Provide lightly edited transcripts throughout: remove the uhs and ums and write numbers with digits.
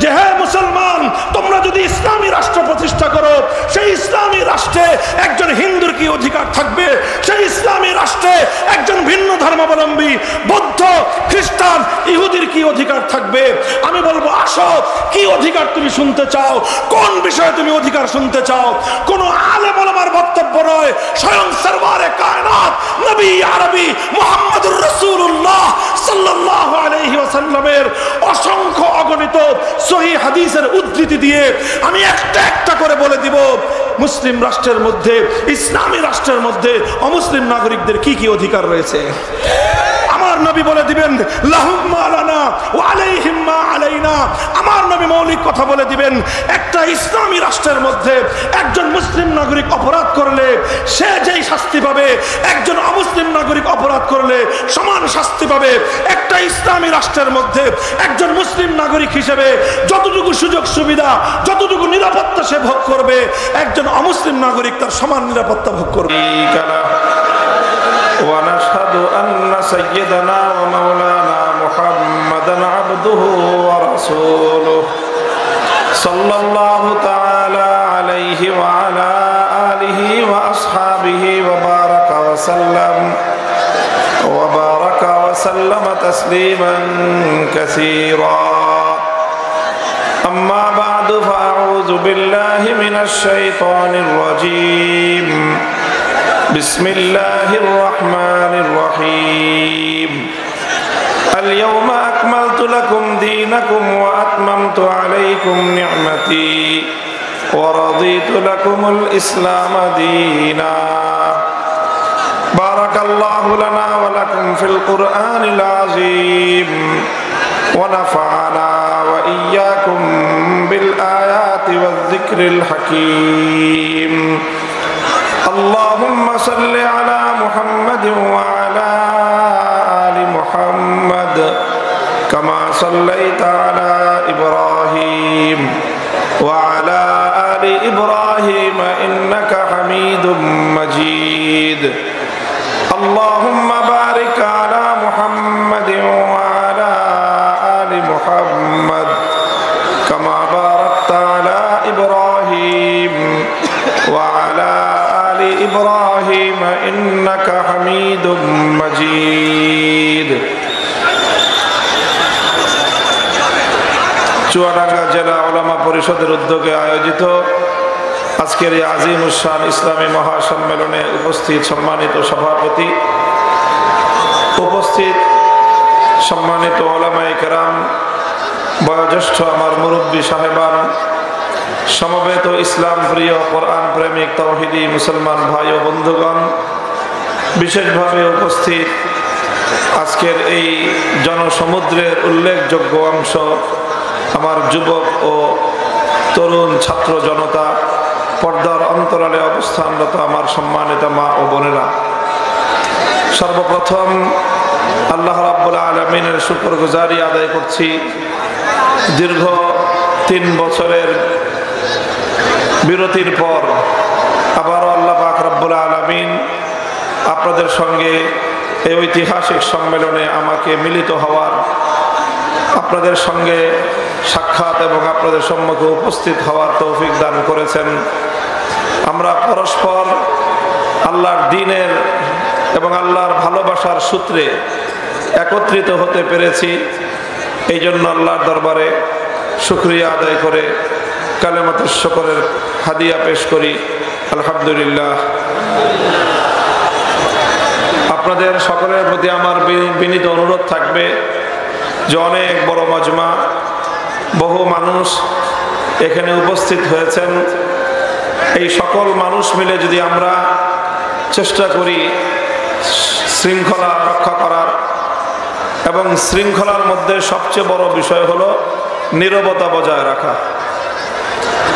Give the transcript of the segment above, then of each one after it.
যে হে মুসলমান, তোমরা যদি ইসলামী রাষ্ট্র প্রতিষ্ঠা করো, সেই ইসলামী রাষ্ট্রে একজন হিন্দুর কি অধিকার থাকবে? সেই ইসলামী রাষ্ট্রে একজন ভিন্ন ধর্মাবলম্বী বৌদ্ধ, খ্রিস্টান, ইহুদির কি অধিকার থাকবে? আমি বলবো, আসো, কি অধিকার তুমি শুনতে চাও? কোন বিষয়ে তুমি অধিকার শুনতে চাও? কোন আলেম ওলামার বক্তব্য নয়, স্বয়ং সরওয়ারে কায়নাত নবী আরবি মুহাম্মদুর রাসূলুল্লাহ সাল্লাল্লাহু আলাইহি ওয়াসাল্লামের অসংখ্য অগণিত সহিহ হাদিসের উদ্ধৃতি দিয়ে আমি একটা একটা করে বলে দিব মুসলিম রাষ্ট্রের মধ্যে, ইসলামী রাষ্ট্রের মধ্যে অমুসলিম নাগরিকদের কি কি অধিকার রয়েছে। আমার নবী বলে দিবেন লাহুম মা লানা ওয়া আলাইহিম মা আলাইনা। আমার নবী মৌলিক কথা বলে দিবেন, একটা ইসলামী রাষ্ট্রের মধ্যে একজন মুসলিম নাগরিক অপরাধ করলে সে যেই শাস্তি পাবে, একজন অমুসলিম নাগরিক অপরাধ করলে সমান শাস্তি পাবে। একটা ইসলামী রাষ্ট্রের মধ্যে একজন মুসলিম নাগরিক হিসেবে যতটুকু সুযোগ সুবিধা, যতটুকু নিরাপত্তা সে ভোগ করবে, একজন অমুসলিম নাগরিক তার সমান নিরাপত্তা ভোগ করবে। ونشهد أن سيدنا ومولانا محمدا عبده ورسوله صلى الله تعالى عليه وعلى آله وأصحابه وبارك وسلم تسليما كثيرا. أما بعد فأعوذ بالله من الشيطان الرجيم. بسم الله الرحمن الرحيم. اليوم أكملت لكم دينكم وأتممت عليكم نعمتي ورضيت لكم الإسلام دينا. بارك الله لنا ولكم في القرآن العظيم ونفعنا وإياكم بالآيات والذكر الحكيم. اللهم صل على محمد وعلى آل محمد كما صليت على إبراهيم وعلى آل إبراهيم إنك حميد مجيد. اللهم بارك على محمد وعلى آل محمد كما باركت على إبراهيم وعلى إبراهيم إنك حميد مجيد. চুয়াডাঙ্গা জেলা উলামা পরিষদের উদ্যোগে আয়োজিত আজকের এই আজিমুস শান ইসলামী মহাসম্মেলনে উপস্থিত সম্মানিত সভাপতি, উপস্থিত সম্মানিত উলামায়ে কেরাম, বয়োজ্যেষ্ঠ আমার মুরব্বী সাহেবান, সমবেত ইসলাম প্রিয় কোরআন প্রেমিক তাওহীদি মুসলমান ভাই ও বন্ধুগণ, বিশেষভাবে উপস্থিত আজকের এই জনসমুদ্রের উল্লেখযোগ্য অংশ আমার যুবক ও তরুণ ছাত্র জনতা, পর্দার অন্তরালে অবস্থানরত আমার সম্মানিত মা ও বোনেরা, সর্বপ্রথম আল্লাহ রাব্বুল আলামিনের শুকরগুজারি আদায় করছি। দীর্ঘ 3 বছরের বিরতির পর আবারও আল্লাহ পাক রব্বুল আলামিন আপনাদের সঙ্গে এই ঐতিহাসিক সম্মেলনে আমাকে মিলিত হওয়ার, আপনাদের সঙ্গে সাক্ষাৎ এবং আপনাদের সম্মুখে উপস্থিত হওয়ার তৌফিক দান করেছেন। আমরা পরস্পর আল্লাহর দ্বীনের এবং আল্লাহর ভালোবাসার সূত্রে একত্রিত হতে পেরেছি। এই জন্য আল্লাহর দরবারে শুকরিয়া আদায় করে কালেমাতুশ শুকরের হাদিয়া পেশ করি, আলহামদুলিল্লাহ। আপনাদের সকলের প্রতি আমার বিনীত অনুরোধ থাকবে যে অনেক বড় মজমা, বহু মানুষ এখানে উপস্থিত হয়েছেন। এই সকল মানুষ মিলে যদি আমরা চেষ্টা করি শৃঙ্খলা রক্ষা করার, এবং শৃঙ্খলার মধ্যে সবচেয়ে বড় বিষয় হলো নীরবতা বজায় রাখা।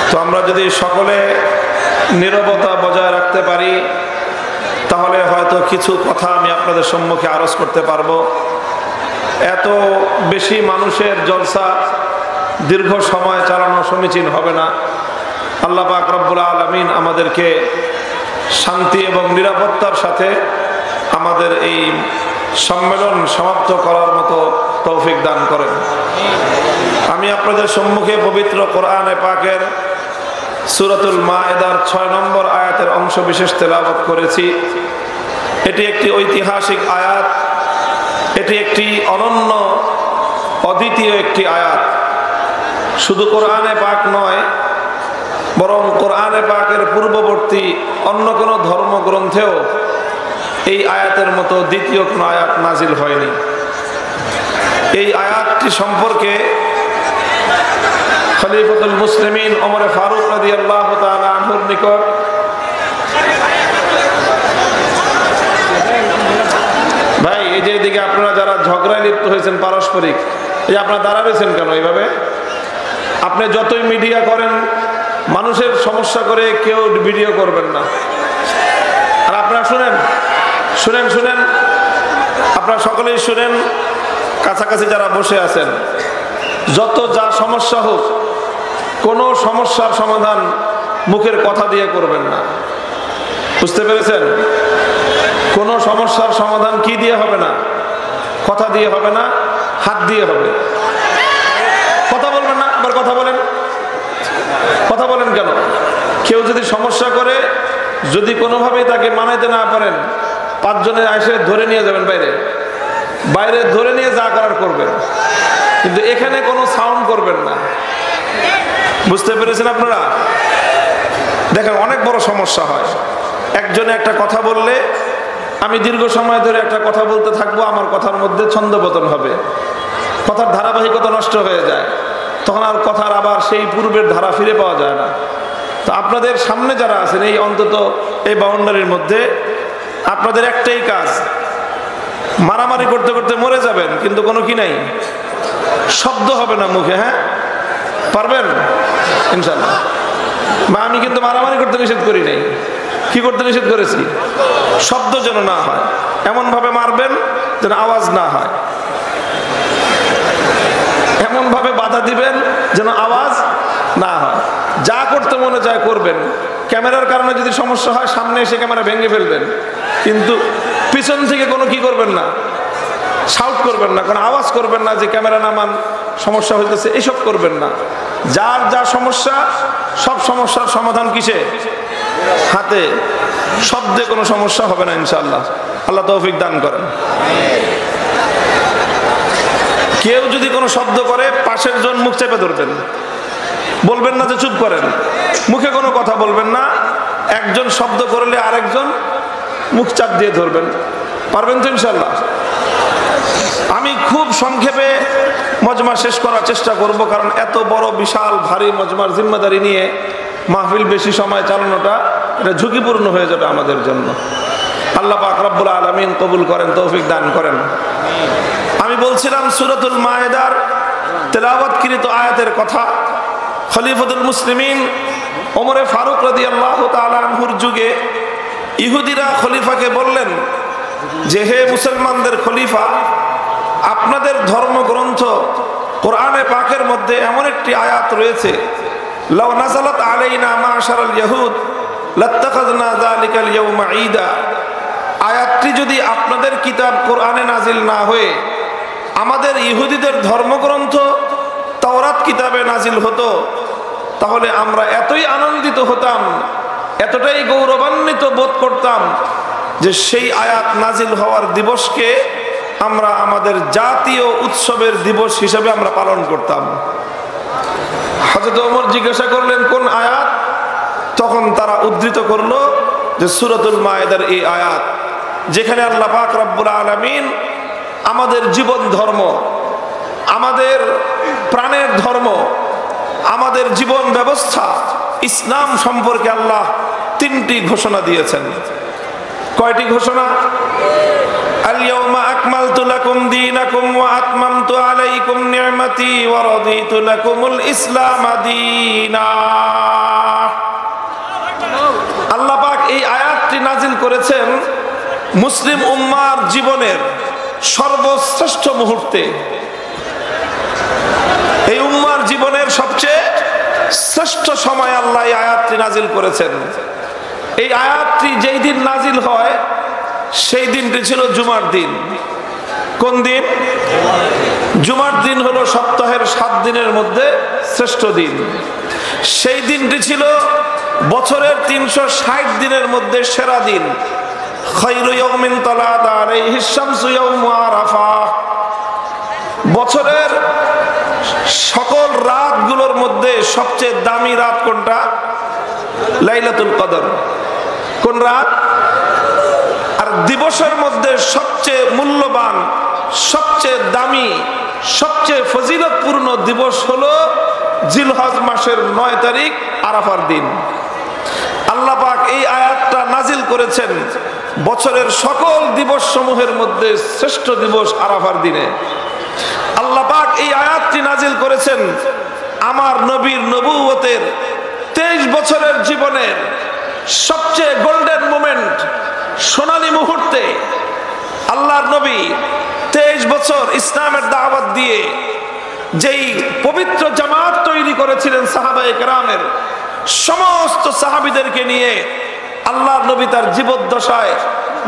তো আমরা যদি সকলে নীরবতা বজায় রাখতে পারি, তাহলে হয়তো কিছু কথা আমি আপনাদের সম্মুখে আরজ করতে পারবো। এত বেশি মানুষের জলসা দীর্ঘ সময় চালানো সমীচীন হবে না। আল্লাহ পাক রব্বুল আলামিন আমাদেরকে শান্তি এবং নিরাপত্তার সাথে আমাদের এই সম্মেলন সমাপ্ত করার মতো তৌফিক দান করেন। আমি আপনাদের সম্মুখে পবিত্র কোরআনে পাকের সূরাতুল মায়েদার 6 নম্বর আয়াতের অংশ বিশেষ তেলাওয়াত করেছি। এটি একটি ঐতিহাসিক আয়াত, এটি একটি অনন্য অদ্বিতীয় একটি আয়াত। শুধু কোরআনে পাক নয়, বরং কোরআনে পাকের পূর্ববর্তী অন্য কোনো ধর্মগ্রন্থেও এই আয়াতের মতো দ্বিতীয় কোনো আয়াত নাজিল হয়নি। এই আয়াতটি সম্পর্কে খলিফাতুল মুসলিমিন ওমর ফারুক রাদিয়াল্লাহু তাআলা আনহুর নিকট ভাই, এই যে এদিকে আপনারা যারা ঝগড়ায় লিপ্ত হয়েছেন পারস্পরিক, এই আপনারা দাঁড়া রয়েছেন কেন এইভাবে? আপনি যতই মিডিয়া করেন, মানুষের সমস্যা করে কেউ ভিডিও করবেন না। আর আপনারা শুনেন শুনেন শুনেন আপনারা সকলেই শুনেন, কাছাকাছি যারা বসে আছেন, যত যা সমস্যা হোক, কোনো সমস্যার সমাধান মুখের কথা দিয়ে করবেন না। বুঝতে পেরেছেন? কোনো সমস্যার সমাধান কি দিয়ে হবে না? কথা দিয়ে হবে না, হাত দিয়ে হবে। কথা বলবেন না, আবার কথা বলেন। কথা বলেন কেন? কেউ যদি সমস্যা করে, যদি কোনোভাবেই তাকে মানাইতে না পারেন, 5 জনে এসে ধরে নিয়ে যাবেন বাইরে, বাইরে ধরে নিয়ে যা করার করবেন, কিন্তু এখানে কোনো সাউন্ড করবেন না। বুঝতে পেরেছেন আপনারা? দেখেন, অনেক বড় সমস্যা হয়। একজনে একটা কথা বললে আমি দীর্ঘ সময় ধরে একটা কথা বলতে থাকবো, আমার কথার মধ্যে ছন্দপতন হবে, কথার ধারাবাহিকতা নষ্ট হয়ে যায়, তখন আর কথার আবার সেই পূর্বের ধারা ফিরে পাওয়া যায় না। তো আপনাদের সামনে যারা আছেন, এই অন্তত এই বাউন্ডারির মধ্যে, আপনাদের একটাই কাজ, মারামারি করতে করতে মরে যাবেন, কিন্তু কোনো কি নাই, শব্দ হবে না মুখে। হ্যাঁ, পারবেন ইনশাল্লাহ? বা আমি কিন্তু মারামারি করতে নিষেধ করি নাই। কি করতে নিষেধ করেছি? শব্দ যেন না হয়, এমন ভাবে মারবেন যেন আওয়াজ না হয়, এমন ভাবে বাধা দিবেন যেন আওয়াজ না হয়। যা করতে মনে চায় করবেন। ক্যামেরার কারণে যদি সমস্যা হয়, সামনে এসে ক্যামেরা ভেঙে ফেলবেন, কিন্তু পিছন থেকে কোনো কি করবেন না, শাউট করবেন না, কোনো আওয়াজ করবেন না যে ক্যামেরা নামান, সমস্যা হইতেছে, এসব করবেন না। যার যা সমস্যা, সব সমস্যার সমাধান কিসে? হাতে। শব্দে কোনো সমস্যা হবে না ইনশাআল্লাহ। আল্লাহ তৌফিক দান করেন। কেউ যদি কোনো শব্দ করে, পাশের জন মুখ চেপে ধরবেন, বলবেন না যে চুপ করেন, মুখে কোনো কথা বলবেন না। একজন শব্দ করলে আরেকজন মুখ চাপ দিয়ে ধরবেন। পারবেন তো ইনশাআল্লাহ? আমি খুব সংক্ষেপে মজমা শেষ করার চেষ্টা করব, কারণ এত বড় বিশাল ভারী মজমার জিম্মাদারি নিয়ে মাহফিল বেশি সময় চালানোটা এটা ঝুঁকিপূর্ণ হয়ে যাবে আমাদের জন্য। আল্লাহ পাক রব্বুল আলামিন কবুল করেন, তৌফিক দান করেন। আমি বলছিলাম সূরাতুল মায়েদার তেলাওয়াতকৃত আয়াতের কথা। খলিফাতুল মুসলিমিন ওমর ফারুক রাদিয়াল্লাহু তাআলা আনহুর যুগে ইহুদিরা খলিফাকে বললেন যে, হে মুসলমানদের খলিফা, আপনাদের ধর্মগ্রন্থ কোরআনে পাকের মধ্যে এমন একটি আয়াত রয়েছে, লাউ নাযালাত আলাইনা মা'শারাল ইয়াহুদ লাত্তাখাযনা যালিকাল ইয়াওমা ঈদা। আয়াতটি যদি আপনাদের কিতাব কোরআনে নাজিল না হয়ে আমাদের ইহুদিদের ধর্মগ্রন্থ তাওরাত কিতাবে নাজিল হতো, তাহলে আমরা এতই আনন্দিত হতাম, এতটাই গৌরবান্বিত বোধ করতাম যে সেই আয়াত নাজিল হওয়ার দিবসকে আমরা আমাদের জাতীয় উৎসবের দিবস হিসেবে আমরা পালন করতাম। হযরত ওমর জিজ্ঞাসা করলেন কোন আয়াত? তখন তারা উদ্ধৃত করলো যে সূরাতুল মায়েদার এই আয়াত, যেখানে আল্লাহ পাক রব্বুল আলামিন আমাদের জীবন ধর্ম, আমাদের প্রাণের ধর্ম, আমাদের জীবন ব্যবস্থা ইসলাম সম্পর্কে আল্লাহ 3টি ঘোষণা দিয়েছেন। কয়টি ঘোষণা? আল-ইয়াওমা আকমালতু লাকুম দীনাকুম ওয়া আতমামতু আলাইকুম নি'মাতি ওয়া রাদিতু লাকুমুল ইসলাম দীনা। আল্লাহ পাক এই আয়াতটি নাজিল করেছেন মুসলিম উম্মার জীবনের সর্বশ্রেষ্ঠ মুহূর্তে। এই উম্মার জীবনের সবচেয়ে শ্রেষ্ঠ সময় আল্লাহ এই আয়াতটি নাজিল করেছেন। এই আয়াতটি যেই দিন নাজিল হয় সেই দিনটি ছিল জুমার দিন। কোন দিন? জুমার দিন হলো সপ্তাহের 7 দিনের মধ্যে শ্রেষ্ঠ দিন। সেই দিনটি ছিল বছরের 360 দিনের মধ্যে সেরা দিন। খায়রু ইয়াউমিন তালাত আলাইহি শামসু ইয়াউমু আরাফা। বছরের সকল রাতগুলোর মধ্যে সবচেয়ে দামি রাত কোনটা? লাইলাতুল কদর। কোন রাত? আর দিবসের মধ্যে সবচেয়ে মূল্যবান, সবচেয়ে দামি, সবচেয়ে ফজিলতপূর্ণ দিবস হলো জিলহজ মাসের 9 তারিখ আরাফার দিন। আল্লাহ পাক এই আয়াতটা নাজিল করেছেন বছরের সকল দিবস সমূহের মধ্যে শ্রেষ্ঠ দিবস আরাফার দিনে। আল্লাহ পাক এই আয়াতটি নাজিল করেছেন আমার নবীর নবুয়তের 23 বছরের জীবনের সবচেয়ে গোল্ডেন মোমেন্ট, সোনালী মুহূর্তে। আল্লাহর নবী 23 বছর ইসলামের দাওয়াত দিয়ে যেই পবিত্র জামাত তৈরি করেছিলেন সাহাবায়ে কেরামের, সমস্ত সাহাবীদেরকে নিয়ে আল্লাহর নবী তার জীবদ্দশায়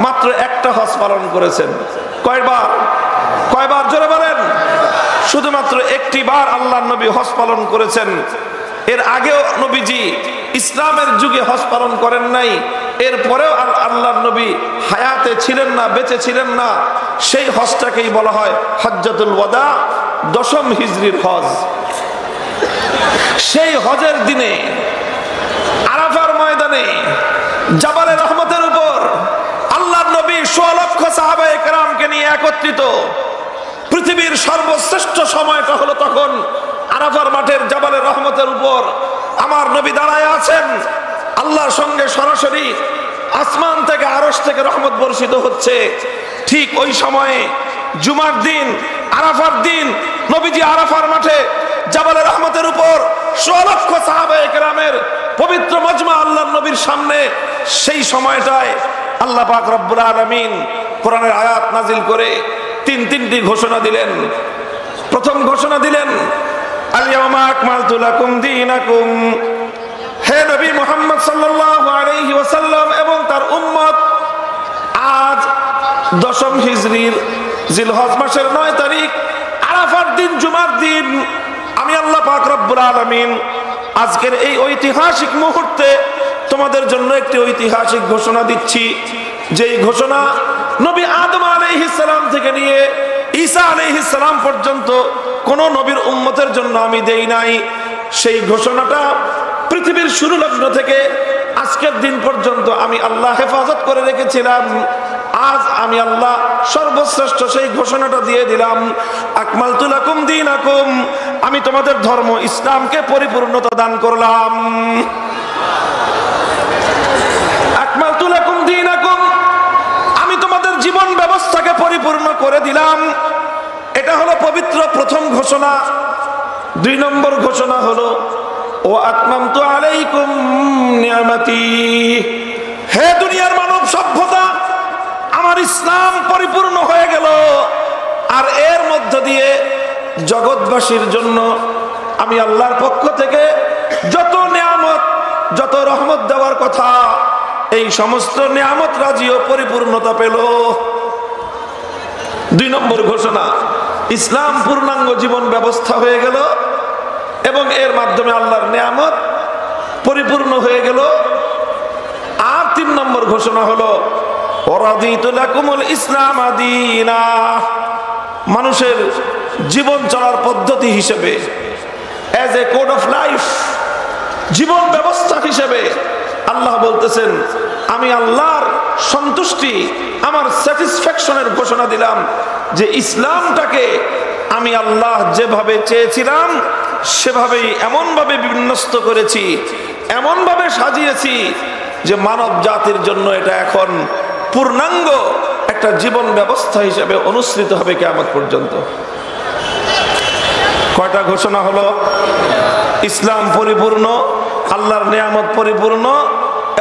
মাত্র একটা হজ পালন করেছেন। কয়বার? কয়বার? জোরে বলেন। শুধুমাত্র একটি বার আল্লাহর নবী হজ পালন করেছেন। এর আগেও নবীজি ইসলামের যুগে হজ পালন করেন নাই। এরপরেও আল্লাহর নবী হায়াতে ছিলেন না, বেঁচে ছিলেন না। সেই হজটাকেই বলা হয় হজ্জাতুল ওয়াদা, 10ম হিজরির হজ। সেই হজের দিনে আরাফার ময়দানে জাবালে রহমতের উপর আল্লাহর নবী 100 লক্ষ সাহাবায়ে কেরামকে নিয়ে একত্রিত। পৃথিবীর সর্বশ্রেষ্ঠ সময়টা হলো তখন আরাফার মাঠের জাবালে রহমতের উপর আমার নবী দাঁড়ায় আছেন। আল্লাহর সঙ্গে সরাসরি আসমান থেকে, আরশ থেকে রহমত বর্ষিত হচ্ছে। ঠিক ওই সময়ে জুমার দিন, আরাফার দিন, নবীজি আরাফার মাঠে জাবালে রহমতের উপর 100 লক্ষ সাহাবায়ে কেরামের পবিত্র মজমা আল্লাহর নবীর সামনে। সেই সময়টায় আল্লাহ পাক রব্বুল আলামিন কোরআনের আয়াত নাজিল করে তিনটি ঘোষণা দিলেন। প্রথম ঘোষণা দিলেন আল ইয়াউমা আকমালতু লাকুম দীনাকুম। হে নবী মুহাম্মদ সাল্লাল্লাহু আলাইহি ওয়াসাল্লাম এবং তার উম্মত, আজ 10ম হিজরির জিলহজ মাসের 9 তারিখ আরাফার দিন, জুমার দিন, আমি আল্লাহ পাক রব্বুল আলামিন আজকের এই ঐতিহাসিক মুহূর্তে তোমাদের জন্য একটি ঐতিহাসিক ঘোষণা দিচ্ছি। যেই ঘোষণা নবী আদম আলাইহিস সালাম থেকে নিয়ে ঈসা আলাইহিস সালাম পর্যন্ত কোন নবীর উম্মতের জন্য আমি দেই নাই। সেই ঘোষণাটা পৃথিবীর শুরু লগ্ন থেকে আজকের দিন পর্যন্ত আমি আল্লাহ হেফাজত করে রেখেছিলাম। আজ আমি আল্লাহ সর্বশ্রেষ্ঠ সেই ঘোষণাটা দিয়ে দিলাম, আকমালতু লাকুম দীনাকুম। আমি তোমাদের ধর্ম ইসলামকে পরিপূর্ণতা দান করলাম। আকমালতু লাকুম দীনাকুম, আমি তোমাদের জীবন ব্যবস্থাকে পরিপূর্ণ করে দিলাম। এটা হলো পবিত্র প্রথম ঘোষণা। 2 নম্বর ঘোষণা হলো ওয়া আতমামতু আলাইকুম নিয়ামতি। হে দুনিয়ার মানব সভ্যতা, আমার ইসলাম পরিপূর্ণ হয়ে গেল। আর এর মধ্য দিয়ে জগৎবাসীর জন্য আমি আল্লাহর পক্ষ থেকে যত নিয়ামত, যত রহমত দেওয়ার কথা, এই সমস্ত নিয়ামত রাজিও পরিপূর্ণতা পেল। 2 নম্বর ঘোষণা, ইসলাম পূর্ণাঙ্গ জীবন ব্যবস্থা হয়ে গেল এবং এর মাধ্যমে আল্লাহর নিয়ামত পরিপূর্ণ হয়ে গেল। আর 3 নম্বর ঘোষণা হলো ওয়ারাদিতু লাকুমুল ইসলাম দীনা। মানুষের জীবন চলার পদ্ধতি হিসেবে, as a code of life, জীবন ব্যবস্থা হিসেবে আল্লাহ বলতেছেন আমি আল্লাহর সন্তুষ্টি, আমার স্যাটিসফ্যাকশনের ঘোষণা দিলাম যে ইসলামটাকে আমি আল্লাহ যেভাবে চেয়েছিলাম সেভাবেই এমনভাবে বিন্যস্ত করেছি, এমনভাবে সাজিয়েছি যে মানব জাতির জন্য এটা এখন পূর্ণাঙ্গ একটা জীবন ব্যবস্থা হিসেবে অনুসৃত হবে কিয়ামত পর্যন্ত। কয়টা ঘোষণা হলো? ইসলাম পরিপূর্ণ, আল্লাহর নিয়ামত পরিপূর্ণ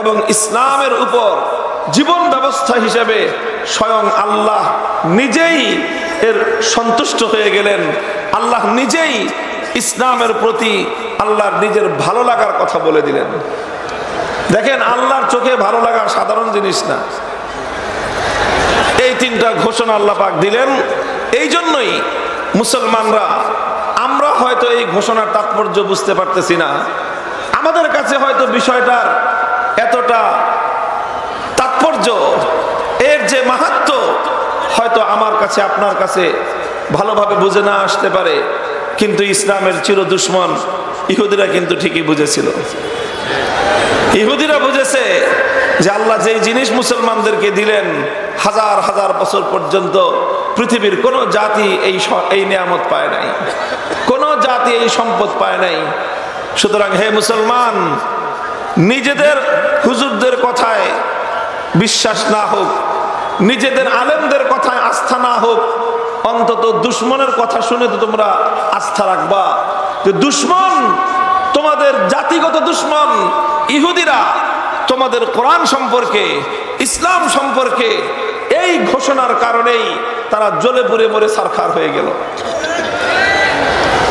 এবং ইসলামের উপর জীবন ব্যবস্থা হিসেবে স্বয়ং আল্লাহ নিজেই এর সন্তুষ্ট হয়ে গেলেন। আল্লাহ নিজেই ইসলামের প্রতি আল্লাহর নিজের ভালো লাগার কথা বলে দিলেন। দেখেন, আল্লাহর চোখে ভালো লাগা সাধারণ জিনিস না। এই 3টা ঘোষণা আল্লাহ পাক দিলেন এই জন্যই মুসলমানরা আমরা হয়তো এই ঘোষণার তাৎপর্য বুঝতে পারতেছি না, আমাদের কাছে হয়তো বিষয়টার এতটা তাৎপর্য, এর যে মাহাত্ম্য হয়তো আমার কাছে আপনার কাছে ভালোভাবে বুঝে না আসতে পারে, কিন্তু ইসলামের চির দুশ্মন ইহুদিরা কিন্তু ঠিকই বুঝেছিল। ইহুদিরা বুঝেছে যে আল্লাহ যেই জিনিস মুসলমানদেরকে দিলেন, হাজার হাজার বছর পর্যন্ত পৃথিবীর কোন জাতি এই নিয়ামত পায় নাই, কোন জাতি এই সম্পদ পায় নাই। সুতরাং হে মুসলমান, নিজেদের হুজুরদের কথায় বিশ্বাস না হোক, নিজেদের আলেমদের কথায় আস্থা না হোক, অন্তত দুশ্মনের কথা শুনে তো তোমরা আস্থা রাখবা যে দুশ্মন, তোমাদের জাতিগত দুশ্মন ইহুদিরা তোমাদের কোরআন সম্পর্কে, ইসলাম সম্পর্কে এই ঘোষণার কারণেই তারা জ্বলে পুড়ে মরে ছারখার হয়ে গেল।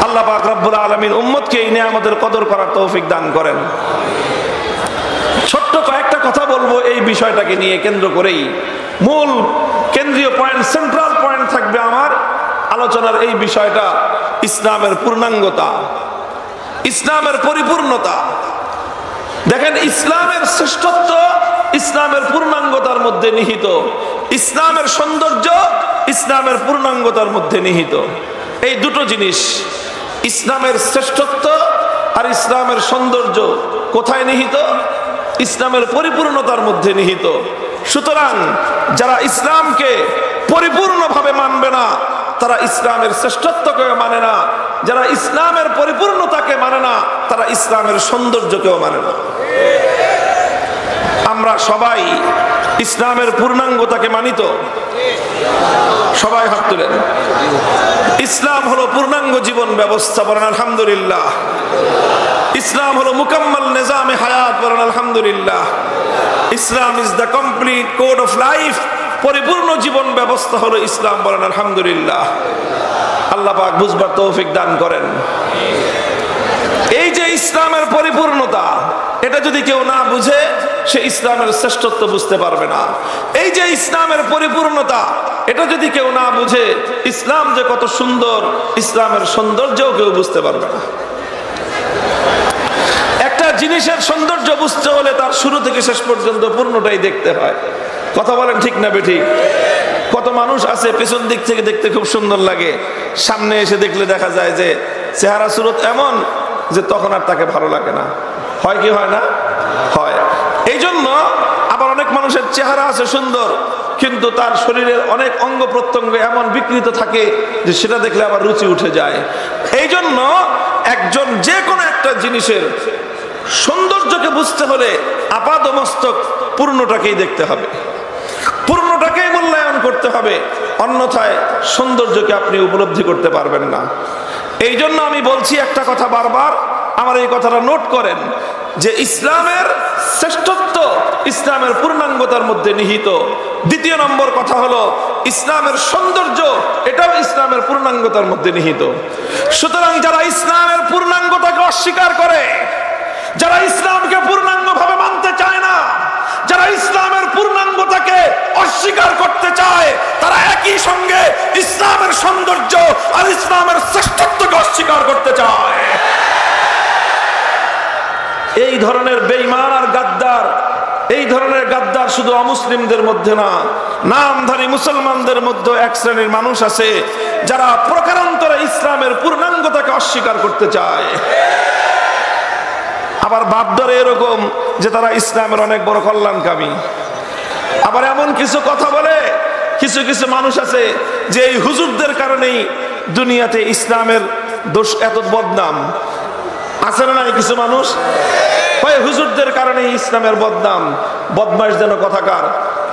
আল্লাহ পাক রব্বুল আলামিন উম্মতকে এই নিয়ামতের কদর করার তৌফিক দান করেন। ছোট্ট কয়েকটা কথা বলবো এই বিষয়টাকে নিয়ে কেন্দ্র করেই। মূল কেন্দ্রীয় পয়েন্ট, সেন্ট্রাল পয়েন্ট থাকবে আমার আলোচনার এই বিষয়টা ইসলামের পূর্ণাঙ্গতা, ইসলামের পরিপূর্ণতা। দেখেন, ইসলামের শ্রেষ্ঠত্ব ইসলামের পূর্ণাঙ্গতার মধ্যে নিহিত, ইসলামের সৌন্দর্য ইসলামের পূর্ণাঙ্গতার মধ্যে নিহিত। এই দুটো জিনিস, ইসলামের শ্রেষ্ঠত্ব আর ইসলামের সৌন্দর্য কোথায় নিহিত? ইসলামের পরিপূর্ণতার মধ্যে নিহিত। সুতরাং যারা ইসলামকে পরিপূর্ণভাবে মানবে না, তারা ইসলামের শ্রেষ্ঠত্বকে মানে না। যারা ইসলামের পরিপূর্ণতাকে মানে না, তারা ইসলামের সৌন্দর্যকেও মানে না। আমরা সবাই ইসলামের পূর্ণাঙ্গতাকে মানিত? সবাই হাত তুলেন। ইসলাম হলো পূর্ণাঙ্গ জীবন ব্যবস্থা, বলেন আলহামদুলিল্লাহ। ইসলাম হলো মুকাম্মাল নিজামে হায়াত, বলেন আলহামদুলিল্লাহ। Islam is the complete code of life, পরিপূর্ণ জীবন ব্যবস্থা হলো ইসলাম, বলেন আলহামদুলিল্লাহ। আল্লাহ পাক বুঝবার তৌফিক দান করেন। এই যে ইসলামের পরিপূর্ণতা, এটা যদি কেউ না বুঝে, সে ইসলামের শ্রেষ্ঠত্ব বুঝতে পারবে না। এই যে ইসলামের পরিপূর্ণতা, এটা যদি কেউ না বুঝে, ইসলাম যে কত সুন্দর, ইসলামের সৌন্দর্যও কেউ বুঝতে পারবে না। একটা জিনিসের সৌন্দর্য বুঝতে হলে তার শুরু থেকে শেষ পর্যন্ত পূর্ণটাই দেখতে হয়। কথা বলেন ঠিক না বেঠিক? কত মানুষ আছে পেছন দিক থেকে দেখতে খুব সুন্দর লাগে, সামনে এসে দেখলে দেখা যায় যে চেহারা সুরত এমন যে তখন আর তাকে ভালো লাগে না। হয় কি হয় না? হয়। এই জন্য আবার অনেক মানুষের চেহারা আছে সুন্দর, কিন্তু তার শরীরের অনেক অঙ্গ প্রত্যঙ্গ এমন বিকৃত থাকে যে সেটা দেখলে আবার রুচি উঠে যায়। এই জন্য একজন যে কোনো একটা জিনিসের সৌন্দর্যকে বুঝতে হলে আপাদমস্তক পূর্ণটাকেই দেখতে হবে, পূর্ণটাকেই মূল্যায়ন করতে হবে, অন্যথায় সৌন্দর্যকে আপনি উপলব্ধি করতে পারবেন না। এই জন্য আমি বলছি একটা কথা বারবার, আমার এই কথাটা নোট করেন, যে ইসলামের শ্রেষ্ঠত্ব ইসলামের পূর্ণাঙ্গতার মধ্যে নিহিত। দ্বিতীয় নম্বর কথা হলো ইসলামের সৌন্দর্য, এটাও ইসলামের পূর্ণাঙ্গতার মধ্যে নিহিত। সুতরাং যারা ইসলামের পূর্ণাঙ্গতাকে অস্বীকার করে, যারা ইসলামকে পূর্ণাঙ্গভাবে মানতে চায় না, যারা ইসলামের পূর্ণাঙ্গতাকে অস্বীকার করতে চায়, তারা একই সঙ্গে ইসলামের সৌন্দর্য আর ইসলামের শ্রেষ্ঠত্বকে অস্বীকার করতে চায়। এই ধরনের বেঈমান আর গাদ্দার, এই ধরনের গাদ্দার শুধু অমুসলিমদের মধ্যে না, নামধারী মুসলমানদের মধ্যে এক শ্রেণীর মানুষ আছে যারা প্রকারান্তরে ইসলামের পূর্ণাঙ্গতাকে অস্বীকার করতে চায়। আবার ভাবদারে এরকম যে তারা ইসলামের অনেক বড় কল্যাণকামী। আবার এমন কিছু কথা বলে কিছু কিছু মানুষ আছে যে এই হুজুরদের কারণেই দুনিয়াতে ইসলামের দোষ এত বদনাম। আছে না নাই কিছু মানুষ? হুজুরদের কারণে ইসলামের বদনাম। বদমাইশ যেন কথাকার,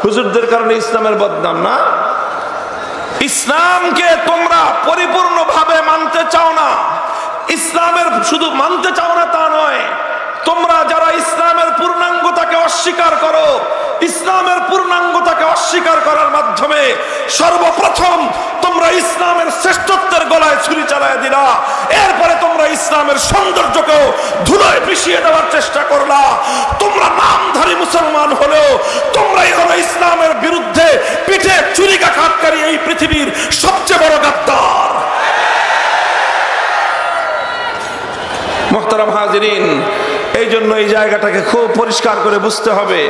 হুজুরদের কারণে ইসলামের বদনাম না। ইসলামকে তোমরা পরিপূর্ণভাবে মানতে চাও না, ইসলামের শুধু মানতে চাও না তা নয়, তোমরা যারা ইসলামের পূর্ণাঙ্গতাকে অস্বীকার করো, ইসলামের পূর্ণাঙ্গতাকে অস্বীকার করার মাধ্যমে সর্বপ্রথম তোমরা ইসলামের শ্রেষ্ঠত্বের গলায় ছুরি চালায় দিলা, এরপরে তোমরা ইসলামের সৌন্দর্যকেও ধুলোয় মিশিয়ে দেওয়ার চেষ্টা করলা। তোমরা নামধারী মুসলমান হলেও তোমরাই হলো ইসলামের বিরুদ্ধে পিঠে ছুরিকাঘাতকারী এই পৃথিবীর সবচেয়ে বড় গাদ্দার। মুহতারাম হাজিরিন, এই জন্য এই জায়গাটাকে খুব পরিষ্কার করে বুঝতে হবে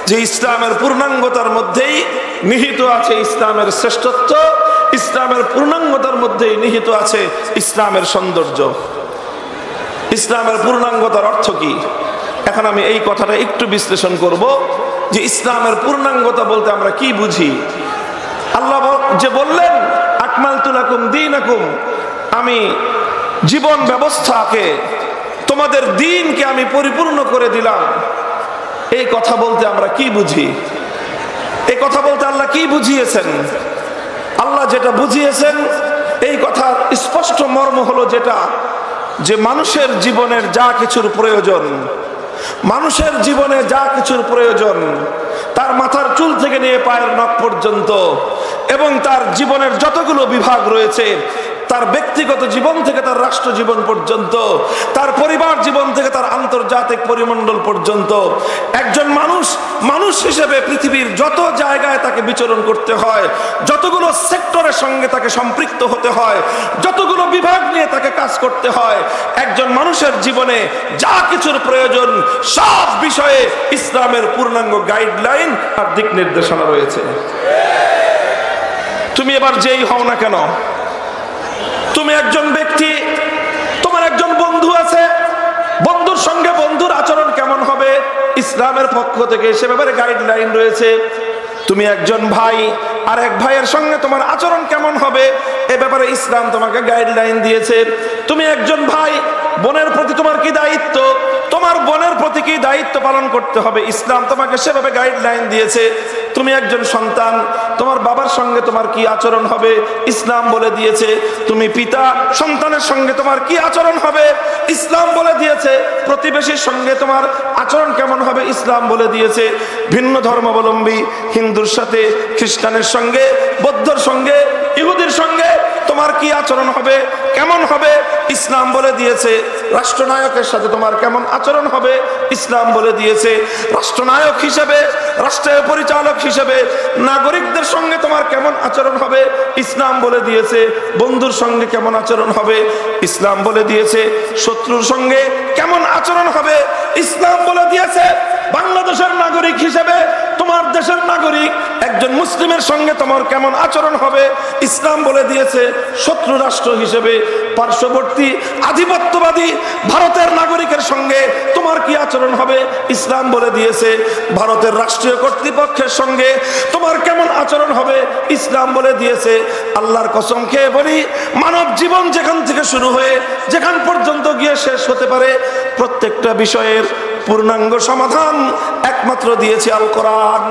যে ইসলামের পূর্ণাঙ্গতার মধ্যেই নিহিত আছে ইসলামের শ্রেষ্ঠত্ব, ইসলামের পূর্ণাঙ্গতার মধ্যেই নিহিত আছে ইসলামের সৌন্দর্য। ইসলামের পূর্ণাঙ্গতার অর্থ কি? এখন আমি এই কথাটা একটু বিশ্লেষণ করব যে ইসলামের পূর্ণাঙ্গতা বলতে আমরা কি বুঝি। আল্লাহ যে বললেন আকমালতু লাকুম দীনাকুম, আমি জীবন ব্যবস্থাকে, তোমাদের দ্বীনকে আমি পরিপূর্ণ করে দিলাম, এই কথা বলতে আমরা কি বুঝি? এই কথা বলতে আল্লাহ কি বুঝিয়েছেন? আল্লাহ যেটা বুঝিয়েছেন এই কথার স্পষ্ট মর্ম হলো যেটা, যে মানুষের জীবনের যা কিছুর প্রয়োজন, মানুষের জীবনে যা কিছুর প্রয়োজন, তার মাথার চুল থেকে নিয়ে পায়ের নখ পর্যন্ত, এবং তার জীবনের যতগুলো বিভাগ রয়েছে, তার ব্যক্তিগত জীবন থেকে তার রাষ্ট্র জীবন পর্যন্ত, তার পরিবার জীবন থেকে তার আন্তর্জাতিক পরিমণ্ডল পর্যন্ত, একজন মানুষ হিসেবে পৃথিবীর যত জায়গায় তাকে বিচরণ করতে হয়, যতগুলো সেক্টরের সঙ্গে তাকে সম্পৃক্ত হতে হয়, যতগুলো বিভাগ নিয়ে তাকে কাজ করতে হয়, একজন মানুষের জীবনে যা কিছুর প্রয়োজন সব বিষয়ে ইসলামের পূর্ণাঙ্গ গাইডলাইন আর দিক নির্দেশনা রয়েছে। তুমি এবার যেই হও না কেন, তুমি একজন ব্যক্তি, তোমার একজন বন্ধু আছে, বন্ধুর সঙ্গে বন্ধুর আচরণ কেমন হবে ইসলামের পক্ষ থেকে সে ব্যাপারে গাইডলাইন রয়েছে। তুমি একজন ভাই, আর এক ভাইয়ের সঙ্গে তোমার আচরণ কেমন হবে এ ব্যাপারে ইসলাম তোমাকে গাইডলাইন দিয়েছে। তুমি একজন ভাই, বোনের প্রতি তোমার কি দায়িত্ব, তোমার বোনের প্রতি কি দায়িত্ব পালন করতে হবে ইসলাম তোমাকে সেভাবে গাইডলাইন দিয়েছে। তুমি একজন সন্তান, তোমার বাবার সঙ্গে তোমার কি আচরণ হবে ইসলাম বলে দিয়েছে। তুমি পিতা, সন্তানের সঙ্গে তোমার কি আচরণ হবে ইসলাম বলে দিয়েছে। প্রতিবেশীর সঙ্গে তোমার আচরণ কেমন হবে ইসলাম বলে দিয়েছে। ভিন্ন ধর্মাবলম্বী হিন্দুর সাথে, খ্রিস্টানের সঙ্গে, বৌদ্ধর সঙ্গে, ইহুদির সঙ্গে তোমার কি আচরণ হবে, কেমন হবে ইসলাম বলে দিয়েছে। রাষ্ট্রনায়কের সাথে তোমার কেমন আচরণ হবে ইসলাম বলে দিয়েছে। রাষ্ট্রনায়ক হিসেবে, রাষ্ট্রের পরিচালক হিসেবে নাগরিকদের সঙ্গে তোমার কেমন আচরণ হবে ইসলাম বলে দিয়েছে। বন্ধুর সঙ্গে কেমন আচরণ হবে ইসলাম বলে দিয়েছে। শত্রুর সঙ্গে কেমন আচরণ হবে ইসলাম বলে দিয়েছে। বাংলাদেশের নাগরিক হিসেবে, তোমার দেশের নাগরিক একজন মুসলিমের সঙ্গে তোমার কেমন আচরণ হবে ইসলাম বলে দিয়েছে। শত্রু রাষ্ট্র হিসেবে পার্শ্ববর্তী আধিপত্যবাদী ভারতের নাগরিকের সঙ্গে তোমার কি আচরণ হবে ইসলাম বলে দিয়েছে। ভারতের রাষ্ট্রীয় কর্তৃপক্ষের সঙ্গে তোমার কেমন আচরণ হবে ইসলাম বলে দিয়েছে। আল্লাহর কসম খেয়ে বলি, মানব জীবন যেখান থেকে শুরু হয়ে যেখান পর্যন্ত গিয়ে শেষ হতে পারে, প্রত্যেকটা বিষয়ের পূর্ণাঙ্গ সমাধান একমাত্র দিয়েছে আল কোরআন।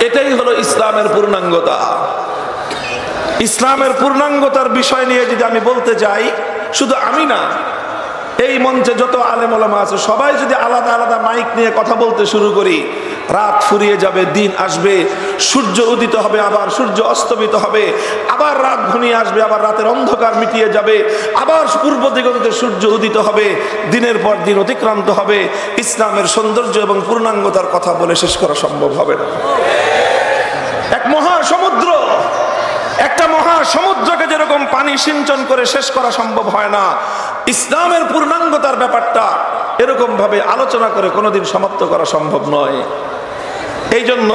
এটাই হলো ইসলামের পূর্ণাঙ্গতা। ইসলামের পূর্ণাঙ্গতার বিষয় নিয়ে যদি আমি বলতে যাই, শুধু আমি না, এই মঞ্চে যত আলেম ওলামা আছে সবাই যদি আলাদা আলাদা মাইক নিয়ে কথা বলতে শুরু করি, রাত ফুরিয়ে যাবে, দিন আসবে, সূর্য উদিত হবে, আবার সূর্য অস্তমিত হবে, আবার রাত ঘনিয়ে আসবে, আবার রাতের অন্ধকার মিটিয়ে যাবে, আবার পূর্ব দিগন্তে সূর্য উদিত হবে, দিনের পর দিন অতিক্রান্ত হবে। ইসলামের সৌন্দর্য এবং পূর্ণাঙ্গতার কথা বলে শেষ করা সম্ভব হবে না। এক মহাসমুদ্র, একটা মহাসমুদ্রকে যেরকম পানি সিঞ্চন করে শেষ করা সম্ভব হয় না, ইসলামের পূর্ণাঙ্গতার ব্যাপারটা এরকম ভাবে আলোচনা করে কোনোদিন সমাপ্ত করা সম্ভব নয়। এই জন্য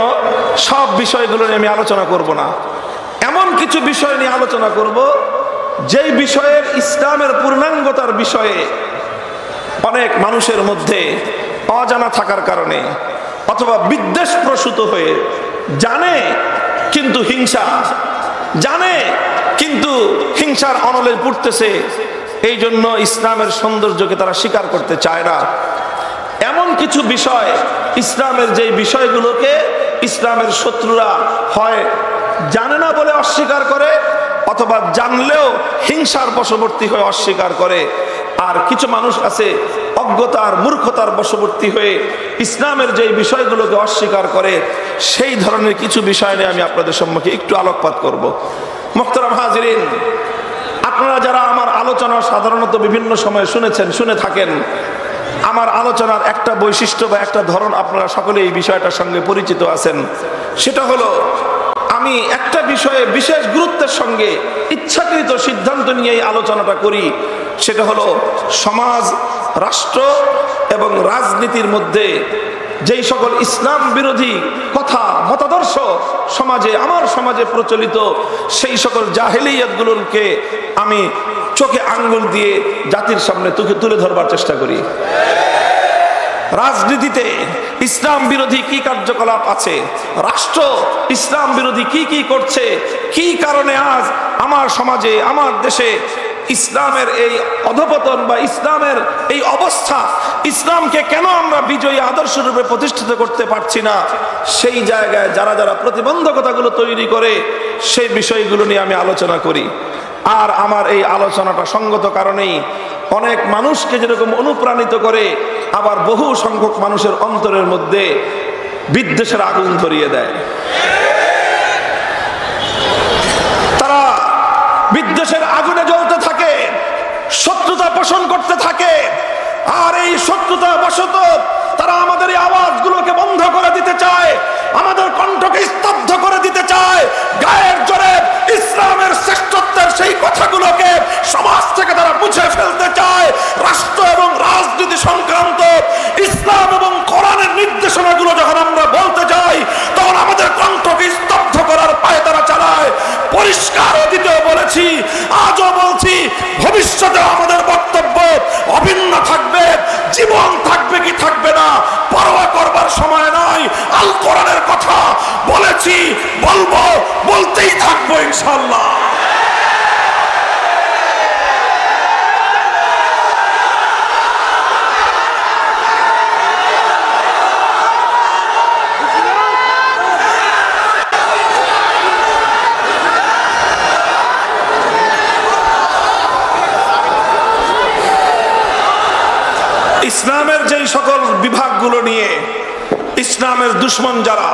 সব বিষয়গুলো নিয়ে আমি আলোচনা করব না, এমন কিছু বিষয় নিয়ে আলোচনা করব যেই বিষয়ের ইসলামের পূর্ণাঙ্গতার বিষয়ে অনেক মানুষের মধ্যে অজানা থাকার কারণে অথবা বিদ্বেষ প্রসূত হয়ে জানে কিন্তু হিংসা, জানে কিন্তু হিংসার অনলে পড়তেছে, এই জন্য ইসলামের সৌন্দর্যকে তারা স্বীকার করতে চায় না। এমন কিছু বিষয়, ইসলামের যে বিষয়গুলোকে ইসলামের শত্রুরা হয় জানে না বলে অস্বীকার করে, অথবা জানলেও হিংসার বশবর্তী হয়ে অস্বীকার করে। আর কিছু মানুষ আছে অজ্ঞতার মূর্খতার বশবর্তী হয়ে ইসলামের যে বিষয়গুলোকে অস্বীকার করে। সেই ধরনের কিছু বিষয় নিয়ে আমি আপনাদের সম্মুখে একটু আলোকপাত করব। মুহতারাম হাজিরিন, আপনারা যারা আমার আলোচনা সাধারণত বিভিন্ন সময় শুনে থাকেন, আমার আলোচনার একটা বৈশিষ্ট্য বা একটা ধরন আপনারা সকলে এই বিষয়টার সঙ্গে পরিচিত আছেন। সেটা হলো, আমি একটা বিষয়ে বিশেষ গুরুত্বের সঙ্গে ইচ্ছাকৃত সিদ্ধান্ত নিয়ে এই আলোচনাটা করি। সেটা হলো সমাজ, রাষ্ট্র এবং রাজনীতির মধ্যে যেই সকল ইসলাম বিরোধী কথা মতাদর্শ আমার সমাজে প্রচলিত, সেই সকল জাহেলিয়াতগুলোকে আমি চোখে আঙ্গুল দিয়ে জাতির সামনে তুলে ধরবার চেষ্টা করি। রাজনীতিতে ইসলাম বিরোধী কি কার্যকলাপ আছে, রাষ্ট্র ইসলাম বিরোধী কি করছে, কি কারণে আজ আমার সমাজে, আমার দেশে ইসলামের এই অধপতন বা ইসলামের এই অবস্থা, ইসলামকে কেন আমরা বিজয়ী আদর্শ রূপে প্রতিষ্ঠিত করতে পারছি না, সেই জায়গায় যারা প্রতিবন্ধকতাগুলো তৈরি করে, সেই বিষয়গুলো নিয়ে আমি আলোচনা করি। আর আমার এই আলোচনাটা সঙ্গত কারণেই অনেক মানুষকে যেরকম অনুপ্রাণিত করে, আবার বহু সংখ্যক মানুষের অন্তরের মধ্যে বিদ্বেষের আগুন ধরিয়ে দেয়। তারা বিদ্বেষের আগুনে জ্বলতে থাকে, শত্রুতা পোষণ করতে থাকে। আর এই শত্রুতা বশত তারা আমাদের এই আওয়াজগুলোকে বন্ধ করে দিতে চায়, আমাদের কণ্ঠকে স্তব্ধ করে দিতে চায়। গায়ের জোরে ইসলামের শ্রেষ্ঠত্বের সেই কথাগুলোকে সমাজ থেকে তারা মুছে ফেলতে চায়। রাষ্ট্র এবং রাজনীতি সংক্রান্ত ইসলাম এবং কোরআনের নির্দেশনাগুলো যখন আমরা বলতে যাই, তখন আমাদের কণ্ঠকে স্তব্ধ করার পায়ে তারা চালায়। পরিষ্কার অতীতেও বলেছি, আজও বলছি, ভবিষ্যতে আমাদের বক্তব্য অভিন্ন থাকবে। জীবন থাকবে কি থাকবে না পরোয়া করবার সময় নাই। আল কোরআনের কথা বলেছি, বলবো, বলতেই থাকবো ইনশাআল্লাহ। ইসলামের যেই সকল বিভাগগুলো নিয়ে ইসলামের দুশ্মন যারা,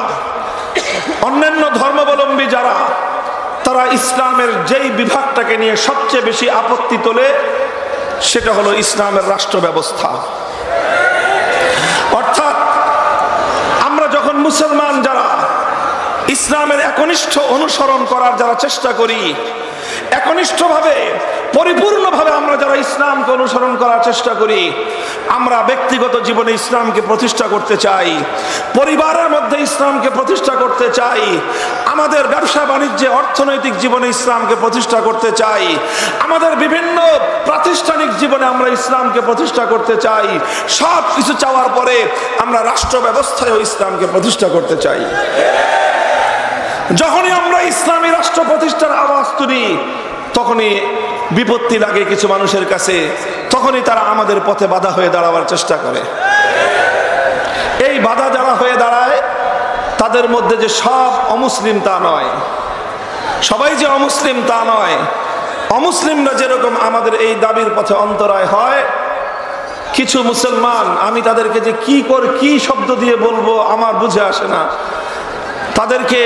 অন্যান্য ধর্মাবলম্বী যারা, তারা ইসলামের যেই বিভাগটাকে নিয়ে সবচেয়ে বেশি আপত্তি তোলে, সেটা হলো ইসলামের রাষ্ট্র ব্যবস্থা। অর্থাৎ আমরা যখন মুসলমান যারা ইসলামের একনিষ্ঠ অনুসরণ করার যারা চেষ্টা করি, একনিষ্ঠভাবে পরিপূর্ণভাবে আমরা যারা ইসলামকে অনুসরণ করার চেষ্টা করি, আমরা ব্যক্তিগত জীবনে ইসলামকে প্রতিষ্ঠা করতে চাই, পরিবারের মধ্যে ইসলামকে প্রতিষ্ঠা করতে চাই, আমাদের ব্যবসা বাণিজ্যে অর্থনৈতিক জীবনে ইসলামকে প্রতিষ্ঠা করতে চাই, আমাদের বিভিন্ন প্রাতিষ্ঠানিক জীবনে আমরা ইসলামকে প্রতিষ্ঠা করতে চাই। সব কিছু চাওয়ার পরে আমরা রাষ্ট্র ব্যবস্থায়ও ইসলামকে প্রতিষ্ঠা করতে চাই। যখনই আমরা ইসলামী রাষ্ট্র প্রতিষ্ঠার আওয়াজ তুলি, তখনই বিপত্তি লাগে কিছু মানুষের কাছে, তখনই তারা আমাদের পথে বাধা হয়ে দাঁড়াবার চেষ্টা করে। এই বাধা যারা হয়ে দাঁড়ায়, তাদের মধ্যে যে সব অমুসলিম তা নয়, সবাই যে অমুসলিম তা নয়। অমুসলিমরা যেরকম আমাদের এই দাবির পথে অন্তরায় হয়, কিছু মুসলমান, আমি তাদেরকে যে কি শব্দ দিয়ে বলবো আমার বুঝে আসে না, তাদেরকে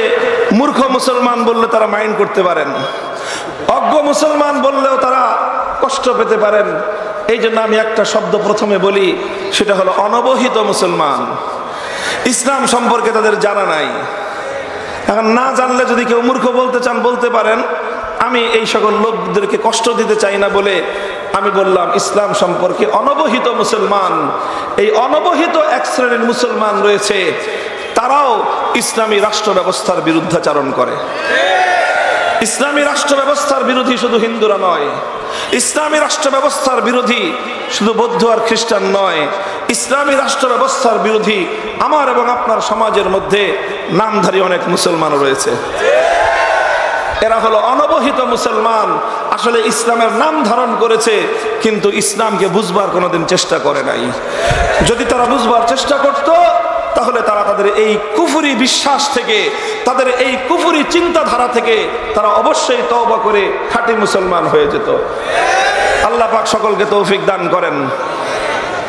মূর্খ মুসলমান বললে তারা মাইন্ড করতে পারেন, অজ্ঞ মুসলমান বললেও তারা কষ্ট পেতে পারেন। এই জন্য আমি একটা শব্দ প্রথমে বলি, সেটা হলো অনবহিত মুসলমান। ইসলাম সম্পর্কে তাদের জানা নাই। এখন না জানলে যদি কেউ মূর্খ বলতে চান বলতে পারেন, আমি এই সকল লোকদেরকে কষ্ট দিতে চাই না বলে আমি বললাম ইসলাম সম্পর্কে অনবহিত মুসলমান। এই অনবহিত এক শ্রেণীর মুসলমান রয়েছে, তারাও ইসলামী রাষ্ট্র ব্যবস্থার বিরুদ্ধাচারণ করে। ইসলামী রাষ্ট্র ব্যবস্থার বিরোধী শুধু হিন্দুরা নয়, ইসলামী রাষ্ট্র ব্যবস্থার বিরোধী শুধু বৌদ্ধ আর খ্রিস্টান নয়, ইসলামী রাষ্ট্র ব্যবস্থার বিরোধী আমার এবং আপনার সমাজের মধ্যে নামধারী অনেক মুসলমান রয়েছে। এরা হলো অনবহিত মুসলমান, আসলে ইসলামের নাম ধারণ করেছে কিন্তু ইসলামকে বুঝবার কোনোদিন চেষ্টা করে নাই। যদি তারা বুঝবার চেষ্টা করত, তাহলে তারা তাদের এই কুফরি বিশ্বাস থেকে, তাদের এই কুফরি চিন্তাধারা থেকে তারা অবশ্যই তওবা করে খাঁটি মুসলমান হয়ে যেত। আল্লাহ পাক সকলকে তৌফিক দান করেন।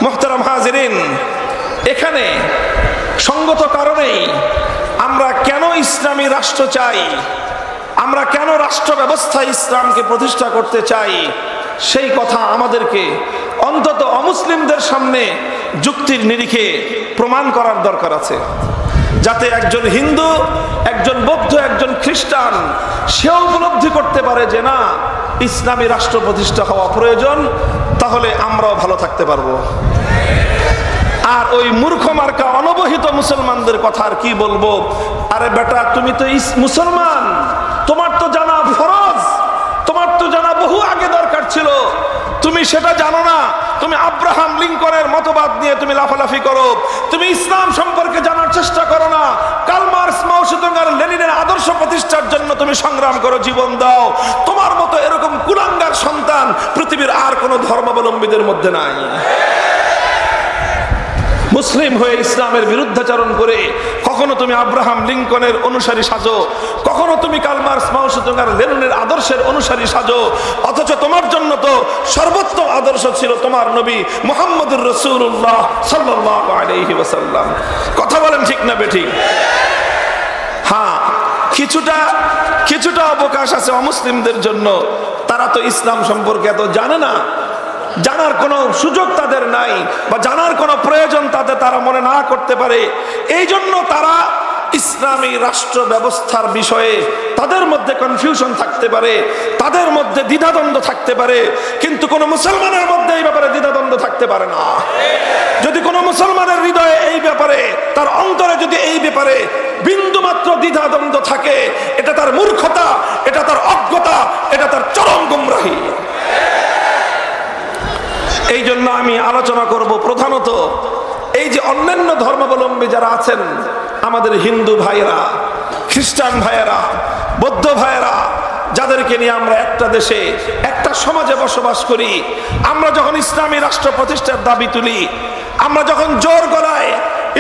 মুহতারাম হাজিরিন, এখানে সঙ্গত কারণেই আমরা কেন ইসলামী রাষ্ট্র চাই, আমরা কেন রাষ্ট্র ব্যবস্থায় ইসলামকে প্রতিষ্ঠা করতে চাই, সেই কথা আমাদেরকে অন্তত অমুসলিমদের সামনে যুক্তির নিরিখে প্রমাণ করার দরকার আছে, যাতে একজন হিন্দু, একজন বৌদ্ধ, একজন খ্রিস্টান সেও উপলব্ধি করতে পারে যে না, ইসলামী রাষ্ট্র প্রতিষ্ঠা হওয়া প্রয়োজন, তাহলে আমরাও ভালো থাকতে পারবো। আর ওই মূর্খ মার্কা অনবহিত মুসলমানদের কথা আর কি বলবো? আরে বেটা, তুমি তো মুসলমান, তোমার তো জানা ফরজ, তোমার তো জানা বহু আগে দরকার ছিল, তুমি সেটা জানো না। তুমি আব্রাহাম লিঙ্কনের মতবাদ নিয়ে তুমি লাফালাফি করো, তুমি ইসলাম সম্পর্কে জানার চেষ্টা করো না। কার্ল মার্কস, মাও সেতুং আর লেনিনের আদর্শ প্রতিষ্ঠার জন্য তুমি সংগ্রাম করো, জীবন দাও। তোমার মতো এরকম কুলাঙ্গার সন্তান পৃথিবীর আর কোনো ধর্মাবলম্বীদের মধ্যে নাই। মুসলিম হয়ে ইসলামের বিরুদ্ধাচরণ করে কখনো তুমি আব্রাহাম লিঙ্কনের অনুসারী সাজো, কখনো তুমি কার্ল মার্কস, মাও সেতুং আর লেনিনের আদর্শের অনুসারী সাজো, অথচ তোমার জন্য তো সর্বোত্তম আদর্শ ছিল তোমার নবী মুহাম্মদুর রাসূলুল্লাহ সাল্লাল্লাহু আলাইহি ওয়াসাল্লাম। কথা বলেন ঠিক না বেঠিক? হ্যাঁ, কিছুটা অবকাশ আছে অমুসলিমদের জন্য। তারা তো ইসলাম সম্পর্কে এত জানে না, জানার কোনো সুযোগ তাদের নাই, বা জানার কোনো প্রয়োজন তারা মনে না করতে পারে। এই জন্য তারা ইসলামী রাষ্ট্র ব্যবস্থার বিষয়ে তাদের মধ্যে কনফিউশন থাকতে পারে, তাদের মধ্যে দ্বিধাদ্বন্দ্ব থাকতে পারে, কিন্তু কোনো মুসলমানের মধ্যে এই ব্যাপারে দ্বিধাদ্বন্দ্ব থাকতে পারে না। যদি কোনো মুসলমানের হৃদয়ে এই ব্যাপারে, তার অন্তরে যদি এই ব্যাপারে বিন্দুমাত্র দ্বিধাদ্বন্দ্ব থাকে, এটা তার মূর্খতা, এটা তার অজ্ঞতা, এটা তার চরম গুমরাহি। এই জন্য আমি আলোচনা করব প্রধানত এই যে অন্যান্য ধর্মাবলম্বী যারা আছেন, আমাদের হিন্দু ভাইয়েরা, খ্রিস্টান ভাইয়েরা, বৌদ্ধ ভাইয়েরা, যাদেরকে নিয়ে আমরা একটা দেশে, একটা সমাজে বসবাস করি। আমরা যখন ইসলামী রাষ্ট্র প্রতিষ্ঠার দাবি তুলি, আমরা যখন জোর গলায়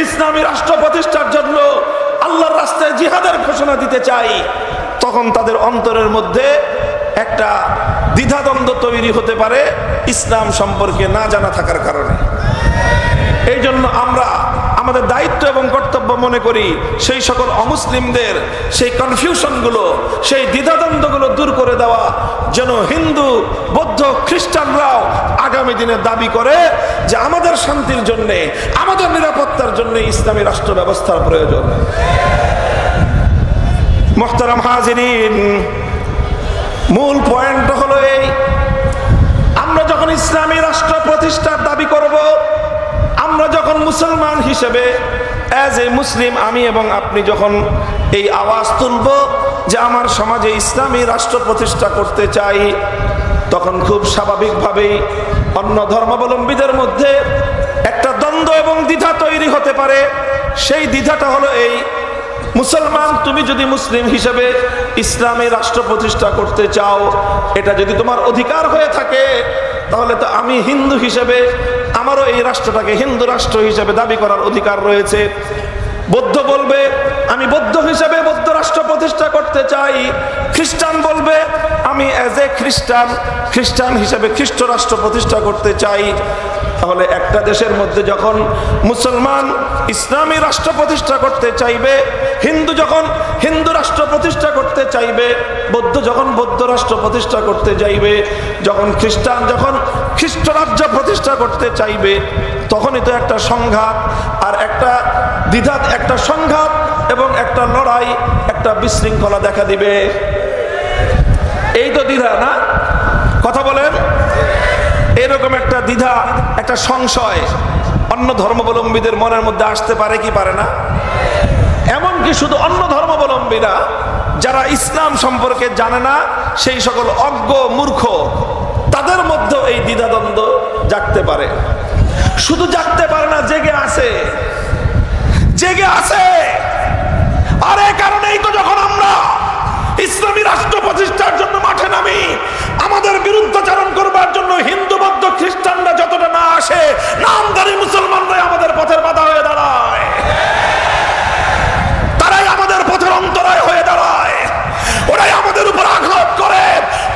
ইসলামী রাষ্ট্র প্রতিষ্ঠার জন্য আল্লাহর রাস্তায় জিহাদের ঘোষণা দিতে চাই, তখন তাদের অন্তরের মধ্যে একটা দ্বিধাদ্বন্দ্ব তৈরি হতে পারে ইসলাম সম্পর্কে না জানা থাকার কারণে। এই জন্য আমরা আমাদের দায়িত্ব এবং কর্তব্য মনে করি সেই সকল অমুসলিমদের সেই কনফিউশনগুলো, সেই দ্বিধাদ্বন্দ্বগুলো দূর করে দেওয়া, যেন হিন্দু, বৌদ্ধ, খ্রিস্টানরাও আগামী দিনে দাবি করে যে আমাদের শান্তির জন্যে, আমাদের নিরাপত্তার জন্য ইসলামী রাষ্ট্র ব্যবস্থার প্রয়োজন। মুহতারাম হাজিরিন, মূল পয়েন্ট হলো এই, আমরা যখন ইসলামী রাষ্ট্র প্রতিষ্ঠার দাবি করব, আমরা যখন মুসলমান হিসেবে অ্যাজ এ মুসলিম আমি এবং আপনি যখন এই আওয়াজ তুলব যে আমার সমাজে ইসলামী রাষ্ট্র প্রতিষ্ঠা করতে চাই, তখন খুব স্বাভাবিকভাবেই অন্য ধর্মাবলম্বীদের মধ্যে একটা দ্বন্দ্ব এবং দ্বিধা তৈরি হতে পারে। সেই দ্বিধাটা হলো এই, মুসলমান তুমি যদি মুসলিম হিসেবে ইসলামী রাষ্ট্র প্রতিষ্ঠা করতে চাও, এটা যদি তোমার অধিকার হয়ে থাকে, তাহলে তো আমি হিন্দু হিসেবে আমারও এই রাষ্ট্রটাকে হিন্দু রাষ্ট্র হিসেবে দাবি করার অধিকার রয়েছে। বৌদ্ধ বলবে আমি বৌদ্ধ হিসেবে বৌদ্ধ রাষ্ট্র প্রতিষ্ঠা করতে চাই, খ্রিস্টান বলবে আমি অ্যাজ এ খ্রিস্টান হিসেবে খ্রিস্ট রাষ্ট্র প্রতিষ্ঠা করতে চাই। তাহলে একটা দেশের মধ্যে যখন মুসলমান ইসলামী রাষ্ট্র প্রতিষ্ঠা করতে চাইবে, হিন্দু যখন হিন্দু রাষ্ট্র প্রতিষ্ঠা করতে চাইবে, বৌদ্ধ যখন বৌদ্ধ রাষ্ট্র প্রতিষ্ঠা করতে চাইবে, যখন খ্রিস্টান যখন খ্রিস্ট রাজ্য প্রতিষ্ঠা করতে চাইবে, তখনই তো একটা সংঘাত আর একটা দ্বিধা, একটা সংঘাত এবং একটা লড়াই, একটা বিশৃঙ্খলা দেখা দিবে। এই তো দ্বিধা না? কথা বলেন। এরকম একটা দ্বিধা, একটা সংশয় অন্য ধর্মাবলম্বীদের মনের মধ্যে আসতে পারে কি পারে না? এমনকি শুধু অন্য ধর্মাবলম্বীরা, যারা ইসলাম সম্পর্কে জানে না, সেই সকল অজ্ঞ মূর্খ, তাদের মধ্যে এই দ্বিধাদ্বন্দ্ব জাগতে পারে। শুধু জাগতে পারে না, জেগে আছে। আর এই কারণেই তো যখন আমরা ইসলামী রাষ্ট্র প্রতিষ্ঠার জন্য মাঠে নামি, আমাদের বিরুদ্ধাচরণ করবার জন্য হিন্দু, বৌদ্ধ, খ্রিস্টানরা যতটা না আসে, নামধারী মুসলমানরাই আমাদের পথের বাধা হয়ে দাঁড়ায়, তারাই আমাদের পথের অন্তরায় হয়ে দাঁড়ায়, ওরাই আমাদের উপর আঘাত করে,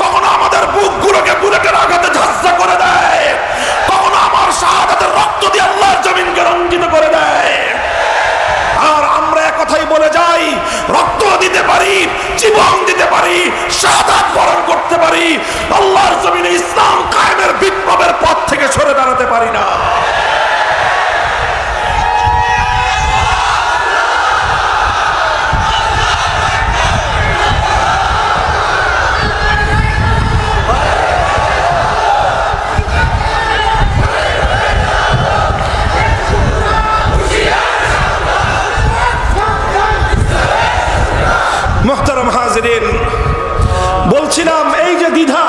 কখনো আমাদের বুকগুলোকে বুলেটের আঘাতে ঝাঁঝা পারি, আল্লাহর জমিনে ইসলাম কায়েমের বিপ্লবের পথ থেকে সরে দাঁড়াতে পারি না। মুহতারাম হাজিরিন, বলছিলাম এই যে দ্বিধা,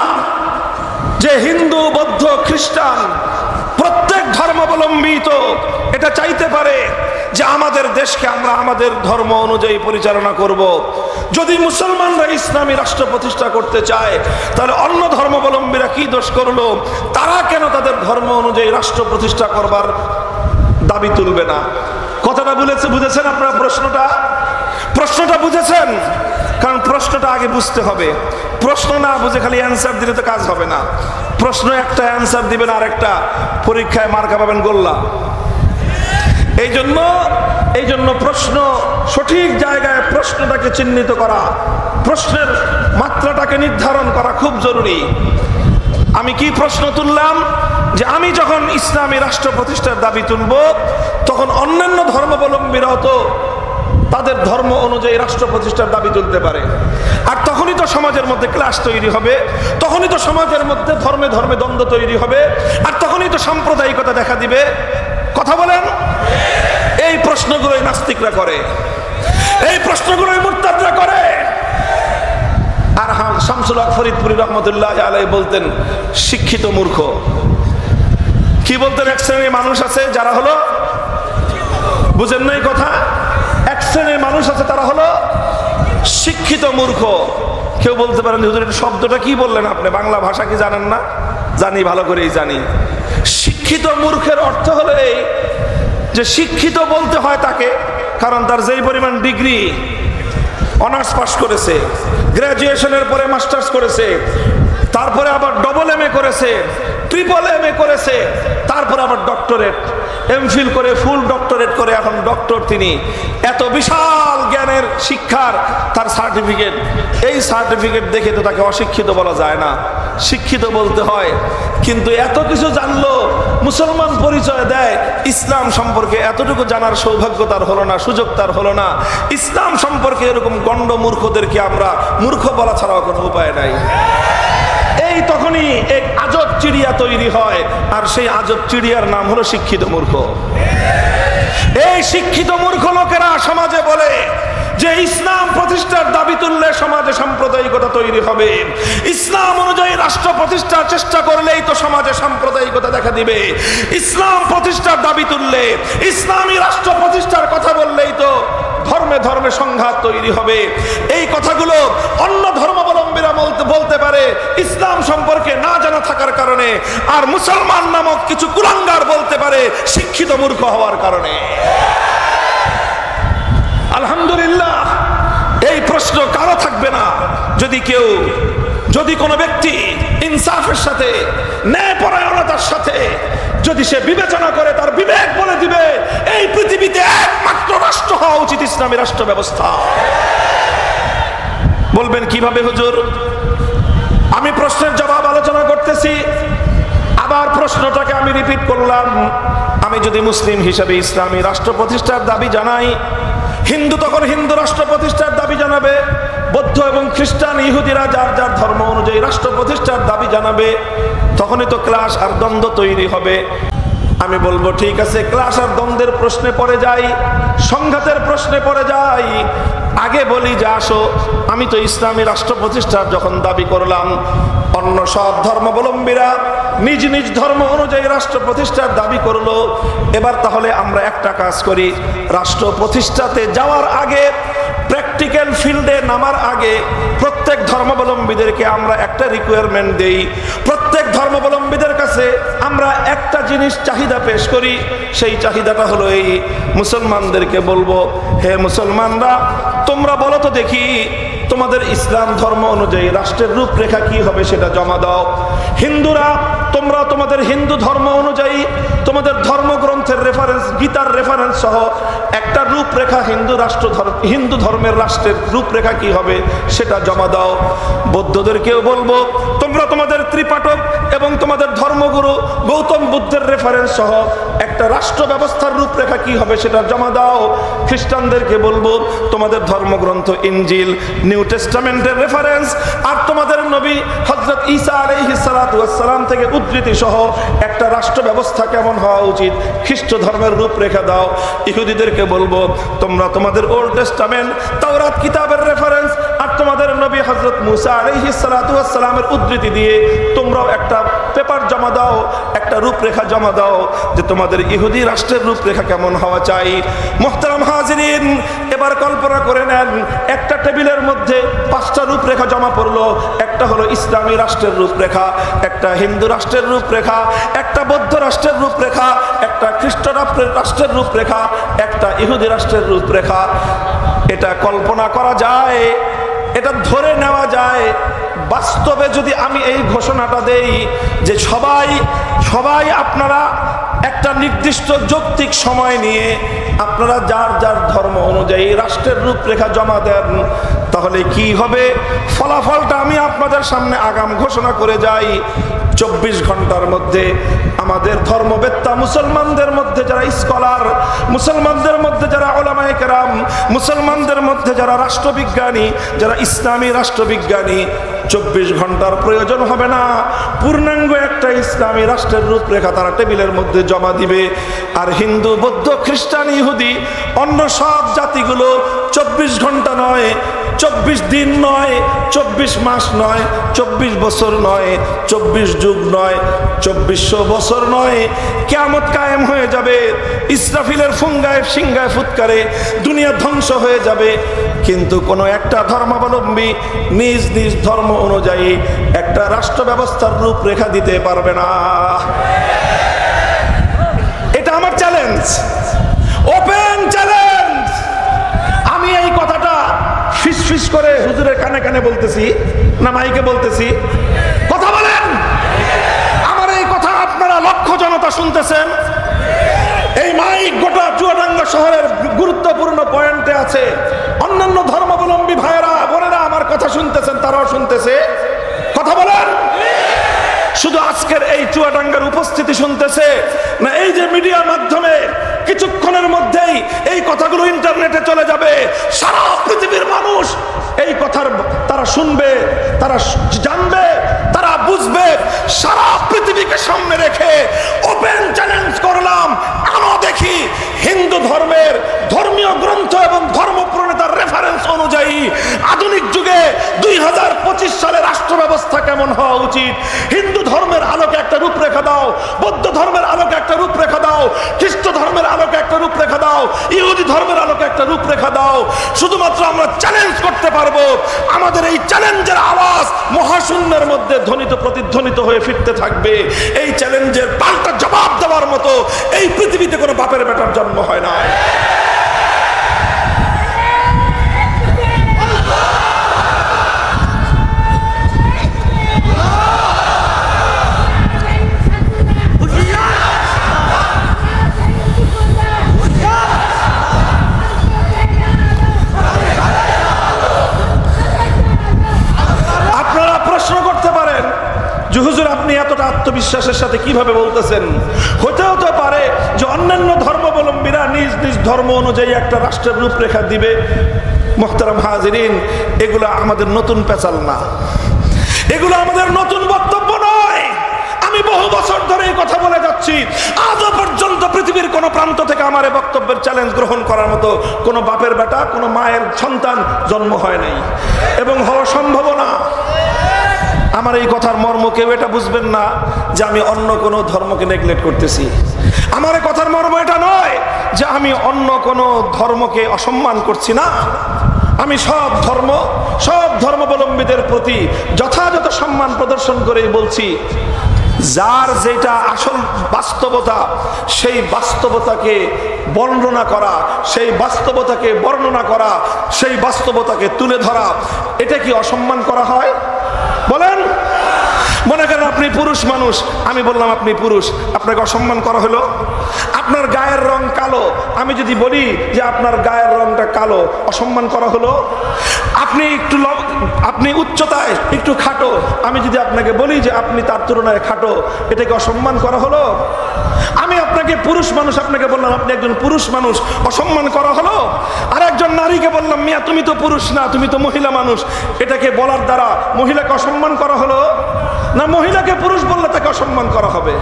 যে হিন্দু বৌদ্ধ খ্রিস্টান প্রত্যেক ধর্মাবলম্বী তো এটা চাইতে পারে যে আমাদের দেশকে আমরা আমাদের ধর্ম অনুযায়ী পরিচালনা করব। যদি মুসলমানরা ইসলামী রাষ্ট্র প্রতিষ্ঠা করতে চায় তাহলে অন্য ধর্মাবলম্বীরা কি দোষ করলো? তারা কেন তাদের ধর্ম অনুযায়ী রাষ্ট্র প্রতিষ্ঠা করবার দাবি তুলবে না? কথাটা বুঝেছেন আপনারা? প্রশ্নটা বুঝেছেন? কারণ প্রশ্নটা আগে বুঝতে হবে। প্রশ্ন না বুঝে খালি অ্যান্সার দিলে তো কাজ হবে না। প্রশ্ন একটা, অ্যান্সার দিবেন আরেকটা, পরীক্ষায় মার্কা পাবেন গোল্লা। এই জন্য প্রশ্ন সঠিক জায়গায় প্রশ্নটাকে চিহ্নিত করা, প্রশ্নের মাত্রাটাকে নির্ধারণ করা খুব জরুরি। আমি কি প্রশ্ন তুললাম? যে আমি যখন ইসলামী রাষ্ট্র প্রতিষ্ঠার দাবি তুলব তখন অন্যান্য ধর্মাবলম্বীরাও তো তাদের ধর্ম অনুযায়ী রাষ্ট্র প্রতিষ্ঠার দাবি তুলতে পারে। আর তখনই তো সমাজের মধ্যে ক্লাস তৈরি হবে, তখনই তো সমাজের মধ্যে ধর্মে ধর্মে দ্বন্দ্ব তৈরি হবে, আর তখনই তো সাম্প্রদায়িকতা দেখা দিবে। কথা বলেন? এই প্রশ্নগুলোই নাস্তিকরা করে, এই প্রশ্নগুলোই মুরতাদরা করে। আর শামসুল হক ফরিদপুরি রহমতুল্লাহ আলাইহি বলতেন শিক্ষিত মূর্খ। কি বলতেন? এক শ্রেণীর মানুষ আছে যারা হলো, বুঝেন নাই কথা, এক শ্রেণীর মানুষ আছে তারা হলো শিক্ষিত মূর্খ। কেউ বলতে পারেন হুজুর এটা শব্দটা কি বললেন আপনি? বাংলা ভাষা কি জানেন না? জানি, ভালো করেই জানি। শিক্ষিত মূর্খের অর্থ হলো এই যে শিক্ষিত বলতে হয় তাকে কারণ তার যেই পরিমাণ ডিগ্রি, অনার্স পাস করেছে, গ্রাজুয়েশনের পরে মাস্টার্স করেছে, তারপরে আবার ডবল MA করেছে, ট্রিপল MA করেছে, তারপরে আবার ডক্টরেট, এমফিল করে ফুল ডক্টরেট করে এখন ডক্টর তিনি। এত বিশাল জ্ঞানের শিক্ষার তার সার্টিফিকেট, এই সার্টিফিকেট দেখে তো তাকে অশিক্ষিত বলা যায় না, শিক্ষিত বলতে হয়। কিন্তু এত কিছু জানলো, মুসলমান পরিচয় দেয়, ইসলাম সম্পর্কে এতটুকু জানার সৌভাগ্য তার হলো না, সুযোগ তার হলো না। ইসলাম সম্পর্কে এরকম গণ্ড মূর্খদেরকে আমরা মূর্খ বলা ছাড়াও কোনো উপায় নাই। এই তখনই এক আজব চিড়িয়া তৈরি হয়, আর সেই আজব চিড়িয়ার নাম হলো শিক্ষিত মূর্খ। এই শিক্ষিত মূর্খ লোকেরা সমাজে বলে যে ইসলাম প্রতিষ্ঠার দাবি তুললে সমাজে সাম্প্রদায়িকতা তৈরি হবে, ইসলাম অনুযায়ী রাষ্ট্র প্রতিষ্ঠার চেষ্টা করলেই তো সমাজে সাম্প্রদায়িকতা দেখা দিবে, ইসলাম প্রতিষ্ঠার দাবি তুললে, ইসলামী রাষ্ট্র প্রতিষ্ঠার কথা বললেই তো ধর্মে ধর্মে সংঘাত তৈরি হবে। এই কথাগুলো অন্য ধর্মাবলম্বীরা বলতে পারে ইসলাম সম্পর্কে না জানা থাকার কারণে, আর মুসলমান নামক কিছু কুলাঙ্গার বলতে পারে শিক্ষিত মূর্খ হওয়ার কারণে। আলহামদুলিল্লাহ, এই প্রশ্ন কারো থাকবে না যদি কোনো ব্যক্তি ইনসাফের সাথে, ন্যায়পরায়ণতার সাথে যদি সে বিবেচনা করে, তার বিবেক বলে দিবে এই পৃথিবীতে একমাত্র রাষ্ট্র হওয়া উচিত ইসলামী রাষ্ট্র ব্যবস্থা। বলবেন কিভাবে হুজুর? আমি প্রশ্নের জবাব আলোচনা করতেছি, আবার প্রশ্নটাকে আমি রিপিট করলাম। আমি যদি মুসলিম হিসাবে ইসলামী রাষ্ট্র প্রতিষ্ঠার দাবি জানাই, হিন্দু তখন হিন্দু রাষ্ট্র প্রতিষ্ঠার দাবি জানাবে, বৌদ্ধ এবং খ্রিস্টান ইহুদিরা যার যার ধর্ম অনুযায়ী রাষ্ট্র প্রতিষ্ঠার দাবি জানাবে, তখনই তো ক্লাস আর দ্বন্দ্ব তৈরি হবে। আমি বলবো ঠিক আছে, ক্লাস আর দ্বন্দ্বের প্রশ্নে পড়ে যাই, সংঘাতের প্রশ্নে পড়ে যাই। আগে বলি যে আসো, আমি তো ইসলামী রাষ্ট্র প্রতিষ্ঠার যখন দাবি করলাম, অন্য সব ধর্মাবলম্বীরা নিজ নিজ ধর্ম অনুযায়ী রাষ্ট্র প্রতিষ্ঠার দাবি করলো। এবার তাহলে আমরা একটা কাজ করি, রাষ্ট্র প্রতিষ্ঠাতে যাওয়ার আগে, প্র্যাকটিক্যাল ফিল্ডে নামার আগে প্রত্যেক ধর্মাবলম্বীদেরকে আমরা একটা রিকোয়ারমেন্ট দেই। প্রত্যেক ধর্মাবলম্বীদের কাছে আমরা একটা জিনিস চাহিদা পেশ করি, সেই চাহিদাটা হলো এই, মুসলমানদেরকে বলবো, হে মুসলমানরা, তোমরা বলো তো দেখি তোমাদের ইসলাম ধর্ম অনুযায়ী রাষ্ট্রের রূপরেখা কি হবে সেটা জমা দাও। হিন্দুরা, তোমরা তোমাদের হিন্দু ধর্ম অনুযায়ী তোমাদের ধর্মগ্রন্থের রেফারেন্স, গীতার রেফারেন্স সহ একটা রূপরেখা হিন্দু ধর্মের রাষ্ট্রের রূপরেখা কি হবে সেটা জমা দাও। বৌদ্ধদেরকেও বলবো তোমরা তোমাদের ত্রিপাঠক এবং তোমাদের ধর্মগুরু গৌতম বুদ্ধের রেফারেন্স সহ একটা রাষ্ট্র ব্যবস্থার রূপরেখা কি হবে সেটা জমা দাও। খ্রিস্টানদেরকে বলবো তোমাদের ধর্মগ্রন্থ ইনজিল, নিউ টেস্টামেন্টের রেফারেন্স আর তোমাদের নবী হযরত ঈসা আলাইহিস সালাতু ওয়াস সালাম থেকে উদ্ধৃতি সহ একটা রাষ্ট্র ব্যবস্থা কেমন হওয়া উচিত খ্রিস্ট ধর্মের রূপরেখা দাও। ইহুদিদেরকে বলবো তোমরা তোমাদের ওল্ড টেস্টামেন্ট তাওরাত কিতাবের রেফারেন্স আর তোমাদের নবী হযরত মুসা আলাইহিস সালাতু ওয়াস সালামের উদ্ধৃতি দিয়ে তোমরাও একটা পেপার জমা দাও, একটা রূপরেখা জমা দাও যে তোমাদের ইহুদি রাষ্ট্রের রূপরেখা কেমন হওয়া চাই। মুহতারাম হাজিরিন, এবার কল্পনা করে নেন একটা টেবিলের মধ্যে 5টা রূপরেখা জমা পড়লো। একটা হলো ইসলামী রাষ্ট্রের রূপরেখা, একটা হিন্দু রাষ্ট্রের রূপরেখা, একটা বৌদ্ধ রাষ্ট্রের রূপরেখা, একটা খ্রিস্ট রাষ্ট্রের রূপরেখা, একটা ইহুদি রাষ্ট্রের রূপরেখা। এটা কল্পনা করা যায়, এটা ধরে নেওয়া যায়। বাস্তবে যদি আমি এই ঘোষণাটা দেই যে সবাই আপনারা একটা নির্দিষ্ট যৌক্তিক সময় নিয়ে আপনারা যার যার ধর্ম অনুযায়ী রাষ্ট্রের রূপরেখা জমা দেন, তাহলে কি হবে ফলাফলটা আমি আপনাদের সামনে আগাম ঘোষণা করে যাই। 24 ঘন্টার মধ্যে আমাদের ধর্মবেত্তা, মুসলমানদের মধ্যে যারা স্কলার, মুসলমানদের মধ্যে যারা উলামায়ে কেরাম, মুসলমানদের মধ্যে যারা রাষ্ট্রবিজ্ঞানী, যারা ইসলামী রাষ্ট্রবিজ্ঞানী, 24 ঘন্টার প্রয়োজন হবে না, পূর্ণাঙ্গ একটা ইসলামী রাষ্ট্রের রূপরেখা তারা টেবিলের মধ্যে জমা দিবে। আর হিন্দু, বৌদ্ধ, খ্রিস্টান, ইহুদি, অন্য সব জাতিগুলো 24 ঘন্টা নয়, 24 দিন নয়, 24 মাস নয়, 24 বছর নয়, 24 যুগ নয়, 2400 বছর নয়, কিয়ামত কায়েম হয়ে যাবে। ইসরাফিলের ফুঙ্গায় সিংহায় ফুৎকারে দুনিয়া ধ্বংস হয়ে যাবে, কিন্তু কোনো একটা ধর্মাবলম্বী নিজ নিজ ধর্ম অনুযায়ী একটা রাষ্ট্র ব্যবস্থার রূপরেখা দিতে পারবে না। এটা আমার চ্যালেঞ্জ, ওপেন চ্যালেঞ্জ। আমি এই কথাটা ফিস করে হুজুরের কানে কানে বলতেছি না মাইকে বলতেছি? কথা বলেন। আমার এই কথা আপনারা লক্ষ জনতা শুনতেছেন। এই মাইক গোটা চুয়াডাঙ্গা শহরের গুরুত্বপূর্ণ পয়েন্টে আছে। অন্যান্য ধর্মাবলম্বী ভাইয়েরা বোনেরা আমার কথা শুনতেছেন, তারাও শুনতেছে। কথা বলেন। শুধু আজকের এই চুয়াডাঙ্গার উপস্থিতি শুনতেছে না, এই যে মিডিয়ার মাধ্যমে কিছুক্ষণের মধ্যেই এই কথাগুলো ইন্টারনেটে চলে যাবে, সারা পৃথিবীর মানুষ এই কথার তারা শুনবে, তারা জানবে, তারা বুঝবে। সারা পৃথিবীকে সামনে রেখে ওপেন চ্যালেঞ্জ করলাম, আনো দেখি হিন্দু ধর্মের ধর্মীয় গ্রন্থ এবং ধর্ম প্রণেতার রেফারেন্স অনুযায়ী আধুনিক যুগে 2025 সালে রাষ্ট্র ব্যবস্থা কেমন হওয়া উচিত। হিন্দু ধর্মের আলোকে একটা রূপরেখা দাও, বৌদ্ধ ধর্মের আলোকে একটা রূপরেখা দাও, খ্রিস্ট ধর্মের আলোকে একটা রূপরেখা দাও, ইহুদি ধর্মের আলোকে একটা রূপরেখা দাও। শুধুমাত্র আমরা চ্যালেঞ্জ করতে পারবো। আমাদের এই চ্যালেঞ্জের আওয়াজ মহাশূন্যের মধ্যে ধ্বনিত প্রতিধ্বনিত হয়ে ফিরতে থাকবে। এই চ্যালেঞ্জের পাল্টা জবাব দেওয়ার মতো এই পৃথিবীতে কোনো বাপের বেটার জন্ম হয় না। হুজুর আপনি এতটা আত্মবিশ্বাসের সাথে কিভাবে বলতেছেন? হতেও তো পারে যে অন্যান্য ধর্মাবলম্বীরা নিজ নিজ ধর্ম অনুযায়ী একটা রাষ্ট্রের রূপরেখা দিবে। মুহতারাম হাজিরিন, এগুলো আমাদের নতুন পেঁচাল না, এগুলো আমাদের নতুন বক্তব্য নয়। আমি বহু বছর ধরে এই কথা বলে যাচ্ছি, আজও পর্যন্ত পৃথিবীর কোন প্রান্ত থেকে আমার এই বক্তব্যের চ্যালেঞ্জ গ্রহণ করার মতো কোনো বাপের বেটা, কোনো মায়ের সন্তান জন্ম হয় নাই এবং হওয়া সম্ভব না। আমার এই কথার মর্ম কেউ এটা বুঝবেন না যে আমি অন্য কোনো ধর্মকে নেগলেক্ট করতেছি। আমার এই কথার মর্ম এটা নয় যে আমি অন্য কোনো ধর্মকে অসম্মান করছি না। আমি সব ধর্মাবলম্বীদের প্রতি যথাযথ সম্মান প্রদর্শন করেই বলছি, যার যেটা আসল বাস্তবতা সেই বাস্তবতাকে বর্ণনা করা, সেই বাস্তবতাকে বর্ণনা করা, সেই বাস্তবতাকে তুলে ধরা, এটা কি অসম্মান করা হয়? বলেন। মনে করেন আপনি পুরুষ মানুষ, আমি বললাম আপনি পুরুষ, আপনাকে অসম্মান করা হলো। আপনার গায়ের রং কালো, আমি যদি বলি যে আপনার গায়ের রংটা কালো, অসম্মান করা হলো। আপনি উচ্চতায় একটু খাটো, আমি যদি আপনাকে বলি যে আপনি তার তুলনায় খাটো, এটাকে অসম্মান করা হলো। আমি আপনাকে পুরুষ মানুষ, আপনাকে বললাম আপনি একজন পুরুষ মানুষ, অসম্মান করা হলো। আর একজন নারীকে বললাম মিয়া তুমি তো পুরুষ না, তুমি তো মহিলা মানুষ, এটাকে বলার দ্বারা মহিলাকে অসম্মান করা হলো না? মহিলাকে পুরুষ বললে তাকে অসম্মান করা হবে,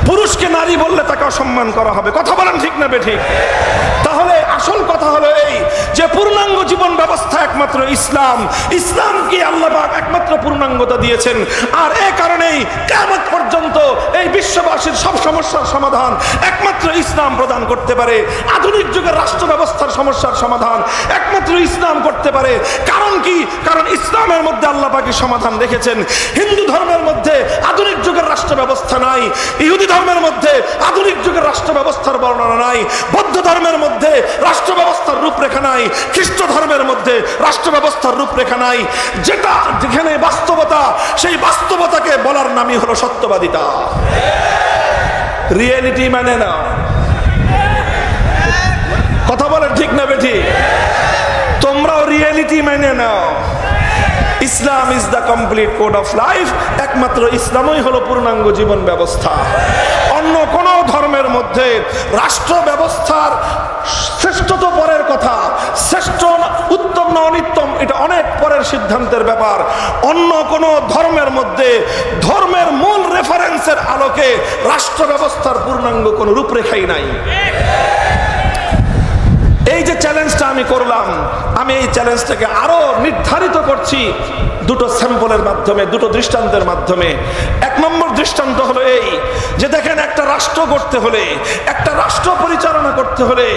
পুরুষকে নারী বললে তাকে অসম্মান করা হবে। কথা বলেন ঠিক না বেঠিক? তাহলে আসল কথা হলো এই যে পূর্ণাঙ্গ জীবন ব্যবস্থা একমাত্র ইসলাম। ইসলামকে আল্লাহ পাক একমাত্র পূর্ণাঙ্গতা দিয়েছেন। আর এই কারণেই কিয়ামত পর্যন্ত এই বিশ্ববাসীর সব সমস্যার সমাধান একমাত্র ইসলাম প্রদান করতে পারে। আধুনিক যুগের রাষ্ট্র ব্যবস্থার সমস্যার সমাধান একমাত্র ইসলাম করতে পারে। কারণ কি? কারণ ইসলামের মধ্যে আল্লাহ পাকই সমাধান রেখেছেন। হিন্দু ধর্মের মধ্যে আধুনিক যুগের রাষ্ট্র ব্যবস্থা নাই, ইহুদি ধর্মের মধ্যে আধুনিক যুগের রাষ্ট্র ব্যবস্থার বর্ণনা নাই, বৌদ্ধ ধর্মের মধ্যে রাষ্ট্র ব্যবস্থার রূপরেখা নাই, খ্রিস্ট ধর্মের মধ্যে রাষ্ট্র ব্যবস্থার রূপরেখা নাই। যেখানে বাস্তবতা, সেই বাস্তবতাকে বলার নামই হলো সত্যবাদিতা। রিয়েলিটি মানে না। কথা বলেন ঠিক না বেঠি? তোমরাও রিয়েলিটি মানে নাও। Islam is the complete code of life. একমাত্র ইসলামই হলো পূর্ণাঙ্গ জীবন ব্যবস্থা। অন্য কোন ধর্মের মধ্যে রাষ্ট্র ব্যবস্থার শ্রেষ্ঠত্ব পরের কথা, শ্রেষ্ঠ উত্তম না অনিত্তম এটা অনেক পরের সিদ্ধান্তের ব্যাপার। অন্য কোন ধর্মের মধ্যে ধর্মের মূল রেফারেন্সের আলোকে রাষ্ট্র ব্যবস্থার পূর্ণাঙ্গ কোন রূপরেখাই নাই। এই যে চ্যালেঞ্জটা আমি করলাম, আমি এই চ্যালেঞ্জটাকে আরো নির্ধারিত করছি দুটো স্যাম্পলের মাধ্যমে, দুটো দৃষ্টান্তের মাধ্যমে। এক নম্বর দৃষ্টান্ত হলো এই যে দেখেন, একটা রাষ্ট্র গড়তে হলে, একটা রাষ্ট্র পরিচালনা করতে হলে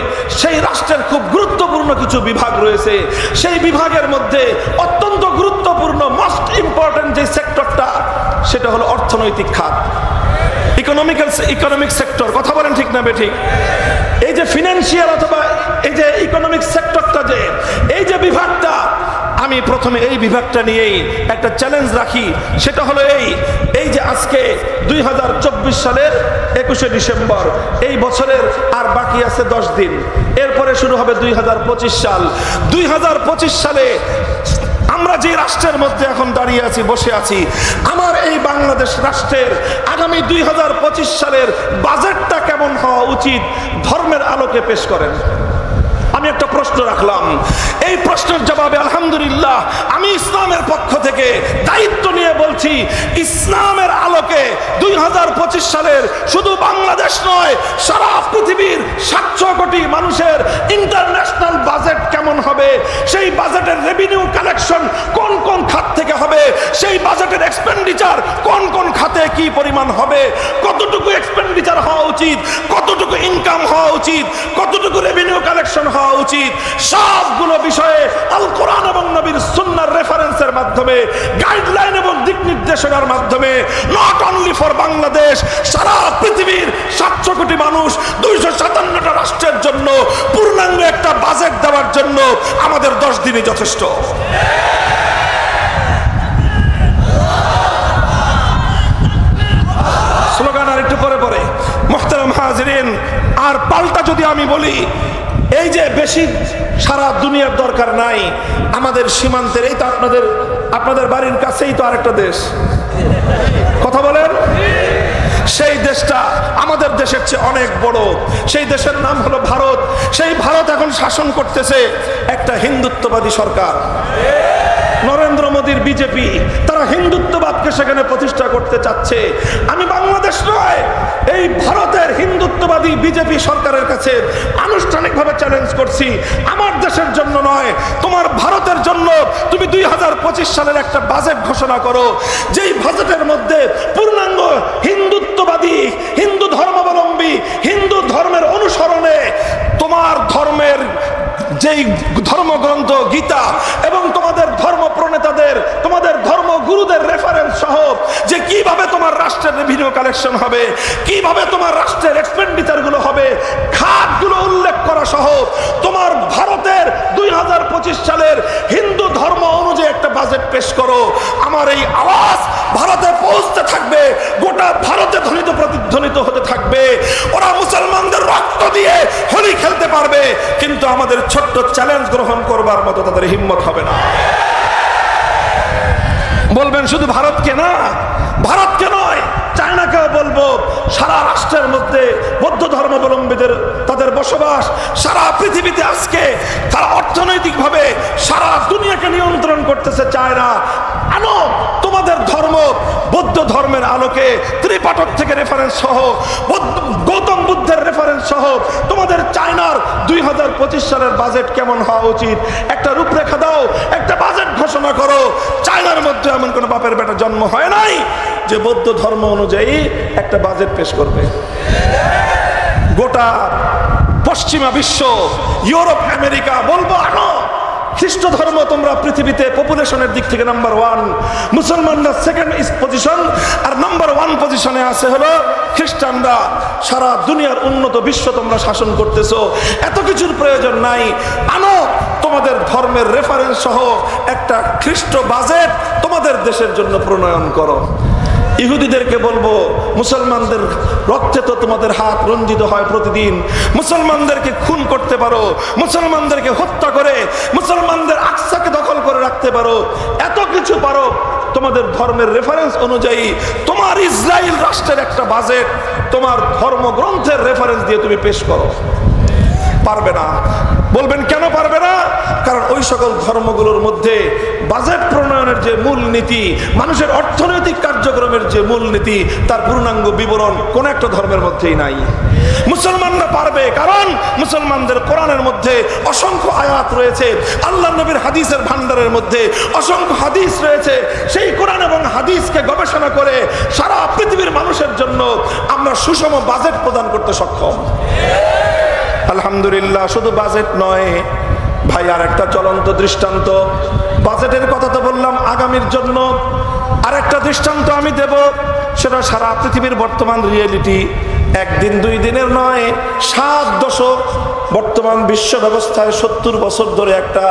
সেই রাষ্ট্রের খুব গুরুত্বপূর্ণ কিছু বিভাগ রয়েছে। সেই বিভাগের মধ্যে অত্যন্ত গুরুত্বপূর্ণ, মোস্ট ইম্পর্টেন্ট যে সেক্টরটা, সেটা হলো অর্থনৈতিক খাত, ইকোনমিক সেক্টর। কথা বলেন ঠিক না বেঠিক? এই যে ফিনান্সিয়াল অথবা এই যে ইকোনমিক সেক্টরটা, যে এই যে বিভাগটা, আমি প্রথমে এই বিভাগটা নিয়েই একটা চ্যালেঞ্জ রাখি। সেটা হলো এই যে আজকে 2024 সালের 21শে ডিসেম্বর, এই বছরের আর বাকি আছে 10 দিন, এরপরে শুরু হবে 2025 সাল। 2025 সালে আমরা যে রাষ্ট্রের মধ্যে এখন দাঁড়িয়ে আছি, বসে আছি, আমার এই বাংলাদেশ রাষ্ট্রের আগামী 2025 সালের বাজেটটা কেমন হওয়া উচিত ধর্মের আলোকে পেশ করেন। আমি একটা প্রশ্ন রাখলাম, এই প্রশ্নের জবাবে আলহামদুলিল্লাহ আমি ইসলামের পক্ষ থেকে দায়িত্ব নিয়ে বলছি, ইসলামের আলোকে 2025 সালের শুধু বাংলাদেশ নয়, সারা পৃথিবীর 700 কোটি মানুষের ইন্টারন্যাশনাল বাজেট কেমন হবে, সেই বাজেটের রেভিনিউ কালেকশন কোন কোন খাত থেকে হবে, সেই বাজেটের এক্সপেন্ডিচার কোন কোন খাতে কি পরিমাণ হবে, কতটুকু এক্সপেন্ডিচার হওয়া উচিত, কতটুকু ইনকাম হওয়া উচিত, কতটুকু রেভিনিউ কালেকশন হওয়া উচিত, সবগুলো বিষয়ে আল কোরআন এবং নবীর সুন্নাহর রেফারেন্সের মাধ্যমে, গাইডলাইন এবং দিক নির্দেশনার মাধ্যমে, নট অনলি ফর বাংলাদেশ, সারা পৃথিবীর 700 কোটি মানুষ, 257টা রাষ্ট্রের জন্য পূর্ণাঙ্গ একটা বাজেট দেওয়ার জন্য আমাদের 10 দিনই যথেষ্ট। স্লোগান আর একটু পরে পরে। মুহতারাম হাজিরিন, আর পাল্টা যদি আমি বলি, এই যে বেশি সারা দুনিয়ার দরকার নাই, আমাদের সীমান্তের, এই তো আপনাদের বাড়ির কাছেই তো আরেকটা দেশ, কথা বলেন, সেই দেশটা আমাদের দেশের চেয়ে অনেক বড়। সেই দেশের নাম হলো ভারত। সেই ভারত এখন শাসন করতেছে একটা হিন্দুত্ববাদী সরকার, নরেন্দ্র মোদীর বিজেপি। তারা হিন্দুত্ববাদকে সেখানে প্রতিষ্ঠা করতে চাচ্ছে। আমি বাংলাদেশ নয়, এই ভারতের হিন্দুত্ববাদী বিজেপি সরকারের কাছে আনুষ্ঠানিকভাবে চ্যালেঞ্জ করছি, আমার দেশের জন্য নয়, তোমার ভারতের জন্য তুমি 2025 সালের একটা বাজেট ঘোষণা করো, যেই বাজেটের মধ্যে পূর্ণাঙ্গ হিন্দুত্ববাদী, হিন্দু ধর্মাবলম্বী, হিন্দু ধর্মের অনুসরণে তোমার ধর্মের যেই ধর্মগ্রন্থ গীতা এবং তোমাদের ধর্ম প্রণেতাদের, তোমাদের ধর্মগুরুদের রেফারেন্স সহ, যে কিভাবে তোমার রাষ্ট্রের রেভিনিউ কালেকশন হবে, কিভাবে তোমার রাষ্ট্রের এক্সপেন্ডিচার গুলো হবে, খাতগুলো উল্লেখ করা সহ তোমার ভারতের 2025 সালের হিন্দু ধর্ম অনুযায়ী একটা বাজেট পেশ করো, আমার এই আওয়াজ ভারতে পৌঁছতে থাকবে, গোটা ভারতে ধ্বনিত প্রতিধ্বনিত হতে থাকবে। ওরা মুসলমানদের রক্ত দিয়ে হোলি খেলতে পারবে, কিন্তু আমাদের ছোট্ট চ্যালেঞ্জ গ্রহণ করবার মতো তাদের হিম্মত হবে না। বলবেন শুধু ভারতকে না, ভারতকে নয়, চায়নাকেও বলবো, সারা রাষ্ট্রের মধ্যে বৌদ্ধ ধর্মাবলম্বীদের তাদের বসবাস, সারা পৃথিবীতে আজকে তারা অর্থনৈতিকভাবে সারা দুনিয়াকে নিয়ন্ত্রণ করতেছে চায়না। আনো তোমাদের ধর্ম, বৌদ্ধ ধর্মের আলোকে ত্রিপাঠক থেকে রেফারেন্স সহ, গৌতম বুদ্ধের রেফারেন্স সহ তোমাদের চায়নার 2025 সালের বাজেট কেমন হওয়া উচিত একটা রূপরেখা দাও, একটা বাজেট ঘোষণা করো। চায়নার মধ্যে এমন কোন বাপের বেটা জন্ম হয় নাই যে বৌদ্ধ ধর্ম অনুযায়ী একটা বাজেট পেশ করবে। গোটা পশ্চিমা বিশ্ব, ইউরোপ, আমেরিকা বলবো আনো। খ্রিস্ট ধর্ম তোমরা পৃথিবীতে পপুলেশনের দিক থেকে নাম্বার 1, মুসলমানরা সেকেন্ড পজিশন, আর নাম্বার 1 পজিশনে আছে হলো খ্রিস্টানরা। সারা দুনিয়ার উন্নত বিশ্ব তোমরা শাসন করতেছো, এত কিছুর প্রয়োজন নাই। আনো তোমাদের ধর্মের রেফারেন্স সহ একটা খ্রিস্ট বাজেট তোমাদের দেশের জন্য প্রণয়ন করো। ইহুদিদেরকে বলবো, মুসলমানদের রক্তে তো তোমাদের হাত রঞ্জিত হয় প্রতিদিন, মুসলমানদেরকে খুন করতে পারো, মুসলমানদেরকে হত্যা করে মুসলমানদের আকসাকে দখল করে রাখতে পারো, এত কিছু পারো। তোমাদের ধর্মের রেফারেন্স অনুযায়ী তোমার ইসরায়েল রাষ্ট্রের একটা বাজেট তোমার ধর্মগ্রন্থের রেফারেন্স দিয়ে তুমি পেশ করো। পারবে না। বলবেন কেন পারবে না? কারণ ওই সকল ধর্মগুলোর মধ্যে বাজেট প্রণয়নের যে মূল নীতি, মানুষের অর্থনৈতিক কার্যক্রমের যে মূল নীতি, তার পূর্ণাঙ্গ বিবরণ কোন একটা ধর্মের মধ্যেই নাই। মুসলমানরা পারবে, কারণ মুসলমানদের কোরআনের মধ্যে অসংখ্য আয়াত রয়েছে, আল্লাহ নবীর হাদিসের ভান্ডারের মধ্যে অসংখ্য হাদিস রয়েছে। সেই কোরআন এবং হাদিসকে গবেষণা করে সারা পৃথিবীর মানুষের জন্য আমরা সুষম বাজেট প্রদান করতে সক্ষম। আলহামদুলিল্লাহ। শুধু বাজেট নয় ভাই, আর একটা চলন্ত দৃষ্টান্ত, বাজেটের কথা তো বললাম আগামীর জন্য, আর একটা দৃষ্টান্ত আমি দেব, সেটা সারা পৃথিবীর বর্তমান রিয়েলিটি। একদিন 2 দিনের নয়, 7 দশক বর্তমান বিশ্ব ব্যবস্থায় 70 বছর ধরে একটা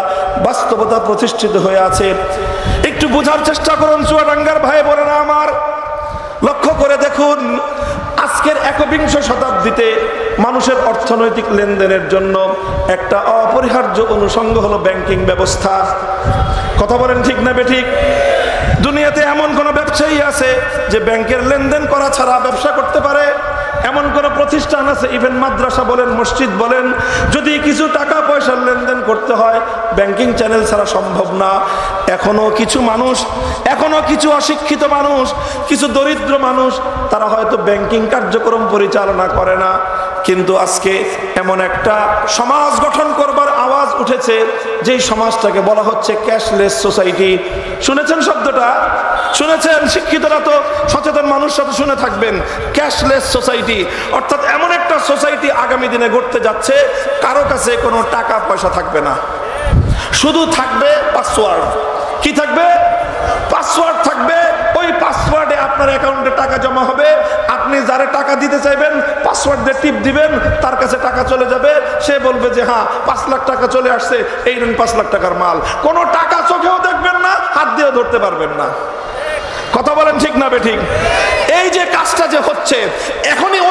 বাস্তবতা প্রতিষ্ঠিত হয়ে আছে। একটু বোঝার চেষ্টা করুন চুয়াডাঙ্গার ভাই বোনেরা আমার, লক্ষ্য করে দেখুন, আজকের 21 শতাব্দীতে মানুষের অর্থনৈতিক লেনদেনের জন্য একটা অপরিহার্য অনুষঙ্গ হলো ব্যাংকিং ব্যবস্থা। কথা বলেন ঠিক না বেঠিক? দুনিয়াতে এমন কোন ব্যবসায়ী আছে যে ব্যাংকের লেনদেন করা ছাড়া ব্যবসা করতে পারে? এমন কোন প্রতিষ্ঠান আছে, ইভেন মাদ্রাসা বলেন, মসজিদ বলেন, যদি কিছু টাকা পয়সার লেনদেন করতে হয় ব্যাংকিং চ্যানেল ছাড়া সম্ভব না। এখনো কিছু মানুষ, এখনো কিছু অশিক্ষিত মানুষ, কিছু দরিদ্র মানুষ, তারা হয়তো ব্যাংকিং কার্যক্রম পরিচালনা করে না, কিন্তু আজকে এমন একটা সমাজ গঠন করবার আওয়াজ উঠেছে যেই সমাজটাকে বলা হচ্ছে ক্যাশলেস সোসাইটি। শুনেছেন শব্দটা? শুনেছেন? শিক্ষিতরা তো, সচেতন মানুষরা তো শুনে থাকবেন, ক্যাশলেস সোসাইটি। অর্থাৎ এমন একটা সোসাইটি আগামী দিনে গড়তে যাচ্ছে, কারো কাছে কোনো টাকা পয়সা থাকবে না, শুধু থাকবে পাসওয়ার্ড। কি থাকবে? পাসওয়ার্ড থাকবে। ওই পাসওয়ার্ডে আপনার অ্যাকাউন্টে টাকা জমা হবে, আপনি যারে টাকা দিতে চাইবেন পাসওয়ার্ড দিয়ে টিপ দিবেন, তার কাছে টাকা চলে যাবে, সে বলবে যে হ্যাঁ 5 লাখ টাকা চলে আসছে, এই নেন 5 লাখ টাকার মাল। কোনো টাকা চোখেও দেখবেন না, হাত দিয়েও ধরতে পারবেন না। কথা বলেন ঠিক না বেঠিক? এই যে কাজটা যে হচ্ছে, এখনই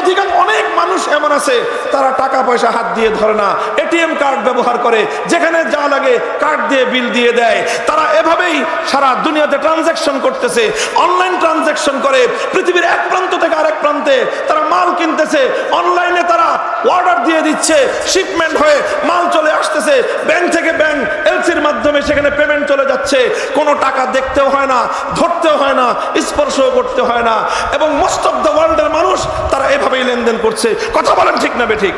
অনেক মানুষ এমন আছে তারা টাকা পয়সা হাত দিয়ে ধরে না, এটিএম কার্ড ব্যবহার করে, যেখানে যা লাগে কার্ড দিয়ে বিল দিয়ে দেয়। তারা এভাবেই সারা দুনিয়াতে ট্রানজাকশন করতেছে, অনলাইন ট্রানজাকশন করে, পৃথিবীর এক প্রান্ত থেকে আরেক প্রান্তে তারা মাল কিনতেছে, অনলাইনে তারা অর্ডার দিয়ে দিচ্ছে, শিপমেন্ট হয়ে মাল চলে আসতেছে, ব্যাংক থেকে ব্যাংক এলসির মাধ্যমে সেখানে পেমেন্ট চলে যাচ্ছে। কোনো টাকা দেখতেও হয় না, ধরতেও হয় না, স্পর্শ করতে হয় না, এবং মোস্ট অফ দ্য ওয়ার্ল্ডের মানুষ তারা এভাবেই লেনদেন করছে। কথা বলেন ঠিক না বেঠিক?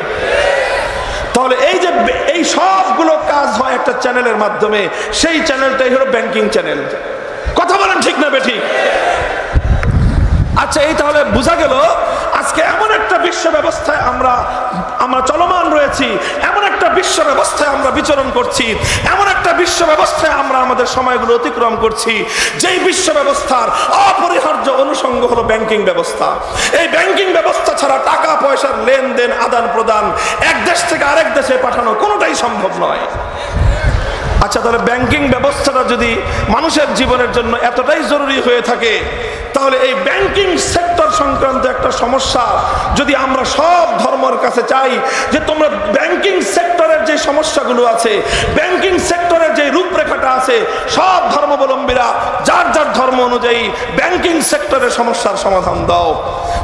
তাহলে এই যে এই সবগুলো কাজ হয় একটা চ্যানেলের মাধ্যমে, সেই চ্যানেলটাই হলো ব্যাংকিং চ্যানেল। কথা বলেন ঠিক না বেঠিক? আচ্ছা, এই তাহলে বোঝা গেল আজকে এমন একটা বিশ্ব ব্যবস্থায় আমরা চলমান রয়েছি, এমন একটা বিশ্ব ব্যবস্থায় আমরা বিচরণ করছি, এমন একটা বিশ্ব ব্যবস্থায় আমরা আমাদের সময়গুলো অতিক্রম করছি, যেই বিশ্ব ব্যবস্থার অপরিহার্য অনুষঙ্গ হলো ব্যাংকিং ব্যবস্থা। এই ব্যাংকিং ব্যবস্থা ছাড়া টাকা পয়সার লেনদেন, আদান প্রদান, এক দেশ থেকে আরেক দেশে পাঠানো কোনোটাই সম্ভব নয়। আচ্ছা, তাহলে ব্যাংকিং ব্যবস্থাটা যদি মানুষের জীবনের জন্য এতটাই জরুরি হয়ে থাকে, তাহলে এই ব্যাংকিং সেক্টর সংক্রান্ত একটা সমস্যা যদি আমরা সব ধর্মের কাছে চাই যে তোমরা ব্যাংকিং সেক্টরের যে সমস্যাগুলো আছে, ব্যাংকিং সেক্টরের যে রূপরেখাটা আছে, সব ধর্মাবলম্বীরা যার যার ধর্ম অনুযায়ী ব্যাংকিং সেক্টরের সমস্যার সমাধান দাও।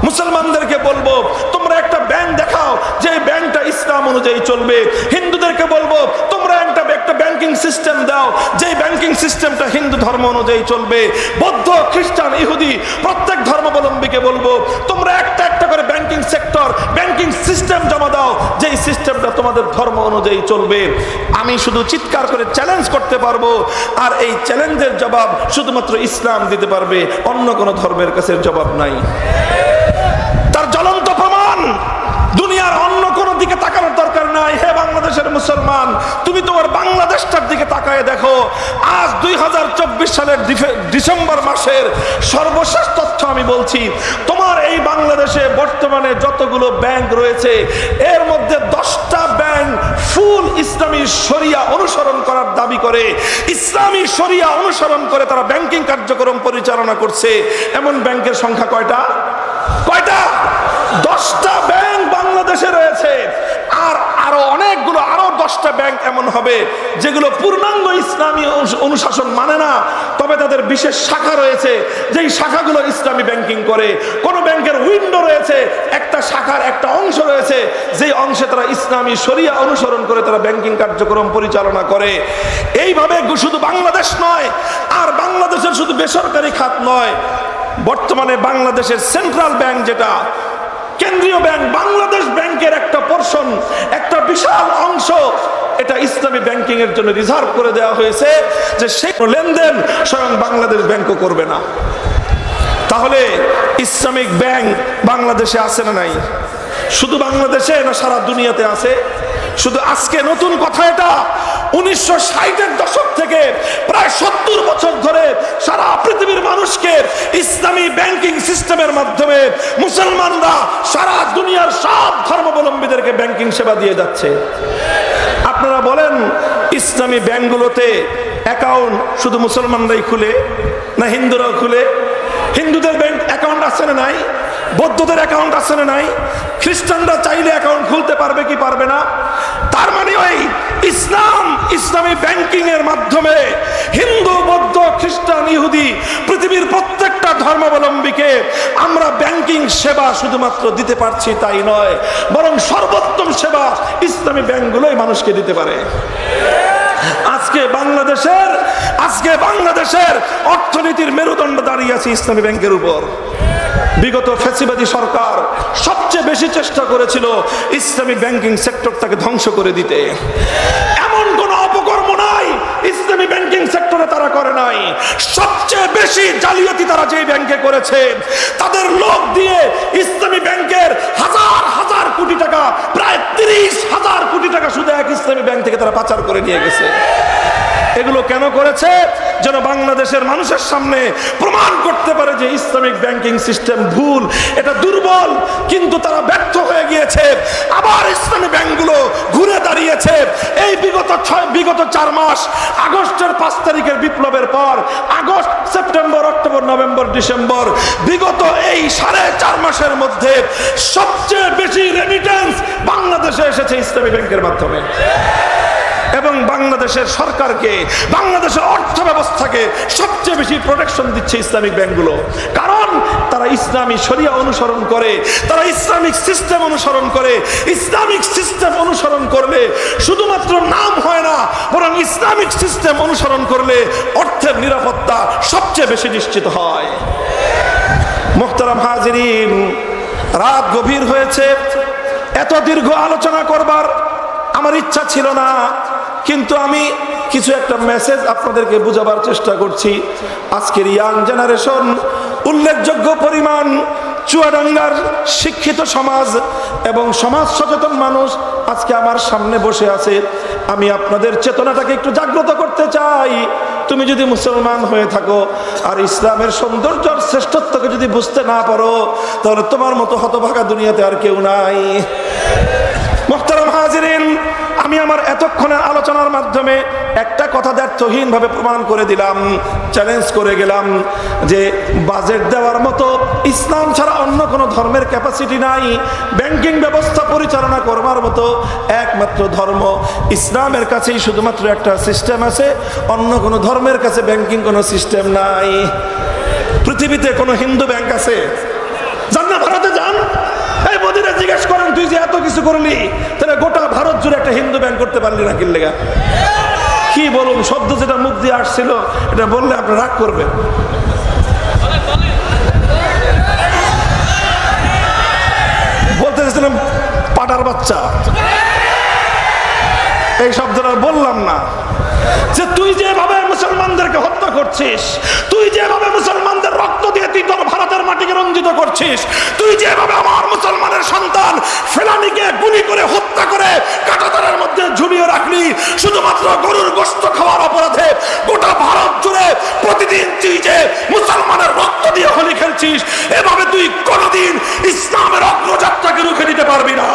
মুসলমানদেরকে বলবো তোমরা একটা ব্যাংক দেখাও যে ব্যাংকটা ইসলাম অনুযায়ী চলবে। হিন্দুদেরকে বলবো তোমরা একটা ব্যাংকিং সিস্টেম দাও যে ব্যাংকিং সিস্টেমটা হিন্দু ধর্ম অনুযায়ী চলবে। বৌদ্ধ, খ্রিস্টান, ইহুদি প্রত্যেক ধর্মাবলম্বীকে বলবো তোমরা একটা একটা করে ব্যাংকিং সেক্টর, ব্যাংকিং সিস্টেম জমা দাও যে সিস্টেমটা তোমাদের ধর্ম অনুযায়ী চলবে। আমি শুধু চিৎকার করে চ্যালেঞ্জ করতে পারবো, আর এই চ্যালেঞ্জের জবাব শুধুমাত্র ইসলাম দিতে পারবে, অন্য কোনো ধর্মের কাছে জবাব নাই। তার জ্বলন্ত প্রমাণ দুনিয়ার অন্য কোনো দিকে তাকানোর দরকার নাই। হে বাংলাদেশের মুসলমান, তুমি তোমার বাংলাদেশটার দিকে তাকায় দেখো। আজ 2024 সালের ডিসেম্বর মাসের সর্বশেষ তথ্য আমি বলছি, তোমার এই বাংলাদেশে বর্তমানে যতগুলো ব্যাংক রয়েছে এর মধ্যে 10টা ব্যাংক ফুল ইসলামী শরিয়া অনুসরণ করার দাবি করে, ইসলামী শরিয়া অনুসরণ করে তারা ব্যাংকিং কার্যক্রম পরিচালনা করছে। এমন ব্যাংকের সংখ্যা কয়টা? 10টা ব্যাংক বাংলাদেশে রয়েছে। আর আরো অনেকগুলো, আরো 10টা ব্যাংক এমন হবে যেগুলো পূর্ণাঙ্গ ইসলামী অনুশাসন মানে না, তবে তাদের বিশেষ শাখা রয়েছে যেই শাখাগুলো ইসলামী ব্যাংকিং করে। কোন ব্যাংকের উইন্ডো রয়েছে, একটা শাখার একটা অংশ রয়েছে যেই অংশে তারা ইসলামী শরিয়া অনুসরণ করে তারা ব্যাংকিং কার্যক্রম পরিচালনা করে। এইভাবে শুধু বাংলাদেশ নয়, আর বাংলাদেশের শুধু বেসরকারি খাত নয়, বর্তমানে বাংলাদেশের সেন্ট্রাল ব্যাংক যেটা কেন্দ্রীয় ব্যাংক, বাংলাদেশ ব্যাংকের একটা পোরশন, একটা বিশাল অংশ এটা ইসলামী ব্যাংকিং এর জন্য রিজার্ভ করে দেওয়া হয়েছে যে সেই লেনদেন স্বয়ং বাংলাদেশ ব্যাংকও করবে না। তাহলে ইসলামিক ব্যাংক বাংলাদেশে আছে না নাই? শুধু বাংলাদেশে না সারা দুনিয়াতে আছে? শুধু আজকে নতুন কথা এটা? 1960-এর দশক থেকে প্রায় 70 বছর ধরে সারা পৃথিবীর মানুষকে ইসলামী ব্যাংকিং সিস্টেমের মাধ্যমে মুসলমানরা সারা দুনিয়ার সব ধর্মাবলম্বীদেরকে ব্যাংকিং সেবা দিয়ে যাচ্ছে। আপনারা বলেন ইসলামী ব্যাংকগুলোতে অ্যাকাউন্ট শুধু মুসলমানরাই খুলে না হিন্দুরাও খুলে? হিন্দুদের ব্যাংক অ্যাকাউন্ট আছে না নাই? বৌদ্ধদের অ্যাকাউন্ট আছে না নাই? খ্রিস্টানরা চাইলে অ্যাকাউন্ট খুলতে পারবে কি পারবে না? তার মানে ওই ইসলামী ব্যাংকিং এর মাধ্যমে হিন্দু, বৌদ্ধ, খ্রিস্টান, ইহুদি পৃথিবীর প্রত্যেকটা ধর্মাবলম্বীকে আমরা ব্যাংকিং সেবা শুধুমাত্র দিতে পারছি তাই নয়, বরং সর্বোত্তম সেবা ইসলামী ব্যাংকগুলোই মানুষকে দিতে পারে। আজকে বাংলাদেশের অর্থনীতির মেরুদণ্ড দাঁড়িয়ে আছে ইসলামী ব্যাংকের উপর। বিগত ফ্যাসিবাদী সরকার সবচেয়ে বেশি চেষ্টা করেছিল ইসলামী ব্যাংকিং সেক্টরটাকে ধ্বংস করে দিতে। এমন কোন অপকর্ম নাই ইসলামী ব্যাংকিং সেক্টরে তারা করে নাই। সবচেয়ে বেশি জালিয়াতি তারা যে ব্যাংকে করেছে, তাদের লোক দিয়ে ইসলামী ব্যাংকের হাজার হাজার কোটি টাকা, প্রায় 30,000 কোটি টাকা শুধু এক ইসলামী ব্যাংক থেকে তারা পাচার করে নিয়ে গেছে। এগুলো কেন করেছে? যেন বাংলাদেশের মানুষের সামনে প্রমাণ করতে পারে যে ইসলামিক ব্যাংকিং সিস্টেম ভুল, এটা দুর্বল। কিন্তু তারা ব্যর্থ হয়ে গিয়েছে। আবার ইসলামী ব্যাংকগুলো ঘুরে দাঁড়িয়েছে। এই বিগত 4 মাস, আগস্টের 5 তারিখের বিপ্লবের পর, August, September, October, November, December, বিগত এই 4.5 মাসের মধ্যে সবচেয়ে বেশি রেমিটেন্স বাংলাদেশে এসেছে ইসলামী ব্যাংকের মাধ্যমে। এবং বাংলাদেশের সরকারকে, বাংলাদেশের অর্থ ব্যবস্থাকে সবচেয়ে বেশি প্রোটেকশন দিচ্ছে ইসলামিক ব্যাংকগুলো। কারণ তারা ইসলামী শরিয়া অনুসরণ করে, তারা ইসলামিক সিস্টেম অনুসরণ করে। ইসলামিক সিস্টেম অনুসরণ করলে শুধুমাত্র নাম হয় না, বরং ইসলামিক সিস্টেম অনুসরণ করলে অর্থের নিরাপত্তা সবচেয়ে বেশি নিশ্চিত হয়। মুহতারাম হাজিরিন, রাত গভীর হয়েছে। এত দীর্ঘ আলোচনা করবার আমার ইচ্ছা ছিল না, কিন্তু আমি কিছু একটা মেসেজ আপনাদেরকে বোঝাবার চেষ্টা করছি। আজকের ইয়াং জেনারেশন, উল্লেখযোগ্য পরিমাণ চুয়াডাঙ্গার শিক্ষিত সমাজ এবং সমাজ সচেতন মানুষ আজকে আমার সামনে বসে আছে। আমি আপনাদের চেতনাটাকে একটু জাগ্রত করতে চাই। তুমি যদি মুসলমান হয়ে থাকো আর ইসলামের সৌন্দর্য আর শ্রেষ্ঠত্বকে যদি বুঝতে না পারো, তাহলে তোমার মতো হতভাগা দুনিয়াতে আর কেউ নাই। মুহতারাম হাজিরিন, আমি আমার এতক্ষণের আলোচনার মাধ্যমে একটা কথা দ্ব্যর্থহীনভাবে প্রমাণ করে দিলাম, চ্যালেঞ্জ করে গেলাম যে বাজেট দেওয়ার মতো ইসলাম ছাড়া অন্য কোনো ধর্মের ক্যাপাসিটি নাই। ব্যাংকিং ব্যবস্থা পরিচালনা করবার মতো একমাত্র ধর্ম ইসলামের কাছেই শুধুমাত্র একটা সিস্টেম আছে, অন্য কোনো ধর্মের কাছে ব্যাংকিং কোনো সিস্টেম নাই। পৃথিবীতে কোনো হিন্দু ব্যাংক আছে? যান না, ভারতে যান, এই মোদিরা জিজ্ঞেস করেন তুই যে এত কিছু করলি, তাহলে গোটা ভারত জুড়ে একটা হিন্দু ব্যাংক করতে পারলি না কিল্লেগা? কি বলুন, শব্দ যেটা মুখ দিয়ে আসছিল এটা বললে আপনি রাগ করবেন। বলতে চাইছিলাম পাটার বাচ্চা, এই শব্দটা বললাম না। যে তুই যেভাবে মুসলমানদেরকে হত্যা করছিস, তুই যেভাবে মুসলমানদের রক্ত দিয়ে তুই তোর ভারতের মাটিকে রঞ্জিত করছিস, তুই যেভাবে আমার মুসলমানের সন্তান ফেলানিকে গুলি করে হত্যা করে কাঁটাতারের মধ্যে ঝুলিয়ে রাখলি শুধুমাত্র গরুর গোশত খাওয়ার অপরাধে, গোটা ভারত জুড়ে প্রতিদিন তুই যে মুসলমানের রক্ত দিয়ে হোলি খেলছিস, এভাবে তুই কোনোদিন ইসলামের অগ্রযাত্রাকে রুখে দিতে পারবি না।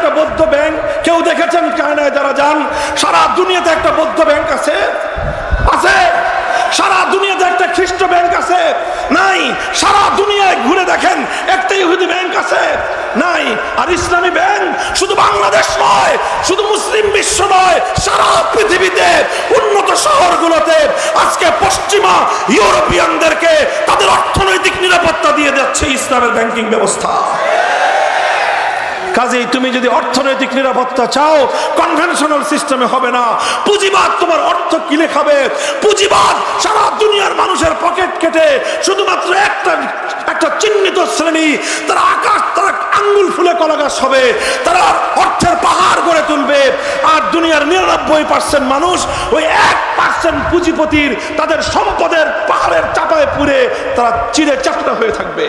একটা বৌদ্ধ ব্যাংক কেউ দেখেছেন? চায়নায় যারা যান, সারা দুনিয়াতে একটা বৌদ্ধ ব্যাংক আছে? আছে? সারা দুনিয়াতে একটা খ্রিস্ট ব্যাংক আছে? নাই। সারা দুনিয়ায় ঘুরে দেখেন একটা ইহুদি ব্যাংক আছে? নাই। আর ইসলামী ব্যাংক শুধু বাংলাদেশ নয়, শুধু মুসলিম বিশ্ব নয়, সারা পৃথিবীতে উন্নত শহরগুলোতে আজকে পশ্চিমা ইউরোপিয়ানদেরকে তাদের অর্থনৈতিক নিরাপত্তা দিয়ে যাচ্ছে ইসলামের ব্যাংকিং ব্যবস্থা। কাজেই তুমি যদি অর্থনৈতিক নিরাপত্তা চাও, কনভেনশনাল সিস্টেমে হবে না। পুঁজিবাদ তোমার অর্থ কিনে খাবে। পুঁজিবাদ সারা দুনিয়ার মানুষের পকেট কেটে শুধুমাত্র একটা চিহ্নিত শ্রেণী, তারা আঙ্গুল ফুলে কলাগাছ হবে, তারা অর্থের পাহাড় গড়ে তুলবে। আর দুনিয়ার 99% মানুষ ওই 1% পুঁজিপতির তাদের সম্পদের পাহাড়ের চাপায় পুরে তারা চিরে চাপটা হয়ে থাকবে।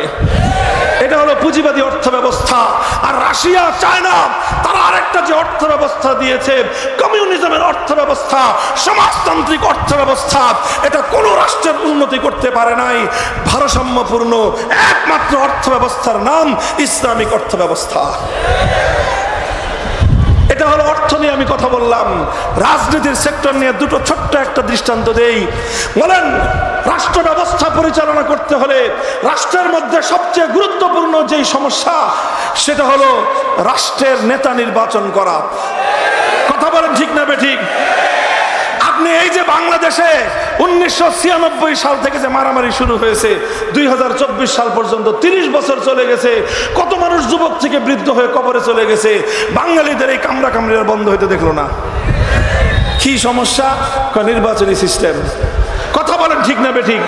এটা হলো পুঁজিবাদী অর্থ ব্যবস্থা। আর রাশিয়া, চায়না তারা আরেকটা যে অর্থ ব্যবস্থা দিয়েছে, কমিউনিজমের অর্থ ব্যবস্থা, সমাজতান্ত্রিক অর্থ ব্যবস্থা, এটা কোনো রাষ্ট্রের উন্নতি করতে পারে নাই। ভারসাম্যপূর্ণ একমাত্র অর্থ ব্যবস্থার নাম ইসলামিক অর্থ ব্যবস্থা। এটা হলো অর্থ নিয়ে আমি কথা বললাম। রাজনীতির সেক্টর নিয়ে দুটো ছোট্ট একটা দৃষ্টান্ত দেই। বলেন, রাষ্ট্র ব্যবস্থা পরিচালনা করতে হলে রাষ্ট্রের মধ্যে সবচেয়ে গুরুত্বপূর্ণ যেই সমস্যা, সেটা হলো রাষ্ট্রের নেতা নির্বাচন করা। কথা বলেন ঠিক না বেঠিক? আপনি এই যে বাংলাদেশে 1996 সাল থেকে যে মারামারি শুরু হয়েছে, 2024 সাল পর্যন্ত 30 বছর চলে গেছে। কত মানুষ যুবক থেকে বৃদ্ধ হয়ে কবরে চলে গেছে। বাঙালিদের এই কামড়া কামড়িয়া বন্ধ হইতে দেখলো না। কি সমস্যা? নির্বাচনী সিস্টেম। কথা বলেন ঠিক না বেঠিক?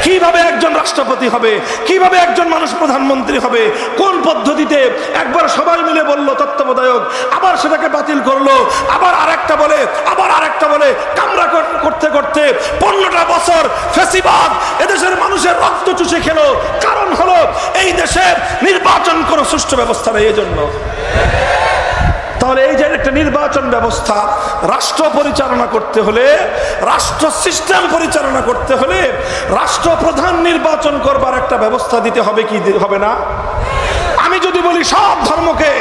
কিভাবে একজন রাষ্ট্রপতি হবে, কিভাবে একজন মানুষ প্রধানমন্ত্রী হবে, কোন পদ্ধতিতে? একবার সবাই মিলে বলল তত্ত্বাবধায়ক, আবার সেটাকে বাতিল করলো, আবার আরেকটা বলে, আবার আরেকটা বলে, কামরা করতে করতে 15টা বছর ফ্যাসিবাদ এদেশের মানুষের রক্ত চুষে খেলো। কারণ হলো এই দেশের নির্বাচন কোনো সুষ্ঠু ব্যবস্থা নেই। এজন্য তাহলে এই যে একটা নির্বাচন ব্যবস্থা, রাষ্ট্র পরিচালনা করতে হলে, রাষ্ট্র সিস্টেম পরিচালনা করতে হলে রাষ্ট্রপ্রধান নির্বাচন করবার একটা ব্যবস্থা দিতে হবে কি হবে না? আমি যদি বলি সব ধর্মকে,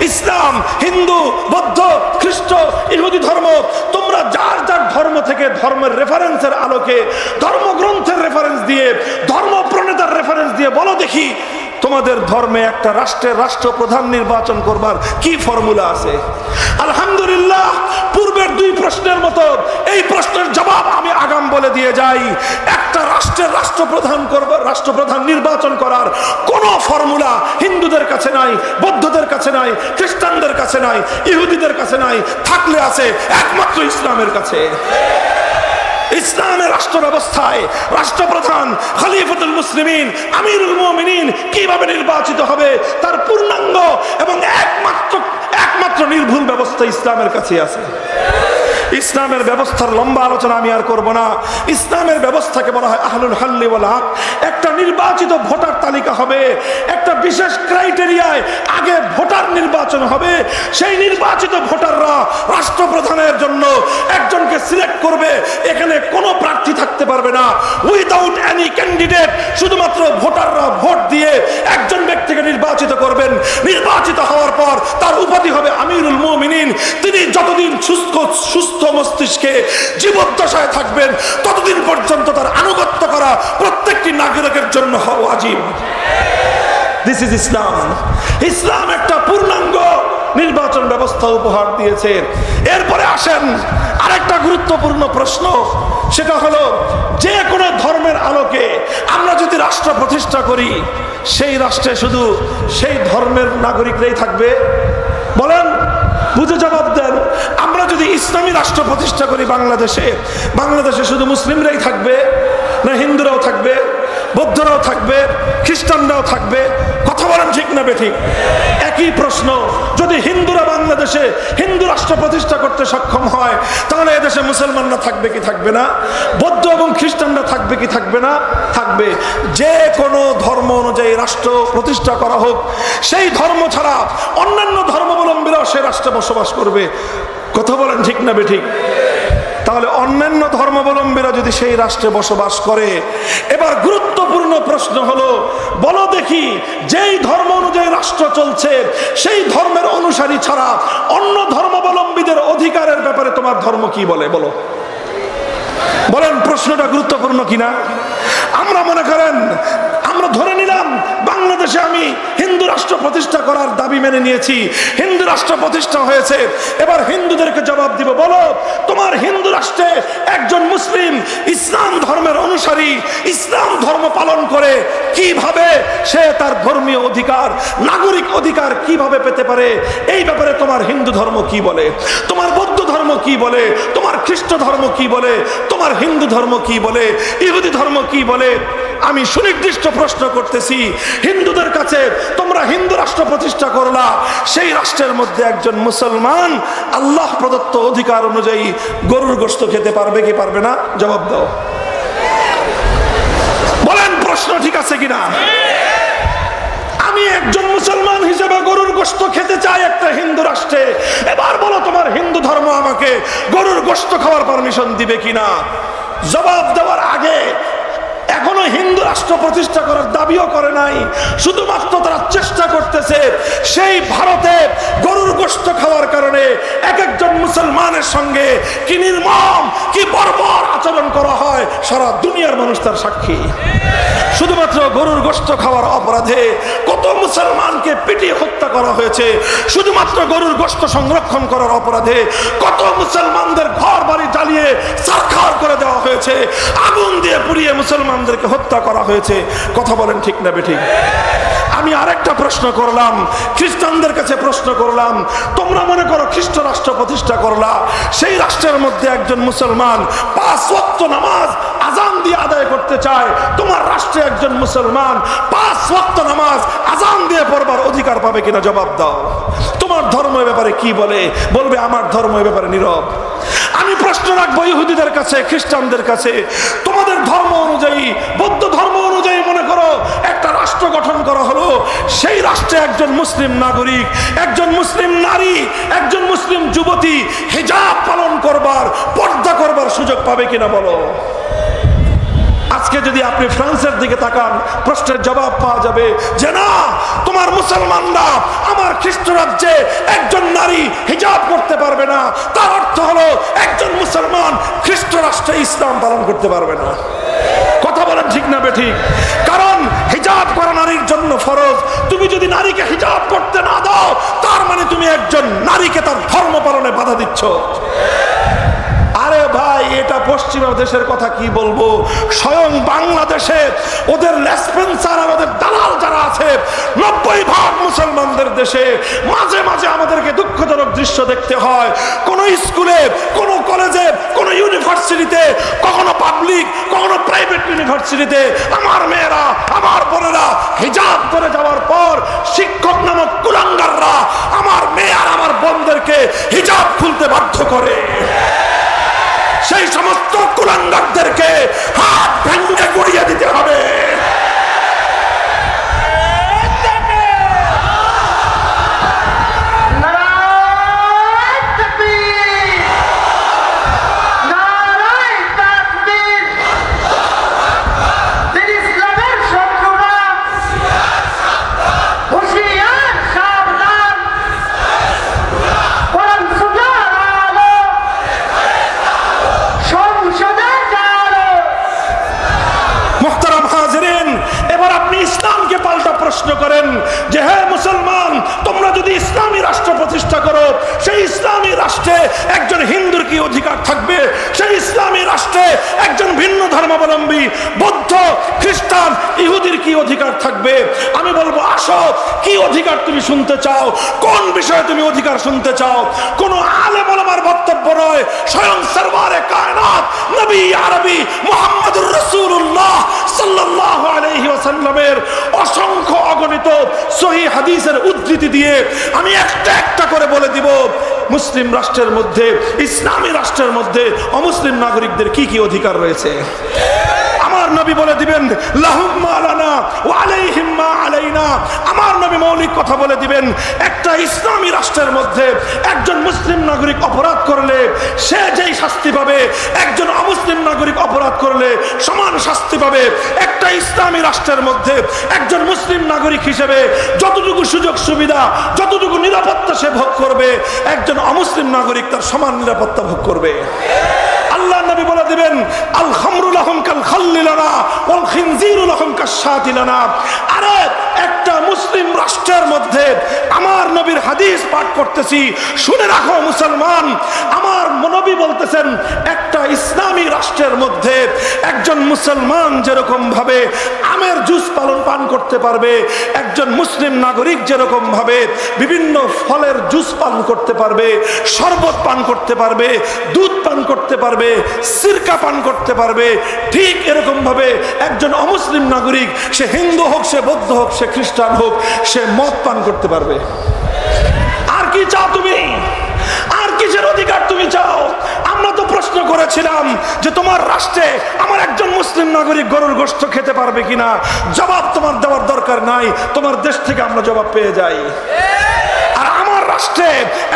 ইসলাম, হিন্দু, বৌদ্ধ, খ্রিস্ট, ইহুদি ধর্ম, তোমরা যার যার ধর্ম থেকে ধর্মের রেফারেন্সের আলোকে, ধর্মগ্রন্থের রেফারেন্স দিয়ে, ধর্ম প্রণেতার রেফারেন্স দিয়ে বলো দেখি তোমাদের ধর্মে একটা রাষ্ট্রের রাষ্ট্রপ্রধান নির্বাচন করবার কি ফর্মুলা আছে? আলহামদুলিল্লাহ, পূর্বের দুই প্রশ্নের মতো এই প্রশ্নের জবাব আমি আগাম বলে দিয়ে যাই। একটা রাষ্ট্রের রাষ্ট্রপ্রধান নির্বাচন করার কোনো ফর্মুলা হিন্দুদের কাছে নাই, বৌদ্ধদের কাছে নাই, খ্রিস্টানদের কাছে নাই, ইহুদিদের কাছে নাই। থাকলে আছে একমাত্র ইসলামের কাছে। ইসলামের রাষ্ট্র ব্যবস্থায় রাষ্ট্রপ্রধান খলিফাতুল মুসলিমিন, আমিরুল মুমিনিন কিভাবে নির্বাচিত হবে তার পূর্ণাঙ্গ এবং একমাত্র নির্ভুল ব্যবস্থা ইসলামের কাছে আছে। ইসলামের ব্যবস্থার লম্বা আলোচনা আমি আর করব না। ইসলামের ব্যবস্থাকে বলা হয় আহলুল হাল্লি ওয়াল আকদ। একটা নির্বাচিত ভোটার তালিকা হবে, একটা বিশেষ ক্রাইটেরিয়ায় আগে ভোটার নির্বাচন হবে। সেই নির্বাচিত ভোটাররা রাষ্ট্রপ্রধানের জন্য একজনকে সিলেক্ট করবে। এখানে কোনো প্রার্থী থাকতে পারবে না, উইদাউট এনি ক্যান্ডিডেট। শুধুমাত্র ভোটাররা ভোট দিয়ে একজন ব্যক্তিকে নির্বাচিত করবেন। নির্বাচিত হওয়ার পর তার উপাধি হবে আমিরুল মুমিনিন। তিনি যতদিন সুস্থ মস্তিষ্কে জীবদ্দশায় থাকবেন ততদিন পর্যন্ত তার আনুগত্য করা প্রত্যেকটি নাগরিকের জন্য হওয়া ওয়াজিব। দিস ইজ ইসলাম। ইসলাম একটা পূর্ণাঙ্গ নির্বাচন ব্যবস্থা উপহার দিয়েছে। এরপরে আসেন আরেকটা গুরুত্বপূর্ণ প্রশ্ন, সেটা হলো যে কোনো ধর্মের আলোকে আমরা যদি রাষ্ট্র প্রতিষ্ঠা করি, সেই রাষ্ট্রে শুধু সেই ধর্মের নাগরিকরাই থাকবে? বলেন, বুঝে জবাব দেন। আমরা যদি ইসলামী রাষ্ট্র প্রতিষ্ঠা করি বাংলাদেশে শুধু মুসলিমরাই থাকবে, না হিন্দুরাও থাকবে, বৌদ্ধরাও থাকবে, খ্রিস্টানরাও থাকবে? কথা বলেন ঠিক না বেঠিক? একই প্রশ্ন। যদি হিন্দুরা বাংলাদেশে হিন্দু রাষ্ট্র প্রতিষ্ঠা করতে সক্ষম হয়, তাহলে এদেশে মুসলমানরা থাকবে কি থাকবে না? বৌদ্ধ এবং খ্রিস্টানরা থাকবে কি থাকবে না? থাকবে। যে কোনো ধর্ম অনুযায়ী রাষ্ট্র প্রতিষ্ঠা করা হোক, সেই ধর্ম ছাড়া অন্যান্য ধর্মাবলম্বীরাও সে রাষ্ট্রে বসবাস করবে। কথা বলেন ঠিক না বেঠিক? তাহলে অন্যান্য ধর্মাবলম্বীরা যদি সেই রাষ্ট্রে বসবাস করে, এবার গুরুত্বপূর্ণ প্রশ্ন হলো, বলো দেখি যেই ধর্ম অনুযায়ী রাষ্ট্র চলছে সেই ধর্মের অনুসারী ছাড়া অন্য ধর্মাবলম্বীদের অধিকারের ব্যাপারে তোমার ধর্ম কি বলে? বলো, বলেন প্রশ্নটা গুরুত্বপূর্ণ কিনা? আমরা মনে করেন, আমরা ধরে নিলাম বাংলাদেশে আমি হিন্দু রাষ্ট্র প্রতিষ্ঠা করার দাবি মেনে নিয়েছি, হিন্দু রাষ্ট্র প্রতিষ্ঠা হয়েছে। এবার হিন্দুদেরকে জবাব দিব, বলো তোমার হিন্দু রাষ্ট্রে একজন মুসলিম ইসলাম ধর্মের অনুসারী ইসলাম ধর্ম পালন করে কিভাবে সে তার ধর্মীয় অধিকার, নাগরিক অধিকার কিভাবে পেতে পারে? এই ব্যাপারে তোমার হিন্দু ধর্ম কি বলে? তোমার বৌদ্ধ ধর্ম কি বলে? তোমার খ্রিস্ট ধর্ম কি বলে? তোমার হিন্দু ধর্ম কি বলে? ইহুদি ধর্ম কি বলে? আমি সুনির্দিষ্ট প্রশ্ন করতেছি, হিন্দুদের কাছে তোমরা হিন্দু রাষ্ট্র প্রতিষ্ঠা করলা, সেই রাষ্ট্রের মধ্যে একজন মুসলমান আল্লাহ প্রদত্ত অধিকার অনুযায়ী গরুর গোশত খেতে পারবে কি পারবে না? জবাব দাও, বলেন প্রশ্ন ঠিক আছে কিনা? আমি একজন মুসলমান হিসেবে গরুর গোশত খেতে চাই একটা হিন্দু রাষ্ট্রে। এবার বলো তোমার হিন্দু ধর্ম আমাকে গরুর গোশত খাওয়ার পারমিশন দিবে কিনা? জবাব দেওয়ার আগে এখনো হিন্দু রাষ্ট্র প্রতিষ্ঠা করার দাবিও করে নাই, শুধুমাত্র তারা চেষ্টা করতেছে সেই ভারতে গরুর গোশত খাওয়ার কারণে এক একজন মুসলমানের সঙ্গে কি নির্মম, কি বর্বর আচরণ করা হয় সারা দুনিয়ার মানুষ তার সাক্ষী। শুধুমাত্র গরুর গোশত খাওয়ার অপরাধে কত মুসলমানকে পিটিয়ে হত্যা করা হয়েছে। শুধুমাত্র গরুর গোশত সংরক্ষণ করার অপরাধে কত মুসলমানদের ঘর বাড়ি জ্বালিয়ে সারখার করে দেওয়া হয়েছে, আগুন দিয়ে পুড়িয়ে মুসলমানদেরকে হত্যা করা হয়েছে। কথা বলেন ঠিক না বেঠিক? আমি আরেকটা প্রশ্ন করলাম, খ্রিস্টানদের কাছে প্রশ্ন করলাম, তোমরা মনে করো খ্রিস্ট রাষ্ট্র প্রতিষ্ঠা করলা, সেই রাষ্ট্রের মধ্যে একজন মুসলমান 5 ওয়াক্ত নামাজ আজান দিয়ে আদায় করতে চায়, তোমার রাষ্ট্রে একজন মুসলমান 5 ওয়াক্ত নামাজ আজান দিয়ে পড়বার অধিকার পাবে কিনা? জবাব দাও। তোমার ধর্ম এ ব্যাপারে কি বলে? বলবে আমার ধর্ম এ ব্যাপারে নীরব। আমি প্রশ্ন রাখবো ইহুদিদের কাছে, খ্রিস্টানদের কাছে, তোমাদের ধর্ম অনুযায়ী, বৌদ্ধ ধর্ম অনুযায়ী মনে করো একটা রাষ্ট্র গঠন করা হলো, সেই রাষ্ট্রে একজন মুসলিম নাগরিক, একজন মুসলিম নারী, একজন মুসলিম যুবতী হিজাব পালন করবার, পর্দা করবার সুযোগ পাবে কিনা? বলো। আজকে যদি আপনি ফ্রান্সের দিকে তাকান, প্রশ্নের জবাব পাওয়া যাবে যে না, তোমার মুসলমানরা আমার খ্রিস্ট রাজ্যে একজন নারী হিজাব করতে পারবে না। তার অর্থ হলো একজন মুসলমান খ্রিস্ট রাষ্ট্রে ইসলাম পালন করতে পারবে না। কথা বলেন ঠিক না বেঠিক? কারণ হিজাব করা নারীর জন্য ফরজ। তুমি যদি নারীকে হিজাব করতে না দাও, তার মানে তুমি একজন নারীকে তার ধর্ম পালনে বাধা দিচ্ছ। আরে ভাই, এটা পশ্চিমা দেশের কথা কি বলবো, স্বয়ং বাংলাদেশে ওদের লেসপেন্সার আর ওদের দালাল যারা আছে 90% মুসলমানদের দেশে। মাঝে মাঝে আমাদেরকে দুঃখজনক দৃশ্য দেখতে হয়, কোন স্কুলে, কোন কলেজে, কোন ইউনিভার্সিটিতে, কখনো পাবলিক, কখনো প্রাইভেট ইউনিভার্সিটিতে আমার মেয়েরা, আমার বোনেরা হিজাব করে যাওয়ার পর শিক্ষক নামক কুলাঙ্গাররা আমার মেয়ে আর আমার বোনদেরকে হিজাব খুলতে বাধ্য করে। সেই সমস্ত কুলাঙ্গারদেরকে হাত ভেঙে গুড়িয়ে দিতে হবে। প্রশ্ন করেন যে হে মুসলমান, তোমরা যদি ইসলামী রাষ্ট্র প্রতিষ্ঠা করো, সেই ইসলামী রাষ্ট্রে একজন হিন্দুর কি অধিকার থাকবে? সেই ইসলামী রাষ্ট্রে একজন ভিন্ন ধর্মাবলম্বী বৌদ্ধ, খ্রিস্টান, ইহুদির কি অধিকার থাকবে? আমি বলবো, আসো, কি অধিকার তুমি শুনতে চাও? কোন বিষয়ে তুমি অধিকার শুনতে চাও? কোন আলেম ওলামার বক্তব্য নয়, স্বয়ং সরওয়ারে কায়নাত নবী আরবি মুহাম্মদুর রাসূলুল্লাহ সাল্লাল্লাহু আলাইহি ওয়াসাল্লামের অসংখ্য অগণিত সহিহ হাদিসের উদ্ধৃতি দিয়ে আমি একটা একটা করে বলে দিব মুসলিম রাষ্ট্রের মধ্যে, ইসলামী রাষ্ট্রের মধ্যে অমুসলিম নাগরিকদের কি কি অধিকার রয়েছে। আমার নবী বলে দিবেন লাহুম মা লানা ওয়া আলাইহিম মা আলাইনা। আমার নবী মৌলিক কথা বলে দিবেন, একটা ইসলামী রাষ্ট্রের মধ্যে একজন মুসলিম নাগরিক অপরাধ করলে সে যেই শাস্তি পাবে, একজন অমুসলিম নাগরিক অপরাধ করলে সমান শাস্তি পাবে। একটা ইসলামী রাষ্ট্রের মধ্যে একজন মুসলিম নাগরিক হিসেবে যতটুকু সুযোগ সুবিধা, যতটুকু নিরাপত্তা সে ভোগ করবে, একজন অমুসলিম নাগরিক তার সমান নিরাপত্তা ভোগ করবে। আল্লাহ নবী বলে দিবেন আল খামরু লাহুম কাল খাল্লি লানা ওয়াল খিনজিরু লাহুম কাশশাতি লানা। আরে একটা মুসলিম রাষ্ট্রের মধ্যে আমার নবীর হাদিস পাঠ করতেছি, শুনে রাখো মুসলমান, আমার নবী বলতেছেন একটা ইসলামী রাষ্ট্রের মধ্যে একজন মুসলমান যেরকম ভাবে আমের জুস পান করতে পারবে, একজন মুসলিম নাগরিক যেরকম ভাবে বিভিন্ন ফলের জুস পান করতে পারবে, শরবত পান করতে পারবে, দুধ পান করতে পারবে, সিরকা পান করতে পারবে, ঠিক এরকম ভাবে একজন অমুসলিম নাগরিক, সে হিন্দু হোক, সে বৌদ্ধ হোক, সে খ্রিস্টান হোক, সে মদ পান করতে পারবে। আর কি চাও তুমি? আর কিসের অধিকার তুমি চাও? আমরা তো প্রশ্ন করেছিলাম যে তোমার রাষ্ট্রে আমার একজন মুসলিম নাগরিক গরুর গোশত খেতে পারবে কিনা। জবাব তোমার দেওয়ার দরকার নাই, তোমার দেশ থেকে আমরা জবাব পেয়ে যাই। আর আমার রাষ্ট্রে,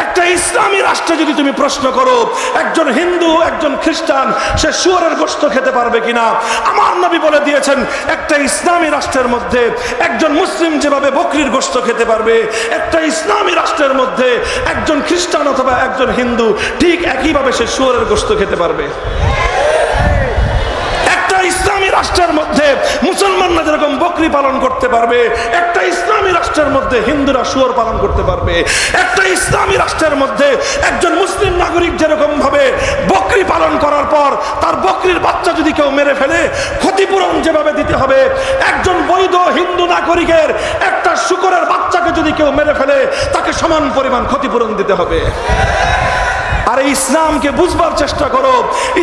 একটা ইসলামী রাষ্ট্রে যদি তুমি প্রশ্ন করো একজন হিন্দু, একজন খ্রিস্টান সে শুয়োরের গোশত খেতে পারবে কিনা, আমার নবী বলে দিয়েছেন একটা ইসলামী রাষ্ট্রের মধ্যে একজন মুসলিম যেভাবে বকরির গোশত খেতে পারবে, একটা ইসলামী রাষ্ট্রের মধ্যে একজন খ্রিস্টান অথবা একজন হিন্দু ঠিক একইভাবে সে শুয়োরের গোশত খেতে পারবে। ইসলামী রাষ্ট্রের মধ্যে মুসলমানরা যেরকম বকরি পালন করতে পারবে, একটা ইসলামী রাষ্ট্রের মধ্যে হিন্দুরা শুয়োর পালন করতে পারবে। একটা ইসলামী রাষ্ট্রের মধ্যে একজন মুসলিম নাগরিক যেরকম ভাবে বকরি পালন করার পর তার বকরির বাচ্চা যদি কেউ মেরে ফেলে ক্ষতিপূরণ যেভাবে দিতে হবে, একজন বৈধ হিন্দু নাগরিকের একটা শূকরের বাচ্চাকে যদি কেউ মেরে ফেলে তাকে সমান পরিমাণ ক্ষতিপূরণ দিতে হবে। আরে ইসলামকে বুঝবার চেষ্টা করো,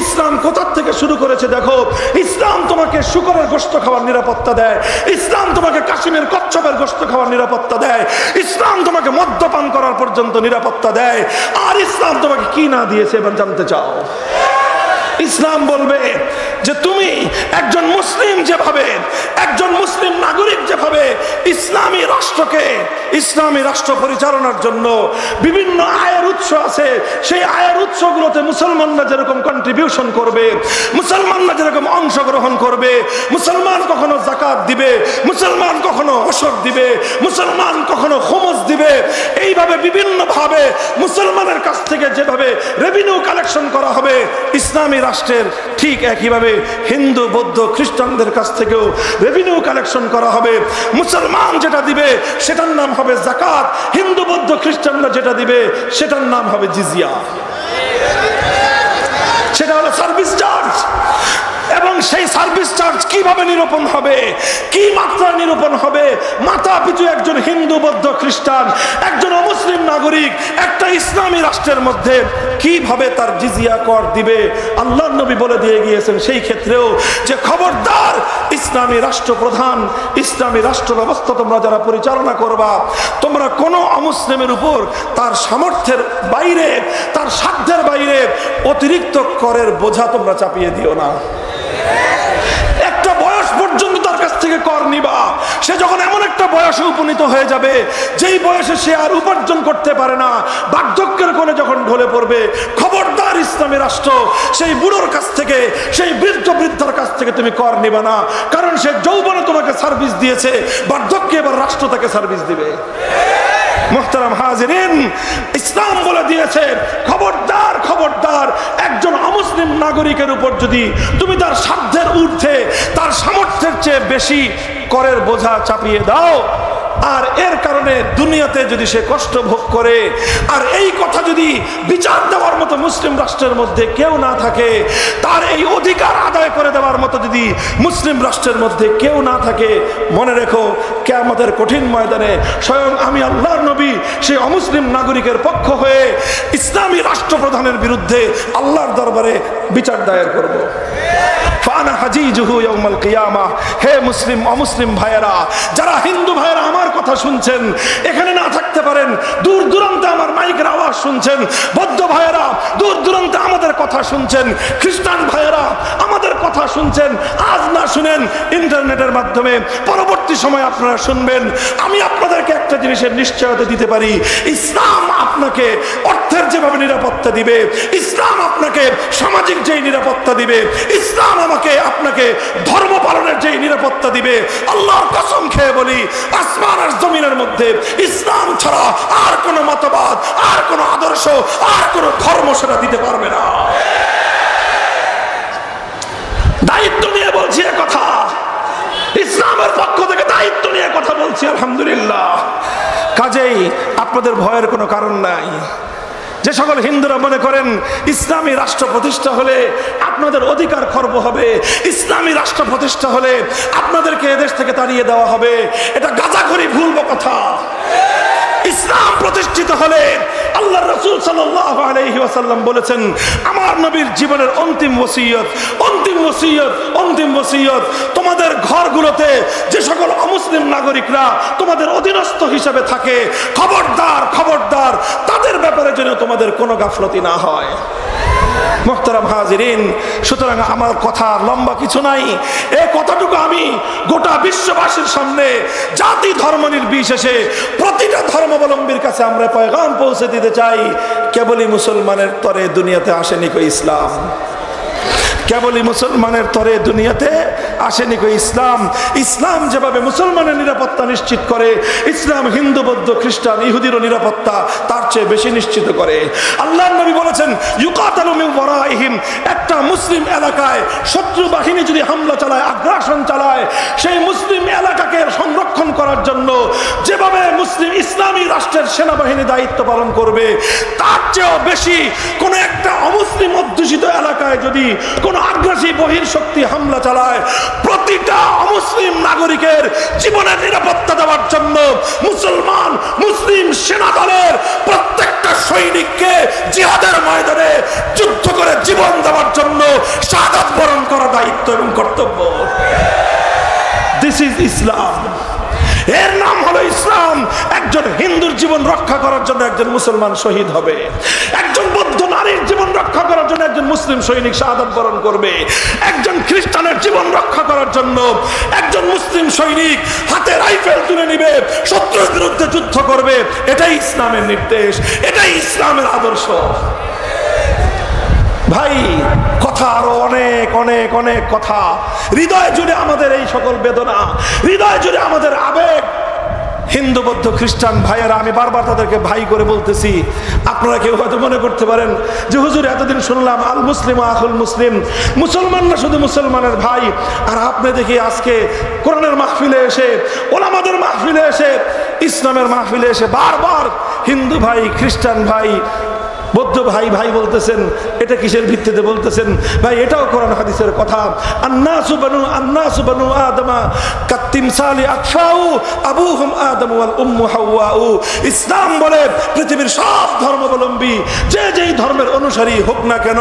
ইসলাম কোথা থেকে শুরু করেছে দেখো। ইসলাম তোমাকে শূকরের গোশত খাওয়ার নিরাপত্তা দেয়, ইসলাম তোমাকে কাশ্মীর কচ্ছপের গোশত খাওয়ার নিরাপত্তা দেয়, ইসলাম তোমাকে মদ্যপান করার পর্যন্ত নিরাপত্তা দেয়। আর ইসলাম তোমাকে কি না দিয়েছে এবার জানতে চাও? ইসলাম বলবে যে তুমি একজন মুসলিম যেভাবে, একজন মুসলিম নাগরিক যেভাবে ইসলামী রাষ্ট্রকে, ইসলামী রাষ্ট্র পরিচালনার জন্য বিভিন্ন আয়ের উৎস আছে, সেই আয়ের উৎসগুলোতে মুসলমানরা যেরকম কন্ট্রিবিউশন করবে, মুসলমানরা যেরকম অংশগ্রহণ করবে, মুসলমান কখনো যাকাত দিবে, মুসলমান কখনো ওশর দিবে, মুসলমান কখনো খুমুস দিবে, এইভাবে বিভিন্ন ভাবে মুসলমানের কাছ থেকে যেভাবে রেভিনিউ কালেকশন করা হবে ইসলামী রাষ্ট্রের, ঠিক একইভাবে হিন্দু, বৌদ্ধ, খ্রিস্টানদের কাছ থেকেও রেভিনিউ কালেকশন করা হবে। মুসলমান যেটা দিবে সেটার নাম হবে যাকাত, হিন্দু, বৌদ্ধ, খ্রিস্টানরা যেটা দিবে সেটার নাম হবে জিজিয়া, সেটা হলো সার্ভিস চার্জ। এবং সেই সার্ভিস চার্জ কিভাবে নিরূপণ হবে, কি মাত্রায় নিরূপণ হবে? মাথা পিছু একজন হিন্দু, বৌদ্ধ, খ্রিস্টান, একজন অমুসলিম নাগরিক একটা ইসলামী রাষ্ট্রের মধ্যে কিভাবে তার জিজিয়া কর দিবে আল্লাহর নবী বলে দিয়ে গিয়েছেন সেই ক্ষেত্রেও যে খবরদার ইসলাম ইসলামী রাষ্ট্রপ্রধান, ইসলামী রাষ্ট্র ব্যবস্থা তোমরা যারা পরিচালনা করবা, তোমরা কোনো অমুসলিমের উপর তার সামর্থ্যের বাইরে, তার সাধ্যের বাইরে অতিরিক্ত করের বোঝা তোমরা চাপিয়ে দিও না। একটা বয়স পর্যন্ত তার কাছ থেকে কর নিবা, সে যখন এমন একটা বয়সে উপনীত হয়ে যাবে যেই বয়সে সে আর উপার্জন করতে পারে না, বার্ধক্যের কোণে যখন ঢলে পড়বে, খবরদার ইসলামী রাষ্ট্র সেই বুড়োর কাছ থেকে, সেই বৃদ্ধ বৃদ্ধার কাছ থেকে তুমি কর নিবা না, কারণ সে যৌবনে তোমাকে সার্ভিস দিয়েছে, বার্ধক্যে এবার রাষ্ট্র তাকে সার্ভিস দিবে। মুহতারাম হাজিরিন, ইসলাম বলে দিয়েছে খবরদার, খবরদার একজন অমুসলিম নাগরিকের উপর যদি তুমি তার সাধ্যের ঊর্ধ্বে, তার সামর্থ্যের চেয়ে বেশি করের বোঝা চাপিয়ে দাও, আর এর কারণে দুনিয়াতে যদি সে কষ্ট ভোগ করে, আর এই কথা যদি বিচার দেওয়ার মতো মুসলিম রাষ্ট্রের মধ্যে কেউ না থাকে, তার এই অধিকার আদায় করে দেওয়ার মতো যদি মুসলিম রাষ্ট্রের মধ্যে কেউ না থাকে, মনে রেখো কিয়ামতের কঠিন ময়দানে স্বয়ং আমি আল্লাহর নবী সেই অমুসলিম নাগরিকের পক্ষ হয়ে ইসলামী রাষ্ট্রপ্রধানের বিরুদ্ধে আল্লাহর দরবারে বিচার দায়ের করব। ফানা হাজিজুহু ইয়াউমাল কিয়ামাহ। হে মুসলিম অমুসলিম ভাইয়েরা, যারা হিন্দু ভাইয়েরা আমার কথা শুনছেন, এখানে না থাকতে পারেন, দূর দূরান্তে আমার মাইকের আওয়াজ শুনছেন, বৌদ্ধ ভাইয়েরা দূর দূরান্তে আমাদের কথা শুনছেন, খ্রিস্টান ভাইয়েরা আমাদের কথা শুনছেন, আজ না শুনেন ইন্টারনেটের মাধ্যমে পরবর্তী সময় আপনারা শুনবেন। আমি আপনাদেরকে একটা জিনিসের নিশ্চয়তা দিতে পারি, ইসলাম আপনাকে অর্থের যেভাবে নিরাপত্তা দিবে, ইসলাম আপনাকে সামাজিক যেই নিরাপত্তা দিবে, ইসলাম আপনাকে ধর্ম পালনের যে নিরাপত্তা দিবে, আল্লাহর কসম খেয়ে বলি, আসমান আর জমিনের মধ্যে ইসলাম ছাড়া আর কোন মতবাদ, আর কোন আদর্শ, আর কোন ধর্ম সেটা দিতে পারবে না। দায়িত্ব নিয়ে বলছি কথা, ইসলামের পক্ষ থেকে দায়িত্ব নিয়ে কথা বলছি, আলহামদুলিল্লাহ। কাজেই আপনাদের ভয়ের কোনো কারণ নাই। যে সকল হিন্দুরা মনে করেন ইসলামী রাষ্ট্র প্রতিষ্ঠা হলে আপনাদের অধিকার খর্ব হবে, ইসলামী রাষ্ট্র প্রতিষ্ঠা হলে আপনাদেরকে এদেশ থেকে তাড়িয়ে দেওয়া হবে, এটা গাঁজাখড়ি ভুলব কথা। ইসলাম প্রতিষ্ঠিত হলে আল্লাহর রাসূল সাল্লাল্লাহু আলাইহি ওয়াসাল্লাম বলেছেন, আমার নবীর জীবনের অন্তিম ওসিয়ত, অন্তিম ওসিয়ত, অন্তিম ওসিয়ত, তোমাদের ঘরগুলোতে যে সকল অমুসলিম নাগরিকরা তোমাদের অধীনস্থ হিসেবে থাকে, খবরদার, খবরদার তাদের ব্যাপারে যেন তোমাদের কোনো গাফলতি না হয়। মুহতারাম হাজিরিন, সুতরাং আমার কথা লম্বা কিছু নাই, এই কথাটুকু আমি গোটা বিশ্ববাসীর সামনে জাতি ধর্ম নির্বিশেষে প্রতিটা ধর্মাবলম্বীর কাছে আমরা পয়গাম পৌঁছে দিতে চাই। কেবলই মুসলমানের তরে দুনিয়াতে আসেনি কো ইসলাম, কেবলই মুসলমানের তরে দুনিয়াতে আসেনি কো ইসলাম। ইসলাম যেভাবে মুসলমানের নিরাপত্তা নিশ্চিত করে, ইসলাম হিন্দু বৌদ্ধ খ্রিস্টান ইহুদিরও নিরাপত্তা তার চেয়ে বেশি নিশ্চিত করে। আল্লাহর নবী বলেছেন, ইউকাতালু মিন ওয়ারাইহিম, একটা মুসলিম এলাকায় শত্রু বাহিনী যদি হামলা চালায়, আগ্রাসন চালায়, সেই মুসলিম এলাকাকে সংরক্ষণ করার জন্য যেভাবে মুসলিম ইসলামী রাষ্ট্রের সেনাবাহিনী দায়িত্ব পালন করবে, তার চেয়েও বেশি কোন একটা অমুসলিম অধ্যুষিত এলাকায় যদি কোন আগ্রাসী বহির্শক্তি হামলা চালায়, প্রতিটা অমুসলিম নাগরিকের জীবনের নিরাপত্তা দেওয়ার জন্য মুসলমান মুসলিম সেনা দলের প্রত্যেকটা সৈনিককে জিহাদের ময়দানে যুদ্ধ করে জীবন দেওয়ার জন্য শাহাদাত বরণ করা দায়িত্ব এবং কর্তব্য। দিস ইজ ইসলাম। এর নাম হলো ইসলাম। একজন হিন্দুর জীবন রক্ষা করার জন্য একজন মুসলমান শহীদ হবে, একজন বৌদ্ধ নারীর জীবন রক্ষা করার জন্য একজন মুসলিম সৈনিক শাহাদাত বরণ করবে, একজন খ্রিস্টানের জীবন রক্ষা করার জন্য একজন মুসলিম সৈনিক হাতে রাইফেল তুলে নিবে, শত্রুর বিরুদ্ধে যুদ্ধ করবে। এটাই ইসলামের নির্দেশ, এটাই ইসলামের আদর্শ। ভাই, কথা আরো অনেক অনেক অনেক কথা, হৃদয় জুড়ে আমাদের এই সকল বেদনা, হৃদয় জুড়ে আমাদের আবেগ। হিন্দু বৌদ্ধ খ্রিস্টান ভাইয়েরা, আমি বারবার তাদেরকে ভাই করে বলতেছি। আপনারা কেউ হয়তো মনে করতে পারেন যে হুজুর এতদিন শুনলাম আল মুসলিম আখুল মুসলিম, মুসলমানরা শুধু মুসলমানের ভাই, আর আপনি দেখি আজকে কোরআনের মাহফিলে এসে, ওলামাদের মাহফিলে এসে, ইসলামের মাহফিলে এসে বারবার হিন্দু ভাই খ্রিস্টান ভাই বৌদ্ধ ভাই ভাই বলতেছেন, এটা কিসের ভিত্তিতে বলতেছেন? ভাই এটাও কোরআন হাদিসের কথা। আন্নাসু বানু আদমা কাত্তিমসালি আকফাউ আবুহুম আদম ওয়াল উম্মু হাওয়াউ। ইসলাম বলে পৃথিবীর সব ধর্মাবলম্বী যে যেই ধর্মের অনুসারী হোক না কেন,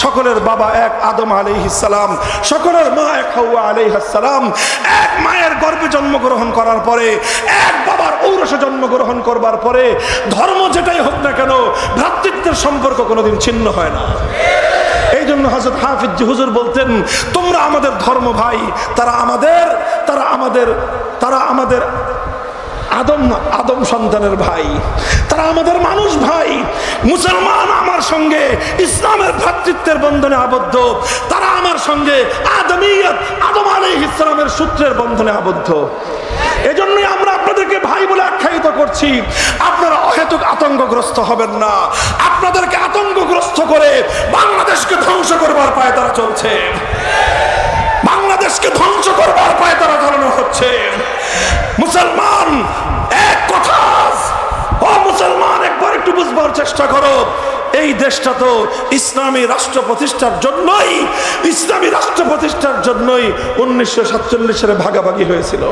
সকলের বাবা এক আদম আলাইহিস সালাম, সকলের মা এক হাওয়া আলাইহিস সালাম। এক মায়ের গর্ভে জন্মগ্রহণ করার পরে, এক বাবার ঔরসে জন্মগ্রহণ করবার পরে ধর্ম যেটাই হোক না কেন, ভ্রাতৃত্বের সম্পর্ক কোনোদিন ছিন্ন হয় না। এই জন্য হযরত হাফিজ হুজুর বলতেন, তোমরা আমাদের ধর্ম ভাই, তারা আমাদের আদম সন্তানের ভাই, তারা আমাদের মানুষ ভাই। মুসলমান আমার সঙ্গে ইসলামের ভ্রাতৃত্বের বন্ধনে আবদ্ধ, তারা আমার সঙ্গে আদমিয়ত, আদম আলাইহিস সালামের সূত্রের বন্ধনে আবদ্ধ। এজন্যই আমরা আপনাদেরকে ভাই বলে আখ্যায়িত করছি। আপনারা অহেতুক আতঙ্কগ্রস্ত হবেন না। আপনাদেরকে আতঙ্কগ্রস্ত করে বাংলাদেশকে ধ্বংস করবার পায়ে তারা চলছে, বাংলাদেশকে ধ্বংস করবার পায়ে তারা চালানো হচ্ছে। মুসলমান এক কথা, ও মুসলমান একবার একটু বুঝবার চেষ্টা করো, এই দেশটা তো ইসলামী রাষ্ট্র প্রতিষ্ঠার জন্যই, ইসলামী রাষ্ট্র প্রতিষ্ঠার জন্যই 1947 সালে ভাগাভাগি হয়েছিল।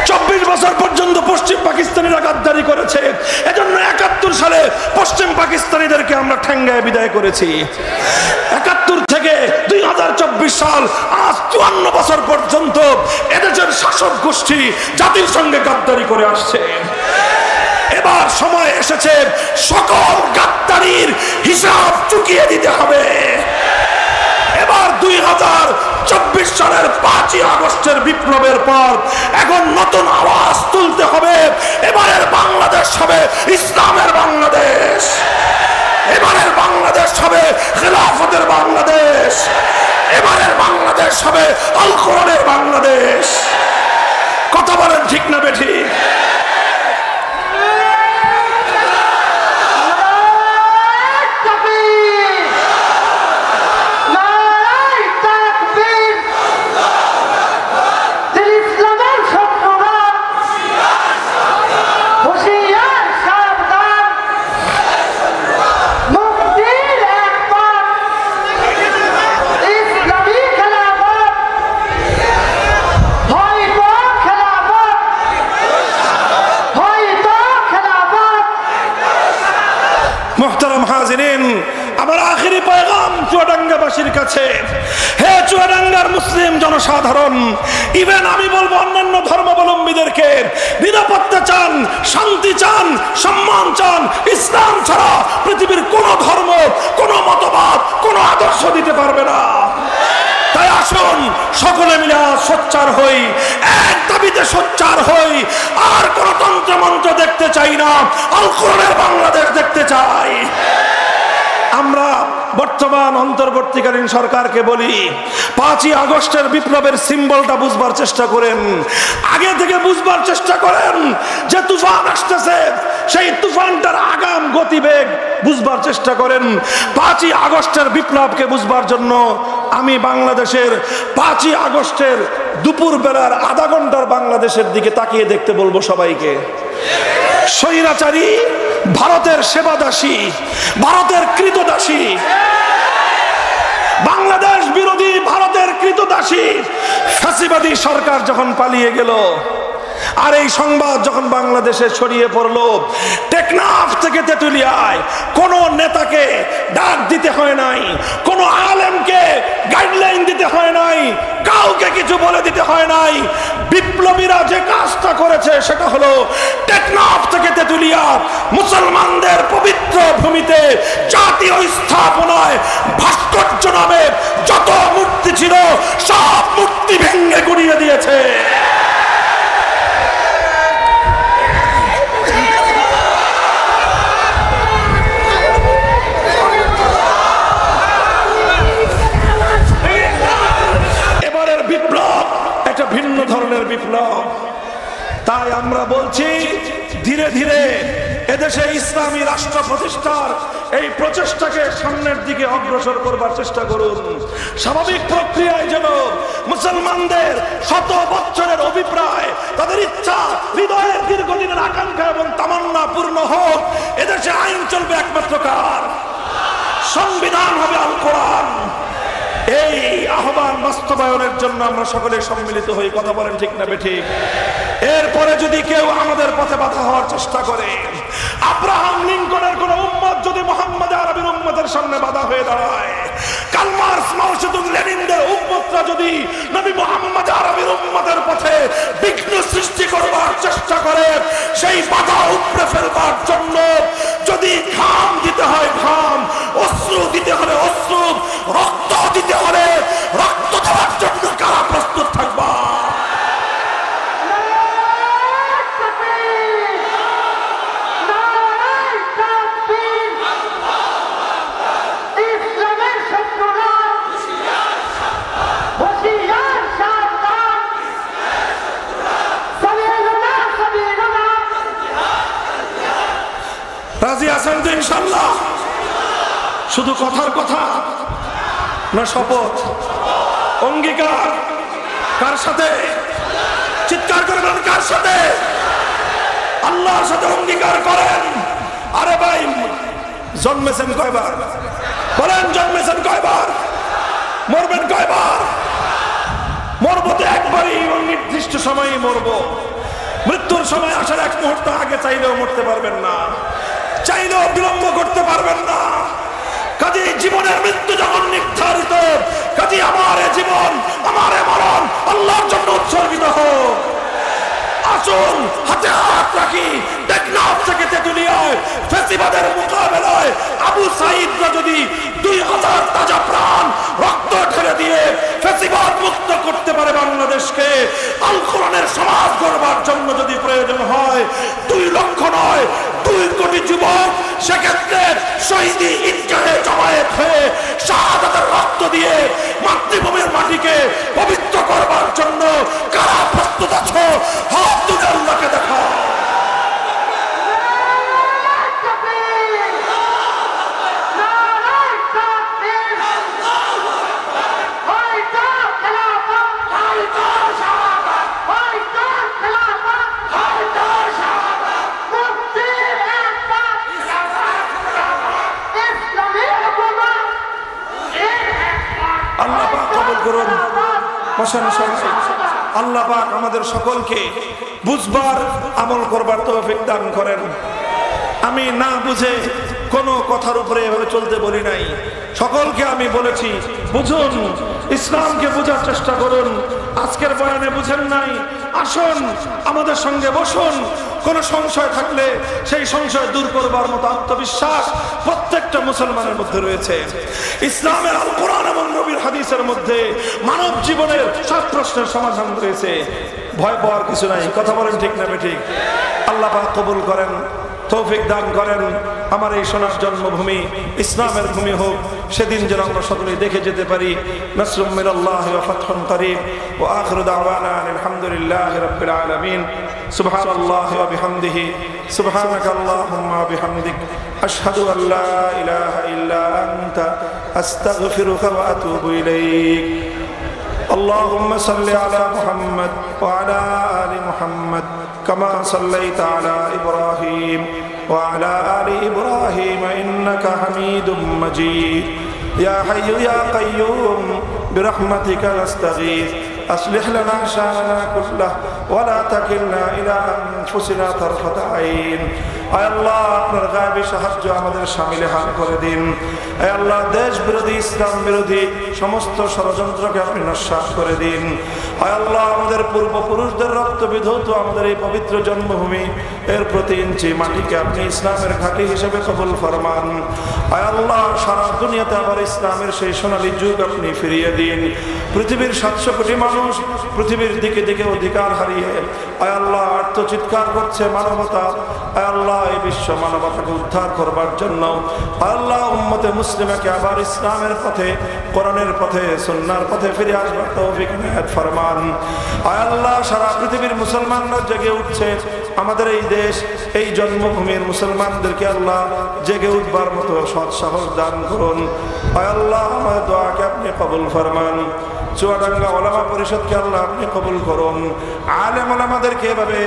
24 বছর পর্যন্ত পশ্চিম পাকিস্তানিরা গাদ্দারি করেছে। এজন্য 71 সালে পশ্চিম পাকিস্তানিদেরকে আমরা ঠ্যাঙ্গায় বিদায় করেছি। 71 থেকে 2024 সাল, আজ 54 বছর পর্যন্ত এদেশের শাসক গোষ্ঠী জাতির সঙ্গে গাদ্দারি করে আসছে। এবার সময় এসেছে সকল গাদ্দারির হিসাব চুকিয়ে দিতে হবে। এবার 2024 সালের 5ই আগস্টের বিপ্লবের পর এখন নতুন আওয়াজ তুলতে হবে। এবারের বাংলাদেশ হবে ইসলামের বাংলাদেশ, এবারের বাংলাদেশ হবে খেলাফতের বাংলাদেশ, এবারের বাংলাদেশ হবে আল কোরআনের বাংলাদেশ। কথা বলেন ঠিক না বেঠিক? মোহতারাম হাজিরিন, আমার আখেরি পয়গাম চুয়াডাঙ্গাবাসীর কাছে। হে চুয়াডাঙ্গার মুসলিম জনসাধারণ, ইভেন আমি বলবো অন্যান্য ধর্মাবলম্বীদেরকে, নিরাপত্তা চান, শান্তি চান, সম্মান চান, ইসলাম ছাড়া পৃথিবীর কোন ধর্ম, কোন মতবাদ, কোন আদর্শ দিতে পারবে না। তাই আসুন সকলে মিলে সোচ্চার হই, এক দাবিতে সোচ্চার হই। আর কোন তন্ত্রমন্ত্র দেখতে চাই না, আল কোরআনের বাংলাদেশ দেখতে চাই। আমরা বর্তমান অন্তর্বর্তীকালীন সরকারকে বলি, 5ই আগস্টের বিপ্লবের সিম্বলটা বুঝবার চেষ্টা করেন, আগে থেকে বুঝবার চেষ্টা করেন যে তুফান আসতেছে, সেই তুফানটার আগাম গতিবেগ বুঝবার চেষ্টা করেন। 5ই আগস্টের বিপ্লবকে বুঝবার জন্য আমি বাংলাদেশের 5ই আগস্টের দুপুর বেলার আধা ঘন্টার বাংলাদেশের দিকে তাকিয়ে দেখতে বলবো সবাইকে। স্বৈরাচারী, ভারতের সেবাদাসী, ভারতের কৃতদাসী, বাংলাদেশ বিরোধী ভারতের কৃতদাসী ফ্যাসিবাদী সরকার যখন পালিয়ে গেল, আর এই সংবাদ যখন বাংলাদেশে ছড়িয়ে পড়লো, টেকনাফ থেকে তেতুলিয়ায় কোন নেতাকে ডাক দিতে হয় নাই, কোন আলেমকে গাইডলাইন দিতে হয় নাই, কাউকে কিছু বলে দিতে হয় নাই। বিপ্লবীরা যে কাজটা করেছে সেটা হলো টেকনাফ থেকে তেতুলিয়া মুসলমানদের পবিত্র ভূমিতে জাতীয় স্থাপনায় ভাস্কর্য নামে যত মূর্তি ছিল সব মূর্তি ভেঙে গুড়িয়ে দিয়েছে। ভিন্ন ধরনের বিপ্লব। তাই আমরা বলছি ধীরে ধীরে এদেশে ইসলামী রাষ্ট্র প্রতিষ্ঠার এই প্রচেষ্টাকে সামনের দিকে অগ্রসর করবার চেষ্টা করুন। স্বাভাবিক প্রক্রিয়ায় যেন মুসলমানদের শত বছরের অভিপ্রায়, তাদের ইচ্ছা, হৃদয়ের দীর্ঘদিনের আকাঙ্ক্ষা এবং তামান্না পূর্ণ হোক। এদেশে আইন চলবে একমাত্র কার? সংবিধান হবে আল কোরআন। এই আহ্বান বাস্তবায়নের জন্য আমরা সকলে সম্মিলিত হই। কথা বলেন ঠিক না বেঠিক? এরপরে যদি কেউ আমাদের পথে বাধা হওয়ার চেষ্টা করে, আব্রাহাম লিঙ্কনের কোন উম্মত যদি মোহাম্মদ আরবির উম্মতের সামনে বাধা হয়ে দাঁড়ায়, কার্ল মার্কস, মাও সেতুং, লেনিনদের উম্মতরা যদি নবী মোহাম্মদ আরবির উম্মতের পথে বিঘ্ন সৃষ্টি করবার চেষ্টা করে, সেই বাধা উপড়ে ফেলবার জন্য যদি ঘাম দিতে হয় ঘাম, অশ্রু দিতে হলে অশ্রু, রক্ত দিতে হলে রক্ত দেওয়ার জন্য কারা প্রস্তুত থাকবা? রাজি আছেন তো ইনশাআল্লাহ? শুধু কথার কথা না শপথ, অঙ্গীকার? কার সাথে? চিৎকার করে বলেন, কার সাথে? আল্লাহর সাথে অঙ্গীকার করেন। আরে ভাই, জন্মেছেন কয়বার? বলেন, জন্মেছেন কয়বার? মরবেন কয়বার? মরবো তো একবারই, নির্দিষ্ট সময়ে মরবো। মৃত্যুর সময় আসার এক মুহূর্ত আগে চাইলেও মরতে পারবেন না, চাইলেও বিলম্ব করতে পারবেন না। কাজে জীবনের মৃত্যু যখন নির্ধারিত, কাজে আমার জীবন, আমার মরণ আল্লাহর জন্য উৎসর্গিত হোক। আসুন হাতে হাত রাখি। টেকনাফ থেকে তেতুলিয়ায় ফ্যাসিবাদের মোকাবেলায় আবু সাঈদরা যদি 2000 তাজা প্রাণ রক্ত ঢেলে দিয়ে ফ্যাসিবাদ মুক্ত করতে পারে বাংলাদেশকে, আল কোরআনের সমাজ গড়বার জন্য যদি প্রয়োজন হয় 2 লক্ষ নয় 2 কোটি যুবক সেক্ষেত্রে শহীদি ঈদগাহে জমায়েত হয়ে শাহাদাতের রক্ত দিয়ে মাতৃভূমির মাটিকে পবিত্র করবার জন্য কারা প্রস্তুত আছো? হাত তুলে আল্লাহকে দেখাও। আল্লাহ পাক কবুল করুন। আল্লাহ পাক আমাদের সকলকে বুঝবার, আমল করবার তৌফিক দান করেন। আমি না বুঝে কোনো কথার উপরে এভাবে চলতে বলি নাই। সকলকে আমি বলেছি, বুঝুন, ইসলামকে বোঝার চেষ্টা করুন। আজকের বয়ানে বুঝেন নাই, আসুন আমাদের সঙ্গে বসুন। কোন সংশয় থাকলে সেই সংশয় দূর করবার মতো আত্মবিশ্বাস প্রত্যেকটা মুসলমানের মধ্যে রয়েছে। ইসলামের আল কোরআন এবং নবীর হাদিসের মধ্যে মানব জীবনের 7 প্রশ্নের সমাধান রয়েছে। ভয় পাওয়ার কিছু নাই। কথা বলেন ঠিক না ঠিক? আল্লাহ পাক কবুল করেন, তৌফিক দান করেন। আমার এই সোনার জন্মভূমি ইসলামের ভূমি হোক, সেদিন যেন আমরা সকলেই দেখে যেতে পারি। নাসরুম মিনাল্লাহি ওয়া ফাতহুন করিব ওয়া আখিরু দাওয়ানা আলহামদুলিল্লাহি রাব্বিল আলামিন। সুবহানাল্লাহি ওয়া বিহামদিহি, সুবহানাকাল্লাহুম্মা ওয়া বিহামদিক, আশহাদু আল লা ইলাহা ইল্লা আনতা, আস্তাগফিরুকা ওয়া আতুবু ইলাইক। اللهم صل على محمد وعلى آل محمد كما صليت على إبراهيم وعلى آل إبراهيم إنك حميد مجيد. يا حي يا قيوم برحمتك نستغيث، أصلح لنا شأننا كله ولا تكلنا إلى أنفسنا طرفة عين. আয় আল্লাহ, আপনার গায়েবী সাহায্য আমাদের শামিলে হাল করে দিন। আয় আল্লাহ, দেশ বিরোধী, ইসলাম বিরোধী সমস্ত ষড়যন্ত্রকে আপনি নস্যাৎ করে দিন। আয় আল্লাহ, আমাদের পূর্বপুরুষদের রক্ত বিধৌত আমাদের এই পবিত্র জন্মভূমি, এর প্রতি ইঞ্চি মাটিকে আপনি ইসলামের ঘাঁটি হিসেবে কবুল ফরমান। আয় আল্লাহ, সারা দুনিয়াতে আবার ইসলামের সেই সোনালী যুগ আপনি ফিরিয়ে দিন। পৃথিবীর 700 কোটি মানুষ পৃথিবীর দিকে দিকে অধিকার হারিয়ে আয় আল্লাহ আত্মচিৎকার করছে মানবতা। আয় আল্লাহ, এই বিশ্ব মানবতাকে উদ্ধার করবার জন্য আয় আল্লাহ উম্মতে মুসলিমাকে আবার ইসলামের পথে, কোরআনের পথে, সুন্নাহর পথে ফিরে আসবার তৌফিক ইনায়াত ফরমান। আয় আল্লাহ, সারা পৃথিবীর মুসলমানরা জেগে উঠছে আমাদের এই দেশ, এই জন্মভূমির মুসলমানদেরকে আল্লাহ জেগে উঠবার মতো সৎ সাহস দান করুন। আয় আল্লাহ, আমার দোয়াকে আপনি কবুল ফরমান। চুয়াডাঙ্গা ওলামা পরিষদকে আল্লাহ আপনি কবুল করুন। আলেম ওলামাদেরকে এভাবে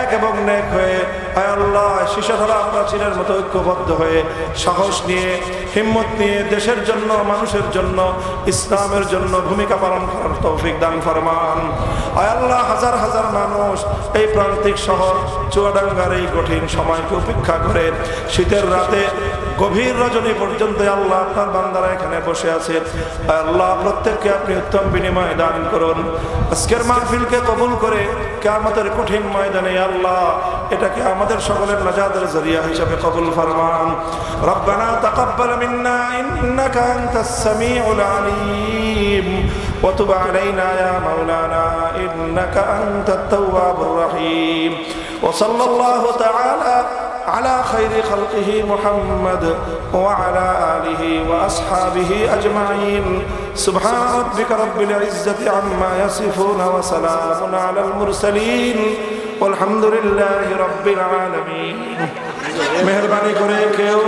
এক এবং নেক হয়ে, আয় আল্লাহ, শিশাধরা প্রাচীরের মতো ঐক্যবদ্ধ হয়ে সাহস নিয়ে, হিম্মত নিয়ে দেশের জন্য, মানুষের জন্য, ইসলামের জন্য ভূমিকা পালন করার তৌফিক দান ফরমান। আয় আল্লাহ, হাজার হাজার মানুষ এই প্রান্তিক শহর চুয়াডাঙ্গার এই কঠিন সময়কে উপেক্ষা করে শীতের রাতে গভীর রজনী পর্যন্ত আল্লাহ আপনার বান্দারা এখানে বসে আছে। আল্লাহ, প্রত্যেককে আপনি উত্তম বিনিময় দান করুন। আজকের মাহফিলকে কবুল করে কিয়ামতের কঠিন ময়দানে আল্লাহ এটাকে আমাদের সকলের নাজাতের জরিয়া হিসেবে কবুল ফরমান। রব্বানা তাকাব্বাল মিন্না ইন্নাকা আনতাস সামিউল আলিম ওয়া তুব আলাইনা ইয়া মাওলানা ইন্নাকা আনতাত তাওয়াবুর রহিম। ওয়া সাল্লাল্লাহু তাআলা على خير خلقه محمد وعلى آله وأصحابه أجمعين. سبحان ربك رب العزة عما يصفون وسلام على المرسلين والحمد لله رب العالمين. مهرباني করে কেউ